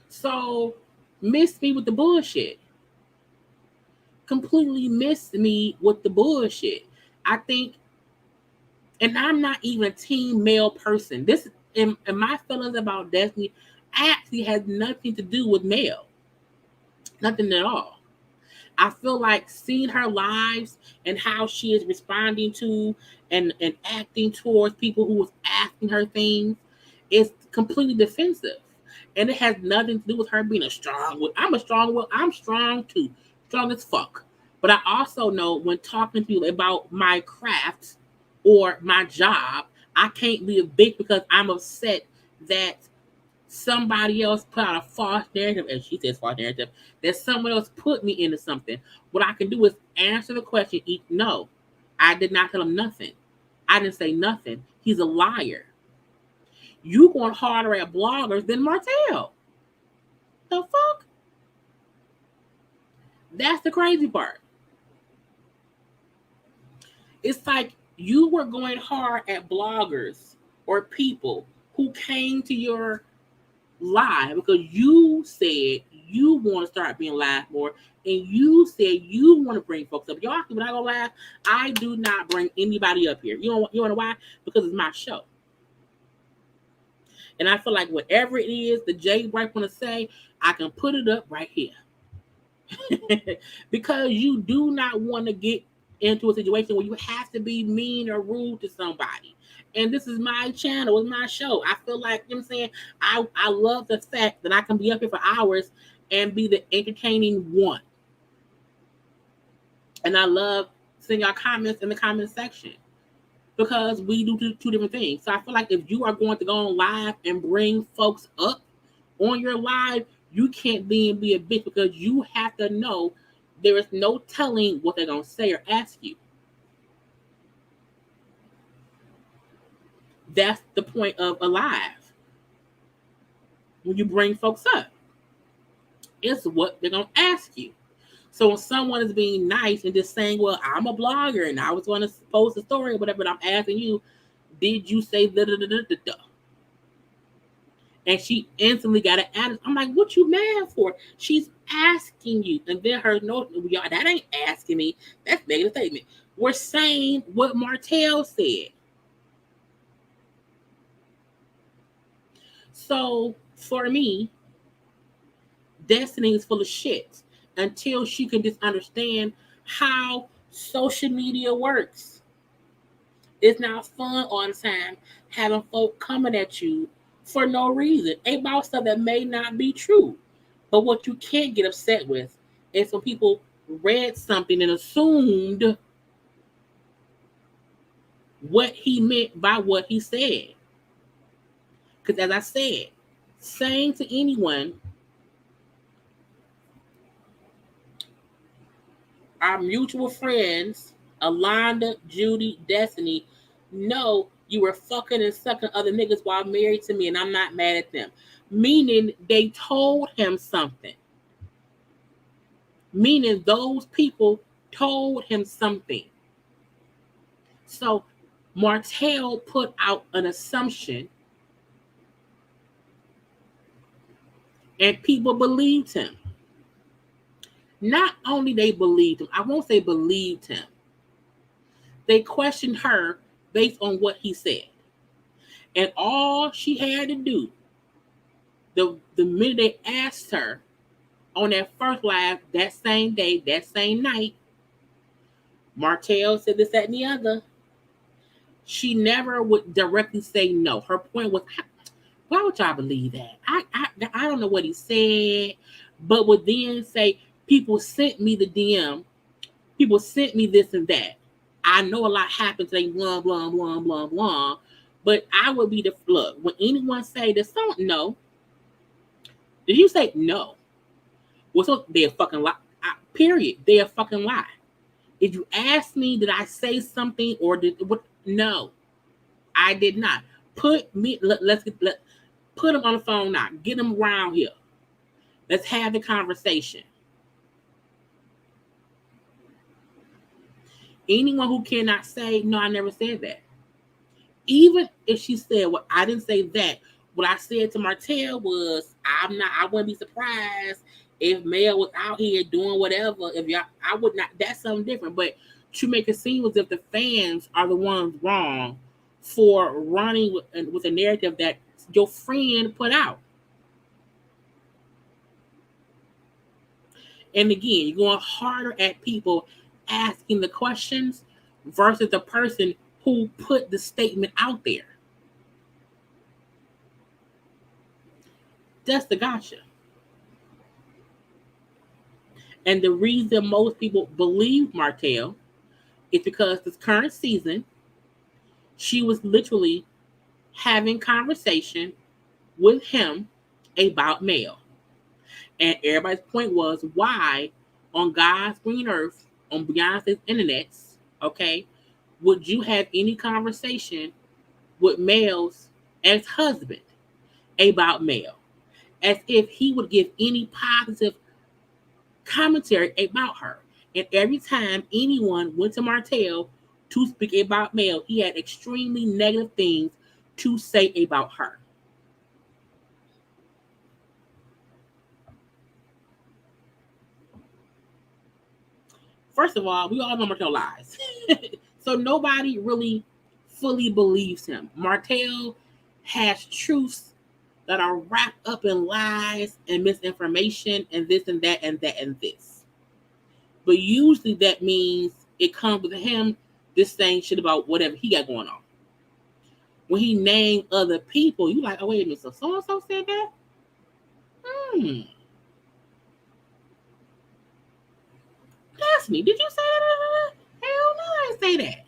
So, missed me with the bullshit. Completely missed me with the bullshit. I think, and I'm not even a team male person. This, and my feelings about Destiny actually has nothing to do with male. Nothing at all. I feel like seeing her lives and how she is responding to and acting towards people who was asking her things is completely defensive. And it has nothing to do with her being a strong will. I'm strong too. Strong as fuck. But I also know when talking to people about my craft or my job, I can't be a bitch because I'm upset that somebody else put out a false narrative, and she says false narrative, that someone else put me into something. What I can do is answer the question. No, I did not tell him nothing. I didn't say nothing. He's a liar. You going harder at bloggers than Martell. The fuck? That's the crazy part. It's like you were going hard at bloggers or people who came to your live because you said you want to start being live more, and you said you want to bring folks up. Y'all, when I go live, I do not bring anybody up here. You know why? Because it's my show. And I feel like whatever it is the JayBirds want to say, I can put it up right here. Because you do not want to get into a situation where you have to be mean or rude to somebody. And this is my channel, it's my show. I feel like, you know what I'm saying, I love the fact that I can be up here for hours and be the entertaining one. And I love seeing y'all comments in the comment section, because we do two different things. So I feel like if you are going to go on live and bring folks up on your live, you can't then be a bitch, because you have to know there is no telling what they're going to say or ask you. That's the point of a live. When you bring folks up, it's what they're going to ask you. So when someone is being nice and just saying, well, I'm a blogger and I was going to post a story or whatever, but I'm asking you, did you say da-da-da-da-da-da? And she instantly got an attitude. I'm like, what you mad for? She's asking you. And then her note, that ain't asking me. That's negative statement. We're saying what Martell said. So for me, Destiny is full of shit until she can just understand how social media works. It's not fun all the time having folk coming at you for no reason about stuff that may not be true. But what you can't get upset with is when people read something and assumed what he meant by what he said. Because as I said, saying to anyone, our mutual friends, Alonda, Judy, Destiny, know you were fucking and sucking other niggas while married to me, and I'm not mad at them. Meaning they told him something. Meaning those people told him something. So Martell put out an assumption, and people believed him. Not only they believed him, I won't say believed him. They questioned her based on what he said. And all she had to do, the minute they asked her on that first live, that same day, that same night, Martell said this, that, and the other. She never would directly say no. Her point was, why would y'all believe that? I don't know what he said, but would then say, people sent me the DM. People sent me this and that. I know a lot happened today, blah, blah, blah, blah, blah. But I would be the, look, when anyone say this, don't know. Did you say no? Well, so they're fucking lie. Period. They're fucking lie. If you ask me, did I say something or did what? No, I did not. Put him on the phone now. Get him around here. Let's have the conversation. Anyone who cannot say, no, I never said that. Even if she said, well, I didn't say that. What I said to Martell was, I wouldn't be surprised if Mel was out here doing whatever. If y'all, I would not, that's something different. But to make it seem as if the fans are the ones wrong for running with a narrative that your friend put out. And again, you're going harder at people asking the questions versus the person who put the statement out there. That's the gotcha. And the reason most people believe Martell is because this current season, she was literally having conversation with him about Mel. And everybody's point was, why on God's green earth, on Beyonce's internets, okay, would you have any conversation with Mel's ex-husband about Mel? As if he would give any positive commentary about her. And every time anyone went to Martell to speak about Mel, he had extremely negative things to say about her. First of all, we all know Martell lies. So nobody really fully believes him. Martell has truths that are wrapped up in lies and misinformation and this and that and that and this. But usually that means it comes with him just saying shit about whatever he got going on. When he named other people, you like, oh, wait a minute, so-and-so said that? Destiny, did you say that? Hell no, I didn't say that.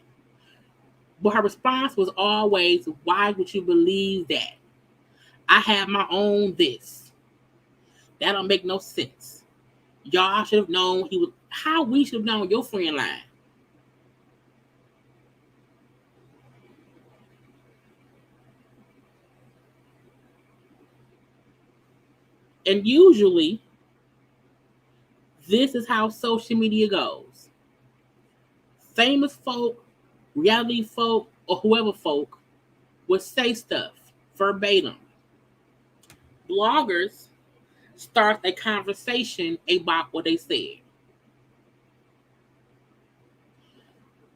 But her response was always, why would you believe that? I have my own this. That don't make no sense. Y'all should have known he was, how we should have known your friend lied. And usually, this is how social media goes. Famous folk, reality folk, or whoever folk would say stuff verbatim. Bloggers start a conversation about what they said.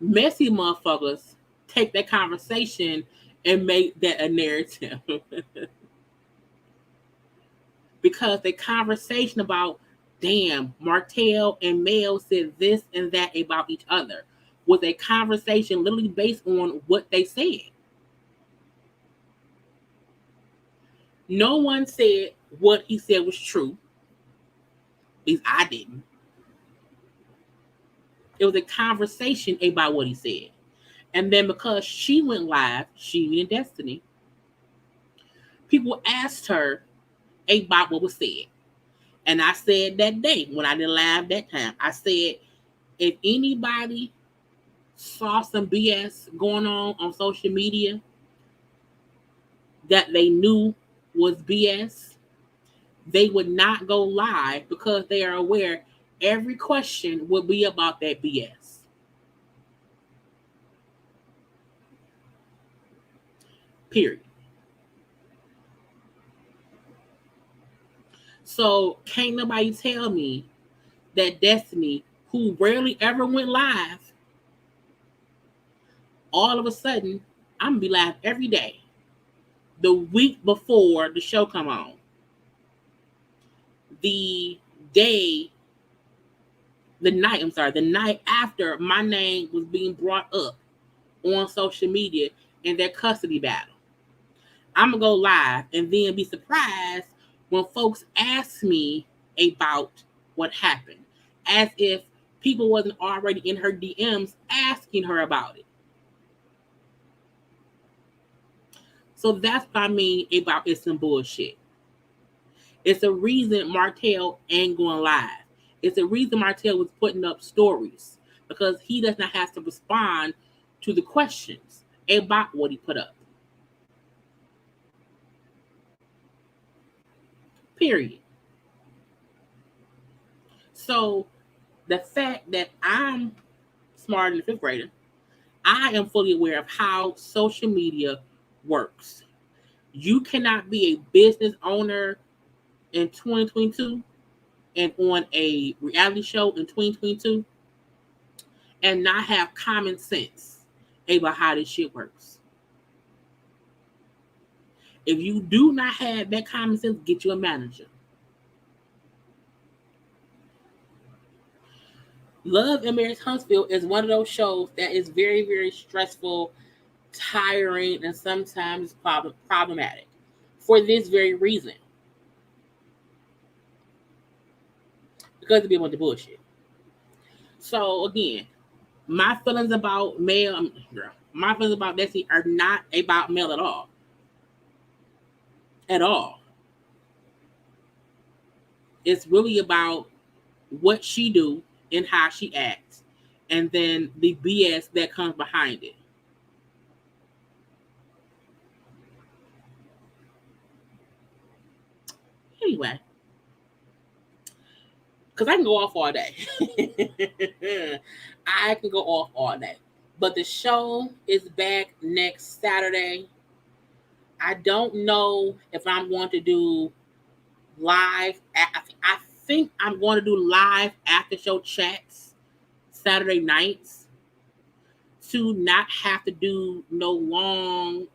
Messy motherfuckers take that conversation and make that a narrative. Because the conversation about, damn, Martell and Mel said this and that about each other was a conversation literally based on what they said. No one said what he said was true. At least I didn't. It was a conversation about what he said. And then because she went live, she and Destiny, people asked her about what was said. And I said that day, when I did live that time, I said, if anybody saw some BS going on social media that they knew was BS, they would not go live because they are aware every question will be about that BS. Period. So can't nobody tell me that Destiny, who rarely ever went live, all of a sudden, I'm gonna be live every day. The week before the show come on, the night after my name was being brought up on social media in their custody battle, I'm gonna go live and then be surprised when folks ask me about what happened, as if people wasn't already in her DMs asking her about it. So that's what I mean about it's some bullshit. It's a reason Martell ain't going live. It's a reason Martell was putting up stories, because he does not have to respond to the questions about what he put up. Period. So the fact that I'm smarter than a fifth grader, I am fully aware of how social media works. You cannot be a business owner in 2022 and on a reality show in 2022 and not have common sense about how this shit works. If you do not have that common sense, get you a manager. Love and Marriage Huntsville is one of those shows that is very, very stressful, tiring, and sometimes problematic for this very reason. Because of being with the bullshit. So again, my feelings about my feelings about Destiny are not about Mel at all. At all. It's really about what she do and how she acts, and then the BS that comes behind it. Anyway, because I can go off all day. I can go off all day. But the show is back next Saturday. I don't know if I'm going to do live. I think I'm going to do live after show chats Saturday nights to not have to do no long,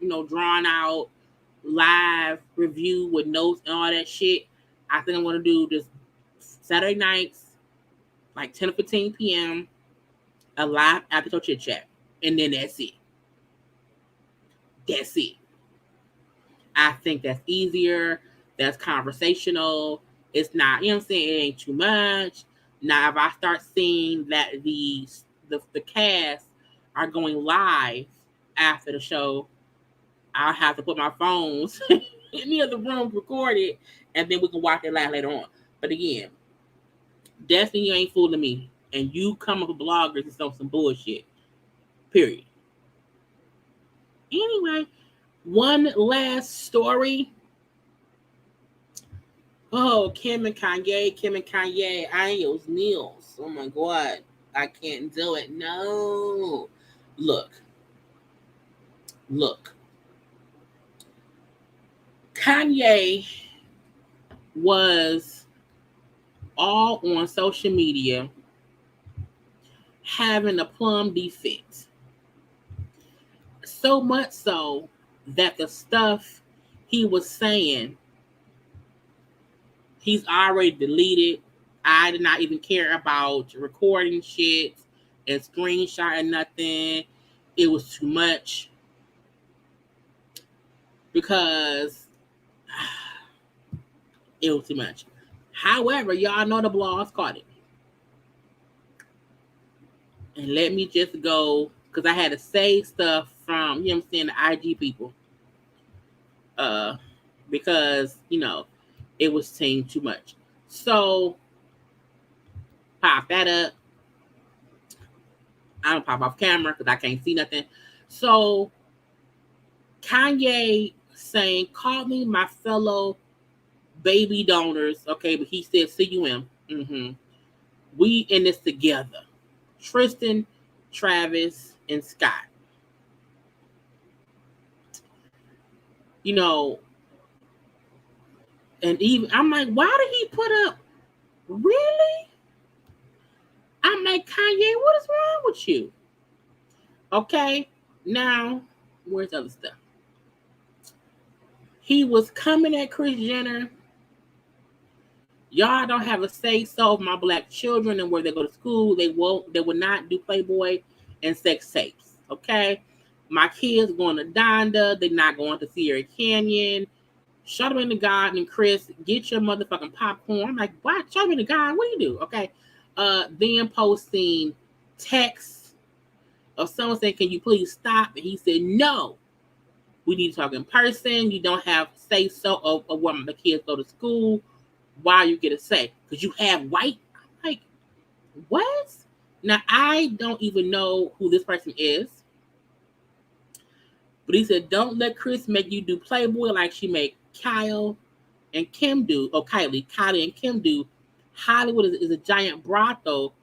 drawn out live review with notes and all that shit. I think I'm going to do this Saturday nights, like 10 or 15 p.m., a live after show chit chat. And then that's it. That's it. I think that's easier. That's conversational. It's not, you know what I'm saying? It ain't too much. Now, if I start seeing that the cast are going live after the show, I'll have to put my phones in the other room, record it, and then we can watch it live later on. But again, Destiny ain't fooling me. And you come up with bloggers and some bullshit. Period. Anyway, one last story. Oh, Kim and Kanye, adios meals. Oh my God. I can't do it. No. Look. Kanye was all on social media having a plum defect. So much so that the stuff he was saying, he's already deleted. I did not even care about recording shit and screenshotting nothing. It was too much. Because It was too much. However, y'all know the blogs caught it. And let me just go, because I had to say stuff from, you know what I'm saying, the IG people. Because, it was saying too much. So, pop that up. I don't pop off camera because I can't see nothing. So, Kanye saying, call me my fellow baby donors. Okay, but he said CUM. We in this together. Tristan, Travis, and Scott. And even I'm like, why did he put up? Really? I'm like, Kanye, what is wrong with you? Okay, now where's the other stuff? He was coming at Kris Jenner. Y'all don't have a say so of my black children and where they go to school. They will not do Playboy and sex tapes. Okay, my kids going to Donda. They're not going to Sierra Canyon. Charlamagne the God and Chris, get your motherfucking popcorn. I'm like, what? Charlamagne the God, what do you do? Okay. Then posting texts of someone saying, can you please stop? And he said, no. We need to talk in person. You don't have say so of where the kids go to school. Why you get a say? Because you have white. I'm like, what? Now, I don't even know who this person is. But he said, don't let Chris make you do Playboy like she made Kyle and Kim do. Oh, Kylie and Kim do. Hollywood is a giant brothel.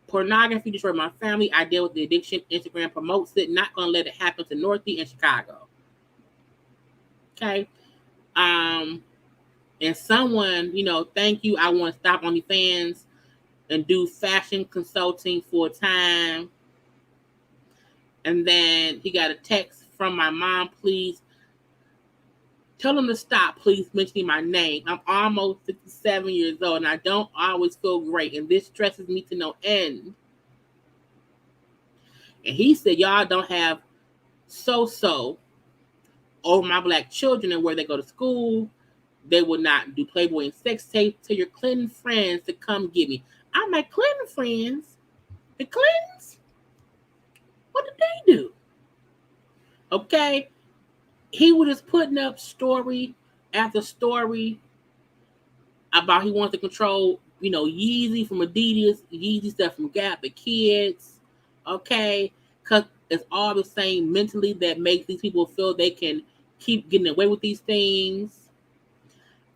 Pornography destroyed my family. I deal with the addiction. Instagram promotes it. Not going to let it happen to Northie and Chicago. Okay. And someone, thank you. I want to stop OnlyFans and do fashion consulting full time. And then he got a text from my mom, please tell them to stop, please mentioning my name. I'm almost 57 years old and I don't always feel great. And this stresses me to no end. And he said, y'all don't have so over my black children and where they go to school. They will not do Playboy and sex tapes. Tell your Clinton friends to come get me. I'm like, Clinton friends? The Clintons? What did they do? Okay. He was just putting up story after story about he wants to control, Yeezy from Adidas, Yeezy stuff from Gap, the kids. Okay. Because it's all the same mentally that makes these people feel they can keep getting away with these things.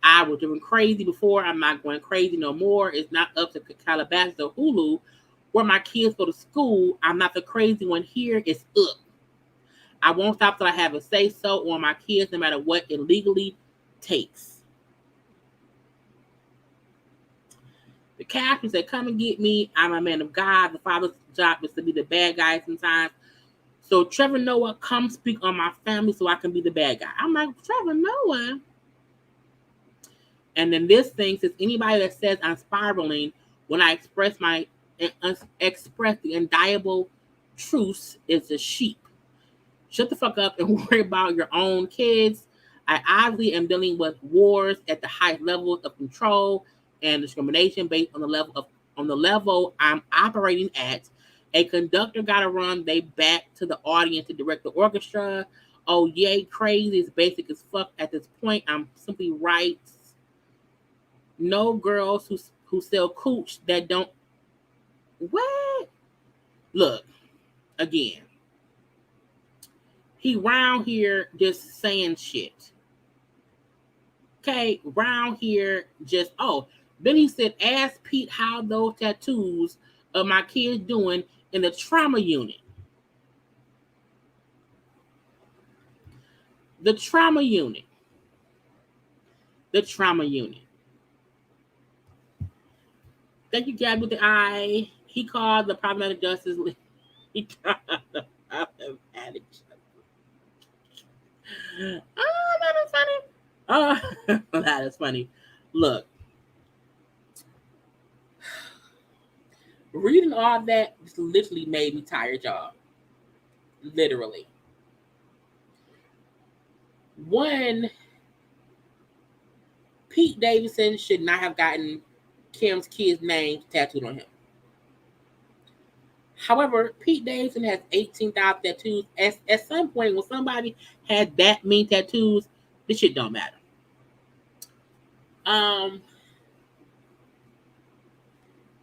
I was doing crazy before. I'm not going crazy no more. It's not up to Calabasas or Hulu where my kids go to school. I'm not the crazy one here. It's up. I won't stop till I have a say so on my kids, no matter what it legally takes. The captain said, come and get me. I'm a man of God. The father's job is to be the bad guy sometimes. So Trevor Noah, come speak on my family so I can be the bad guy. I'm like, Trevor Noah? And then this thing says, anybody that says I'm spiraling when I express the indictable truths is a sheep. Shut the fuck up and worry about your own kids. I obviously am dealing with wars at the highest levels of control and discrimination based on the level I'm operating at. A conductor got to run they back to the audience to direct the orchestra. Oh, yay, crazy. It's basic as fuck at this point. I'm simply right. No girls who sell cooch that don't. What? Look, again. He round here just saying shit. Okay, round here just, Then he said, ask Pete how those tattoos of my kids doing in the trauma unit. The trauma unit. Thank you, Gab with the eye. He called the problematic justice. He called the problematic justice. Oh, that is funny. Oh, that is funny. Look, reading all that just literally made me tired, y'all. Literally. One, Pete Davidson should not have gotten Kim's kid's name tattooed on him. However, Pete Davidson has 18,000 tattoos. At some point, when somebody had that many tattoos, this shit don't matter.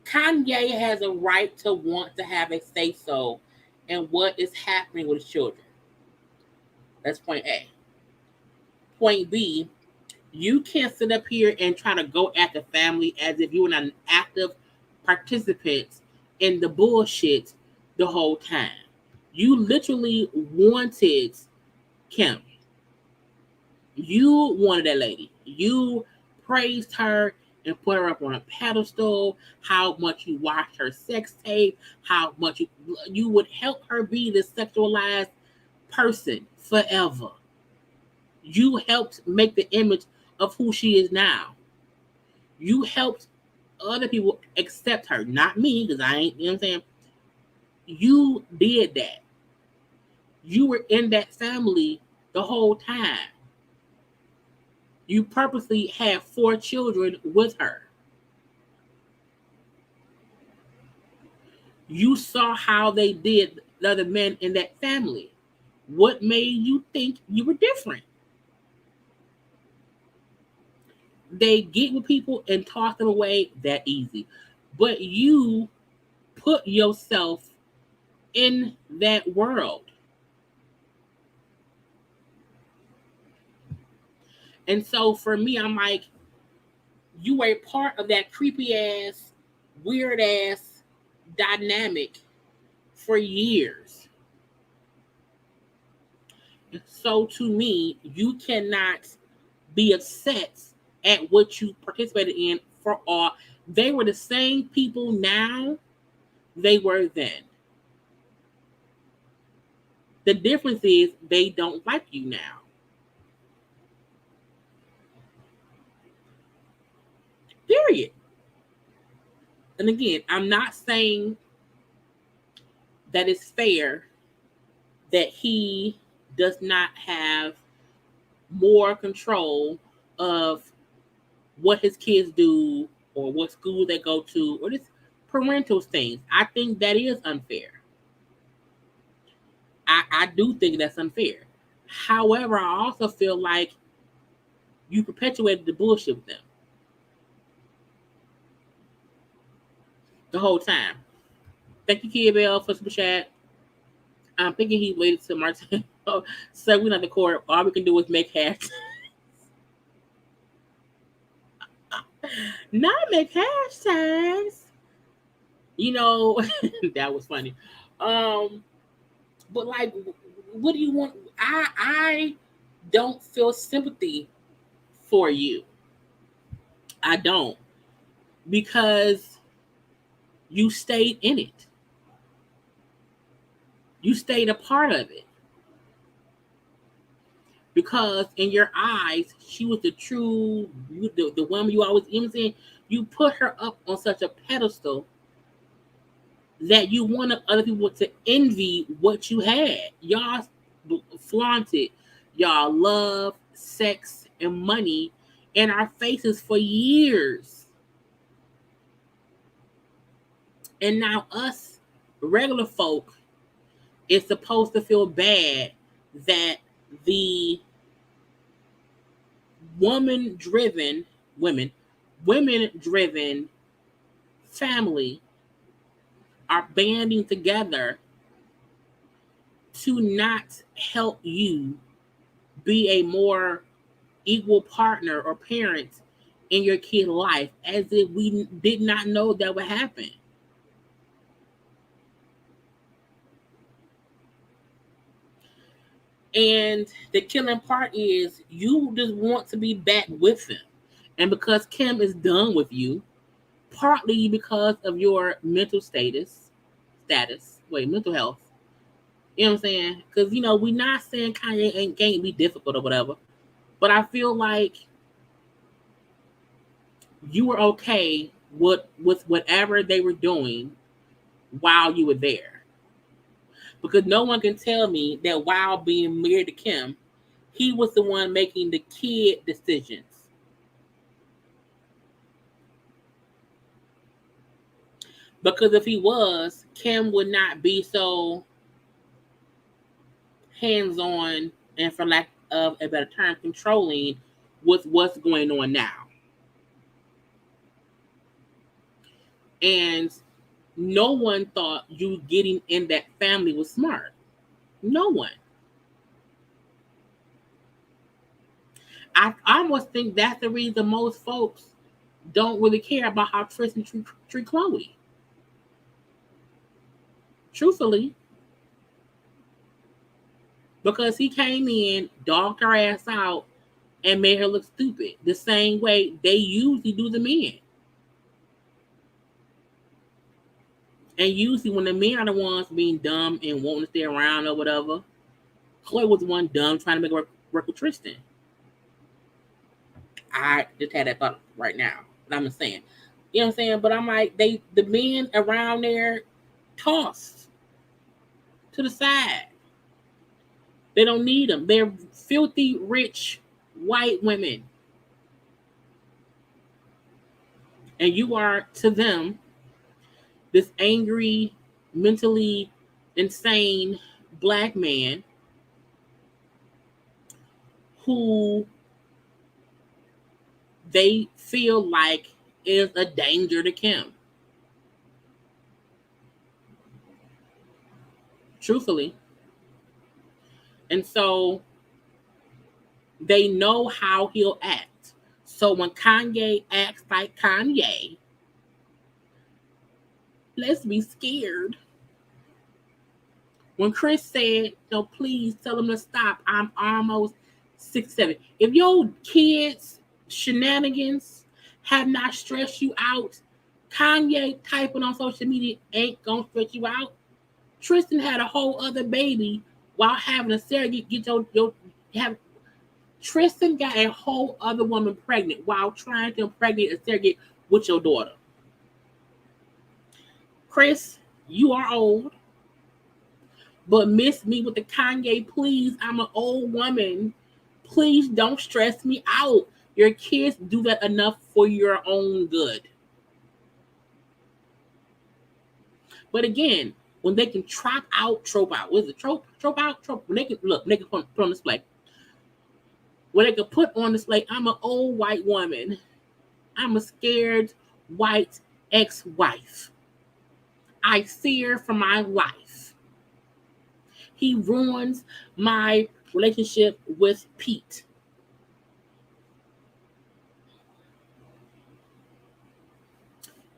Kanye has a right to want to have a say-so in what is happening with his children. That's point A. Point B, you can't sit up here and try to go at the family as if you were not an active participant in the bullshit the whole time. You literally wanted Kim. You wanted that lady. You praised her and put her up on a pedestal, how much you watched her sex tape, how much you would help her be the sexualized person forever. You helped make the image of who she is now. You helped other people accept her, not me, because I ain't, you know what I'm saying? You did that. You were in that family the whole time. You purposely had 4 children with her. You saw how they did the other men in that family. What made you think you were different? They get with people and toss them away that easy. But you put yourself in that world. And so for me, I'm like, you were a part of that creepy ass, weird ass dynamic for years. So to me, you cannot be upset at what you participated in for all. They were the same people now they were then. The difference is they don't like you now. Period. And again, I'm not saying that it's fair that he does not have more control of what his kids do or what school they go to or this parental things. I think that is unfair. I do think that's unfair. However, I also feel like you perpetuated the bullshit with them the whole time. Thank you, Kid Bell, for super chat. I'm thinking he waited till Martin. So we're not the court. All we can do is make hashtags. Not make hashtags. You know, that was funny. But like, what do you want? I don't feel sympathy for you. I don't. Because you stayed in it. You stayed a part of it. Because in your eyes, she was the true, the woman you always, even saying, you put her up on such a pedestal that you wanted other people to envy what you had. Y'all flaunted y'all love, sex, and money in our faces for years. And now us regular folk is supposed to feel bad that the women-driven family are banding together to not help you be a more equal partner or parent in your kid's life, as if we did not know that would happen. And the killing part is you just want to be back with him. And because Kim is done with you, partly because of your mental mental health. You know what I'm saying? Because, you know, we're not saying Kanye can't be difficult or whatever. But I feel like you were okay with whatever they were doing while you were there. Because no one can tell me that while being married to Kim, he was the one making the kid decisions. Because if he was, Kim would not be so hands-on and, for lack of a better term, controlling with what's going on now. And no one thought you getting in that family was smart. No one. I almost think that's the reason most folks don't really care about how Tristan treat Chloe. Truthfully. Because he came in, dogged her ass out, and made her look stupid. The same way they usually do the men. And usually when the men are the ones being dumb and wanting to stay around or whatever, Chloe was the one dumb trying to make it work with Tristan. I just had that thought right now. But I'm just saying. You know what I'm saying? But I'm like, the men around there tossed to the side. They don't need them. They're filthy, rich, white women. And you are, to them, this angry, mentally insane black man who they feel like is a danger to Kim. Truthfully. And so they know how he'll act. So when Kanye acts like Kanye, let's be scared. When Chris said, no, please tell him to stop, I'm almost 6'7". If your kids' shenanigans have not stressed you out, Kanye typing on social media ain't gonna stress you out. Tristan had a whole other baby while having a surrogate Tristan got a whole other woman pregnant while trying to impregnate a surrogate with your daughter. Chris, you are old, but miss me with the Kanye, please. I'm an old woman. Please don't stress me out. Your kids do that enough for your own good. But again, when they can trope out. What is it? Trope out. When they can put on display. When they can put on display, I'm an old white woman. I'm a scared white ex-wife. I fear for my life. He ruins my relationship with Pete.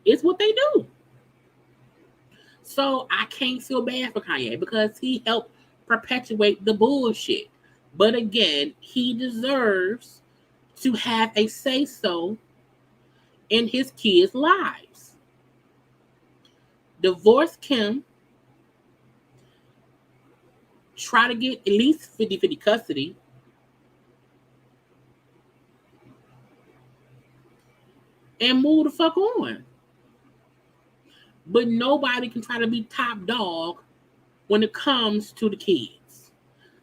It's what they do. So I can't feel bad for Kanye because he helped perpetuate the bullshit. But again, he deserves to have a say-so in his kids' lives. Divorce Kim. Try to get at least 50-50 custody. And move the fuck on. But nobody can try to be top dog when it comes to the kids.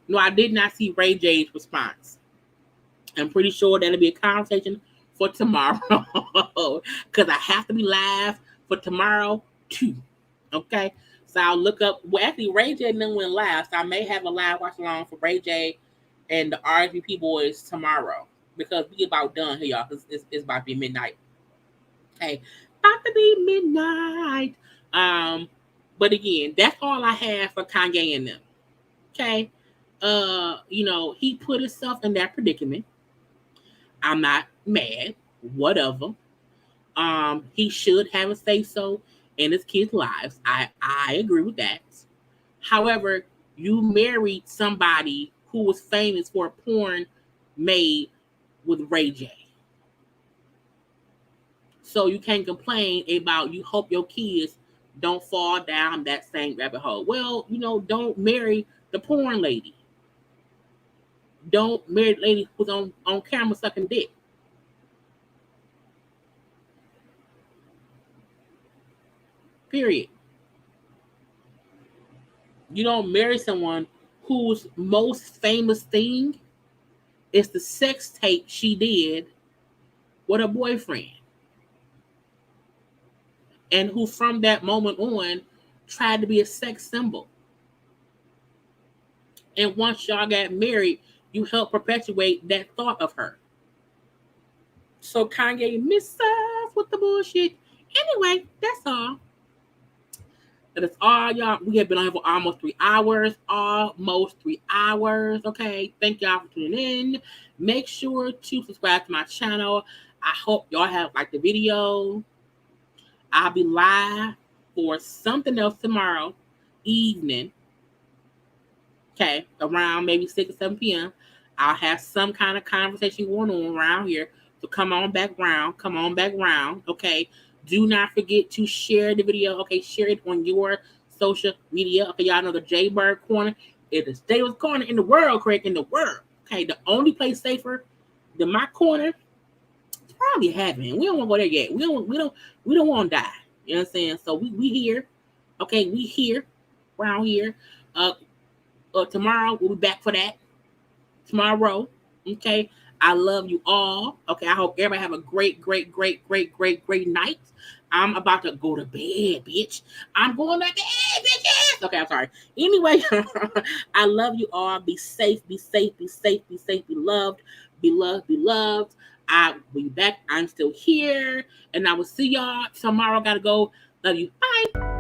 No, I did not see Ray J's response. I'm pretty sure that'll be a conversation for tomorrow. Because I have to be live for tomorrow too. Okay? So I'll look up. Well, actually, Ray J and then went live. So I may have a live watch along for Ray J and the RHOBH boys tomorrow. Because we about done here, y'all. It's about to be midnight. Okay. About to be midnight. But again, that's all I have for Kanye and them. Okay. He put himself in that predicament. I'm not mad. Whatever. He should have a say-so in his kids' lives. I agree with that. However, you married somebody who was famous for a porn made with Ray J. So you can't complain about you hope your kids don't fall down that same rabbit hole. Well, don't marry the porn lady. Don't marry the lady who's on camera sucking dick. Period. You don't marry someone whose most famous thing is the sex tape she did with her boyfriend. and who from that moment on tried to be a sex symbol. And once y'all got married, you helped perpetuate that thought of her. So Kanye missed us with the bullshit. Anyway, that's all. That is all, y'all. We have been on here for almost 3 hours. Almost 3 hours. Okay. Thank y'all for tuning in. Make sure to subscribe to my channel. I hope y'all have liked the video. I'll be live for something else tomorrow evening. Okay. Around maybe 6 or 7 p.m. I'll have some kind of conversation going on around here. So come on back round. Come on back round. Okay. Do not forget to share the video. Okay. Share it on your social media. Okay. Y'all know the JayBird Corner is the safest corner in the world, Craig, in the world. Okay. The only place safer than my corner is probably heaven. We don't want to go there yet. We don't want to die. You know what I'm saying? So we here. Okay. We here. Around here. Tomorrow we'll be back for that. Tomorrow. Okay. I love you all. Okay. I hope everybody have a great night. I'm about to go to bed, bitch. I'm going to bed, bitches. Okay, I'm sorry. Anyway, I love you all. Be safe, be safe, be safe, be safe, be loved, be loved, be loved. I will be back. I'm still here. And I will see y'all tomorrow. Gotta go. Love you. Bye.